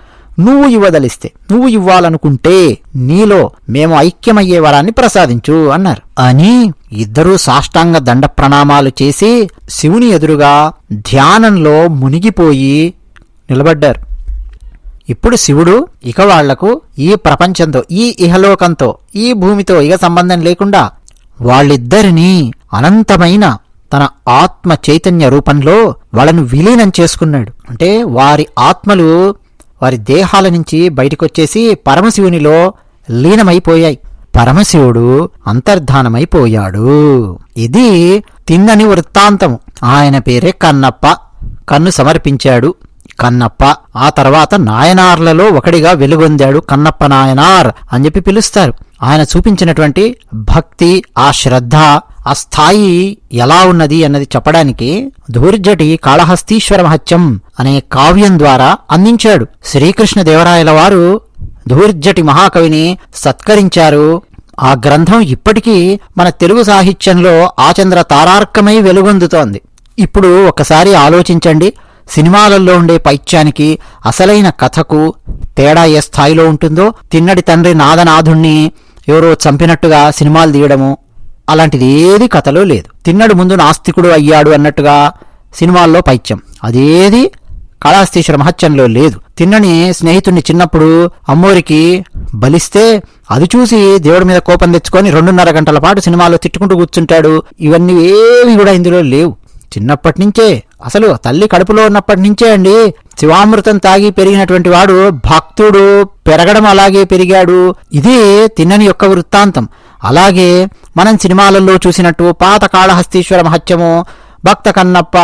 నువ్వు ఇవ్వదలిస్తే, నువ్వు ఇవ్వాలనుకుంటే నీలో మేము ఐక్యమయ్యే వరాన్ని ప్రసాదించు అన్నారు. అని ఇద్దరూ సాష్టాంగ దండ ప్రణామాలు చేసి శివుని ఎదురుగా ధ్యానంలో మునిగిపోయి నిలబడ్డారు. ఇప్పుడు శివుడు ఇక వాళ్లకు ఈ ప్రపంచంతో, ఈ ఇహలోకంతో, ఈ భూమితో ఇక సంబంధం లేకుండా వాళ్ళిద్దరినీ అనంతమైన తన ఆత్మ చైతన్య రూపంలో వాళ్ళను విలీనం చేసుకున్నాడు. అంటే వారి ఆత్మలు వారి దేహాల నుంచి బయటకొచ్చేసి పరమశివునిలో లీనమైపోయాయి. పరమశివుడు అంతర్ధానమైపోయాడు. ఇది తిన్నని వృత్తాంతము. ఆయన పేరే కన్నప్ప. కన్ను సమర్పించాడు కన్నప్ప. ఆ తర్వాత నాయనార్లలో ఒకడిగా వెలుగొందాడు. కన్నప్ప నాయనార్ అని చెప్పి పిలుస్తారు. ఆయన చూపించినటువంటి భక్తి, ఆ శ్రద్ధ, ఆ స్థాయి ఎలా ఉన్నది అన్నది చెప్పడానికి ధూర్జటి కాళహస్తీశ్వర మహత్యం అనే కావ్యం ద్వారా అందించాడు. శ్రీకృష్ణదేవరాయల వారు ధూర్జటి మహాకవిని సత్కరించారు. ఆ గ్రంథం ఇప్పటికీ మన తెలుగు సాహిత్యంలో ఆచంద్ర తారార్కమై వెలుగొందుతోంది. ఇప్పుడు ఒకసారి ఆలోచించండి, సినిమాలలో ఉండే పైత్యానికి అసలైన కథకు తేడా ఏ స్థాయిలో ఉంటుందో. తిన్నడి తండ్రి నాదనాథుణ్ణి ఎవరో చంపినట్టుగా సినిమాలు తీయడము అలాంటిది ఏది కథలో లేదు. తిన్నడు ముందు నాస్తికుడు అయ్యాడు అన్నట్టుగా సినిమాల్లో పైత్యం అదేది కాళహస్తీశ్వర మహత్యంలో లేదు. తిన్నని స్నేహితుణ్ణి చిన్నప్పుడు అమ్మోరికి బలిస్తే అది చూసి దేవుడి మీద కోపం తెచ్చుకొని 2.5 గంటల పాటు సినిమాలో తిట్టుకుంటూ కూర్చుంటాడు. ఇవన్నీ ఏమి కూడా ఇందులో లేవు. చిన్నప్పటి నుంచే, అసలు తల్లి కడుపులో ఉన్నప్పటి నుంచే అండి శివామృతం తాగి పెరిగినటువంటి వాడు భక్తుడు, పెరగడం అలాగే పెరిగాడు. ఇదే తిన్నని యొక్క వృత్తాంతం. అలాగే మనం సినిమాలలో చూసినట్టు పాత కాళహస్తీశ్వర మహత్యము, భక్త కన్నప్ప,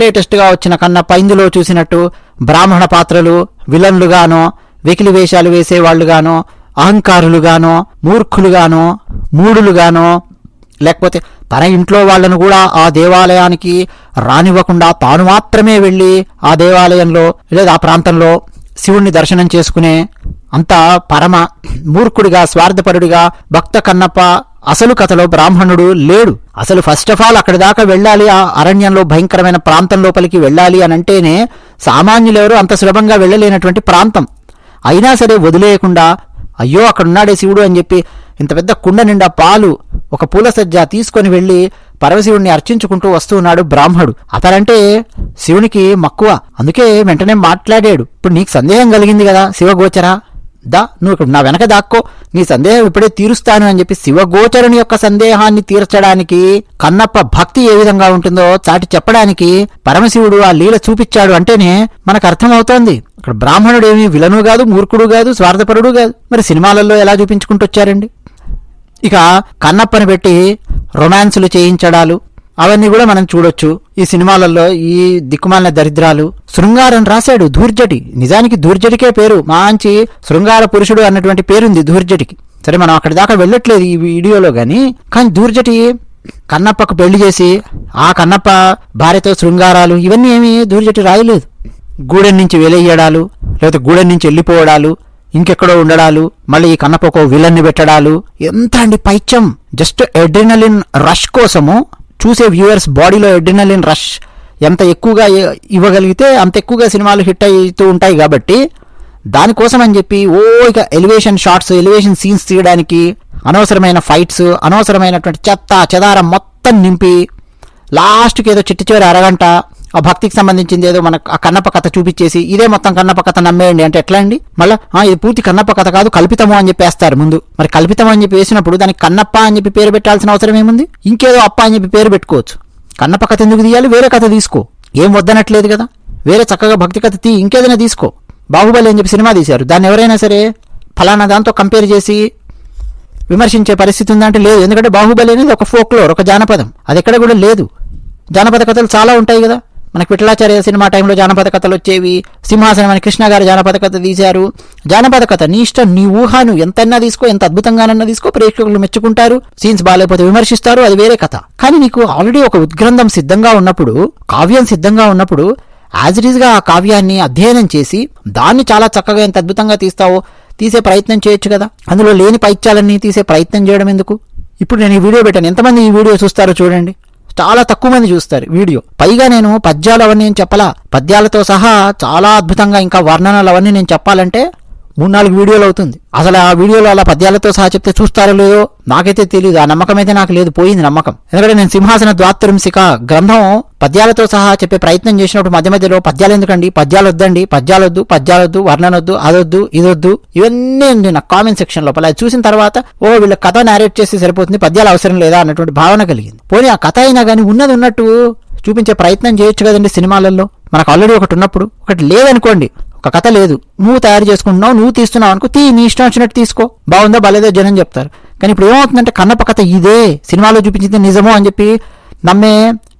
లేటెస్ట్గా వచ్చిన కన్నప్ప, ఇందులో చూసినట్టు బ్రాహ్మణ పాత్రలు విలన్లుగానో వెకిలి వేషాలు వేసేవాళ్లుగానో, అహంకారులుగానో, మూర్ఖులుగానో, మూడులుగానో, లేకపోతే తన ఇంట్లో వాళ్లను కూడా ఆ దేవాలయానికి రానివ్వకుండా తాను మాత్రమే వెళ్ళి ఆ దేవాలయంలో లేదా ఆ ప్రాంతంలో శివుణ్ణి దర్శనం చేసుకునే అంత పరమ మూర్ఖుడిగా, స్వార్థపరుడిగా భక్త కన్నప్ప అసలు కథలో బ్రాహ్మణుడు లేడు. అసలు ఫస్ట్ ఆఫ్ ఆల్ అక్కడి దాకా వెళ్ళాలి, ఆ అరణ్యంలో భయంకరమైన ప్రాంతం లోపలికి వెళ్ళాలి అని అంటేనే సామాన్యులెవరూ అంత సులభంగా వెళ్ళలేనటువంటి ప్రాంతం. అయినా సరే వదిలేయకుండా అయ్యో అక్కడున్నాడే శివుడు అని చెప్పి ఇంత పెద్ద కుండ నిండా పాలు, ఒక పూల సజ్జ తీసుకొని వెళ్ళి పరమశివుణ్ణి అర్చించుకుంటూ వస్తూ ఉన్నాడు బ్రాహ్మడు. అతనంటే శివునికి మక్కువ. అందుకే వెంటనే మాట్లాడాడు, ఇప్పుడు నీకు సందేహం కలిగింది కదా శివగోచరా, దా నువ్వు ఇక్కడ నా వెనక దాక్కో, నీ సందేహం ఇప్పుడే తీరుస్తాను అని చెప్పి శివగోచరుని యొక్క సందేహాన్ని తీర్చడానికి, కన్నప్ప భక్తి ఏ విధంగా ఉంటుందో చాటి చెప్పడానికి పరమశివుడు ఆ లీల చూపించాడు అంటేనే మనకు అర్థమవుతోంది. ఇక్కడ బ్రాహ్మణుడు ఏమీ విలను కాదు, మూర్ఖుడు కాదు, స్వార్థపరుడు కాదు. మరి సినిమాలలో ఎలా చూపించుకుంటూ వచ్చారండి? ఇక కన్నప్పని పెట్టి రొమాన్సులు చేయించడాలు అవన్నీ కూడా మనం చూడొచ్చు ఈ సినిమాలలో. ఈ దిక్కుమాలిన దరిద్రాలు. శృంగారం రాశాడు ధూర్జటి. నిజానికి ధూర్జటికే పేరు, మంచి శృంగార పురుషుడు అన్నటువంటి పేరుంది ధూర్జటికి. సరే మనం అక్కడి దాకా వెళ్ళట్లేదు ఈ వీడియోలో కానీ ధూర్జటి కన్నప్పకు పెళ్లి చేసి ఆ కన్నప్ప భార్యతో శృంగారాలు ఇవన్నీ ఏమీ ధూర్జటి రాయలేదు. గూడెం నుంచి వెలయ్యడాలు, లేకపోతే గూడెం నుంచి వెళ్ళిపోవడాలు, ఇంకెక్కడో ఉండడాలు, మళ్ళీ ఈ కన్నప్పకు విలన్ని పెట్టడాలు. ఎంత అండి పైత్యం! జస్ట్ ఎడ్రినలిన్ రష్ కోసము, చూసే వ్యూవర్స్ బాడీలో ఎడ్రినలిన్ రష్ ఎంత ఎక్కువగా ఇవ్వగలిగితే అంత ఎక్కువగా సినిమాలు హిట్ అవుతూ ఉంటాయి. కాబట్టి దానికోసం అని చెప్పి ఇక ఎలివేషన్ షాట్స్, ఎలివేషన్ సీన్స్ తీయడానికి అనవసరమైన ఫైట్స్, అనవసరమైనటువంటి చెత్త చెదారం మొత్తం నింపి లాస్ట్కి ఏదో చిట్టి చివరి అరగంట ఆ భక్తికి సంబంధించింది ఏదో మనకు ఆ కన్నప్ప కథ చూపించేసి ఇదే మొత్తం కన్నప్ప కథ నమ్మేయండి అంటే ఎట్లా అండి? మళ్ళీ ఇది పూర్తి కన్నప్ప కథ కాదు, కల్పితము అని చెప్పి వేస్తారు ముందు. మరి కల్పితం అని చెప్పి వేసినప్పుడు దానికి కన్నప్ప అని చెప్పి పేరు పెట్టాల్సిన అవసరం ఏముంది? ఇంకేదో అప్ప అని చెప్పి పేరు పెట్టుకోవచ్చు. కన్నప్ప కథ ఎందుకు తీయాలి? వేరే కథ తీసుకో, ఏం వద్దనట్లేదు కదా. వేరే చక్కగా భక్తి కథ ఇంకేదైనా తీసుకో. బాహుబలి అని చెప్పి సినిమా తీశారు, దాన్ని ఎవరైనా సరే ఫలానా దాంతో కంపేర్ చేసి విమర్శించే పరిస్థితి ఉందంటే లేదు. ఎందుకంటే బాహుబలి అనేది ఒక ఫోక్లోర్, ఒక జానపదం. అది ఎక్కడ కూడా లేదు. జానపద కథలు చాలా ఉంటాయి కదా. మనకు విఠలాచార్య సినిమా టైంలో జానపద కథలు వచ్చేవి. సింహాసనం అని కృష్ణ గారు జానపద కథ తీశారు. జానపద కథ నీ ఇష్టం, నీ ఊహను ఎంతైనా తీసుకో, ఎంత అద్భుతంగానన్నా తీసుకో, ప్రేక్షకులు మెచ్చుకుంటారు. సీన్స్ బాగాలేకపోతే విమర్శిస్తారు, అది వేరే కథ. కానీ నీకు ఆల్రెడీ ఒక ఉద్గ్రంథం సిద్ధంగా ఉన్నప్పుడు, కావ్యం సిద్ధంగా ఉన్నప్పుడు యాజ్ ఇట్ ఈజ్ గా ఆ కావ్యాన్ని అధ్యయనం చేసి దాన్ని చాలా చక్కగా ఎంత అద్భుతంగా తీస్తావో తీసే ప్రయత్నం చేయొచ్చు కదా. అందులో లేని పైత్యాలన్నీ తీసే ప్రయత్నం చేయడం ఎందుకు? ఇప్పుడు నేను ఈ వీడియో పెట్టాను, ఎంతమంది ఈ వీడియో చూస్తారో చూడండి. చాలా తక్కువ మంది చూస్తారు వీడియో. పైగా నేను పద్యాలు అవన్నీ నేను చెప్పలా, పద్యాలతో సహా చాలా అద్భుతంగా ఇంకా వర్ణనలు అవన్నీ నేను చెప్పాలంటే 3-4 వీడియోలు అవుతుంది. అసలు ఆ వీడియోలో అలా పద్యాలతో సహా చెప్తే చూస్తారో లేదో నాకైతే తెలియదు. ఆ నమ్మకం అయితే నాకు లేదు, పోయింది నమ్మకం. ఎందుకంటే నేను సింహాసన ద్వాత్రింశిక గ్రంథం పద్యాలతో సహా చెప్పే ప్రయత్నం చేసినప్పుడు మధ్య మధ్యలో పద్యాలు ఎందుకండి, పద్యాలు వద్దండి, పద్యాలొద్దు, వర్ణనొద్దు, అదొద్దు, ఇదొద్దు, ఇవన్నీ నాకు కామెంట్ సెక్షన్ లోపల అది చూసిన తర్వాత వీళ్ళ కథ నేరేట్ చేస్తే సరిపోతుంది, పద్యాలు అవసరం లేదా అన్నటువంటి భావన కలిగింది. పోనీ ఆ కథ అయినా కానీ ఉన్నది ఉన్నట్టు చూపించే ప్రయత్నం చేయొచ్చు కదండి సినిమాలలో. మనకు ఆల్రెడీ ఒకటి ఉన్నప్పుడు. ఒకటి లేదనుకోండి, ఒక కథ లేదు, నువ్వు తయారు చేసుకుంటున్నావు, నువ్వు తీస్తున్నావు అనుకో, నీ ఇష్టం వచ్చినట్టు తీసుకో, బాగుందా బాలేదో జనం చెప్తారు. కానీ ఇప్పుడు ఏమవుతుందంటే కన్నప్ప కథ ఇదే, సినిమాలో చూపించింది నిజమో అని చెప్పి నమ్మే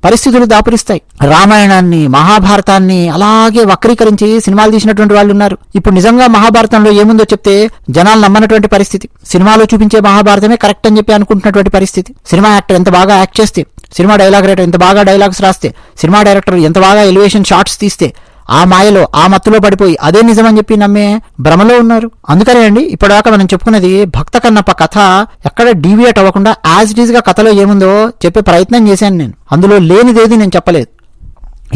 పరిస్థితులు దాపురిస్తాయి. రామాయణాన్ని, మహాభారతాన్ని అలాగే వక్రీకరించి సినిమాలు తీసినటువంటి వాళ్ళు ఉన్నారు. ఇప్పుడు నిజంగా మహాభారతంలో ఏముందో చెప్తే జనాలు నమ్మనటువంటి పరిస్థితి. సినిమాలో చూపించే మహాభారతమే కరెక్ట్ అని చెప్పి అనుకుంటున్నటువంటి పరిస్థితి. సినిమా యాక్టర్ ఎంత బాగా యాక్ట్ చేస్తే, సినిమా డైలాగ్ రైటర్ ఎంత బాగా డైలాగ్స్ రాస్తే, సినిమా డైరెక్టర్ ఎంత బాగా ఎలివేషన్ షాట్స్ తీస్తే ఆ మాయలో, ఆ మత్తులో పడిపోయి అదే నిజమని చెప్పి నమ్మే భ్రమలో ఉన్నారు. అందుకనే అండి ఇప్పటిదాకా మనం చెప్పుకున్నది భక్త కన్నప్ప కథ ఎక్కడ డీవియేట్ అవ్వకుండా యాజ్ ఇట్ ఈజ్ గా కథలో ఏముందో చెప్పే ప్రయత్నం చేశాను నేను. అందులో లేనిదేది నేను చెప్పలేదు.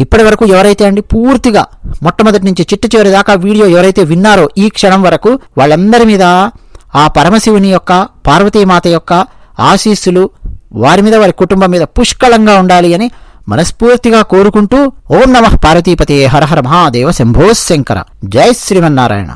ఇప్పటి వరకు ఎవరైతే అండి పూర్తిగా మొట్టమొదటి నుంచి చిట్ట చివరి దాకా వీడియో ఎవరైతే విన్నారో ఈ క్షణం వరకు వాళ్ళందరి మీద ఆ పరమశివుని యొక్క, పార్వతీమాత యొక్క ఆశీస్సులు వారి మీద, వారి కుటుంబం మీద పుష్కలంగా ఉండాలి అని మనస్ఫూర్తిగా కోరుకుంటూ ఓం నమః పార్వతీపతే హర హర మహాదేవ శంభో శంకర. జై శ్రీమన్నారాయణ.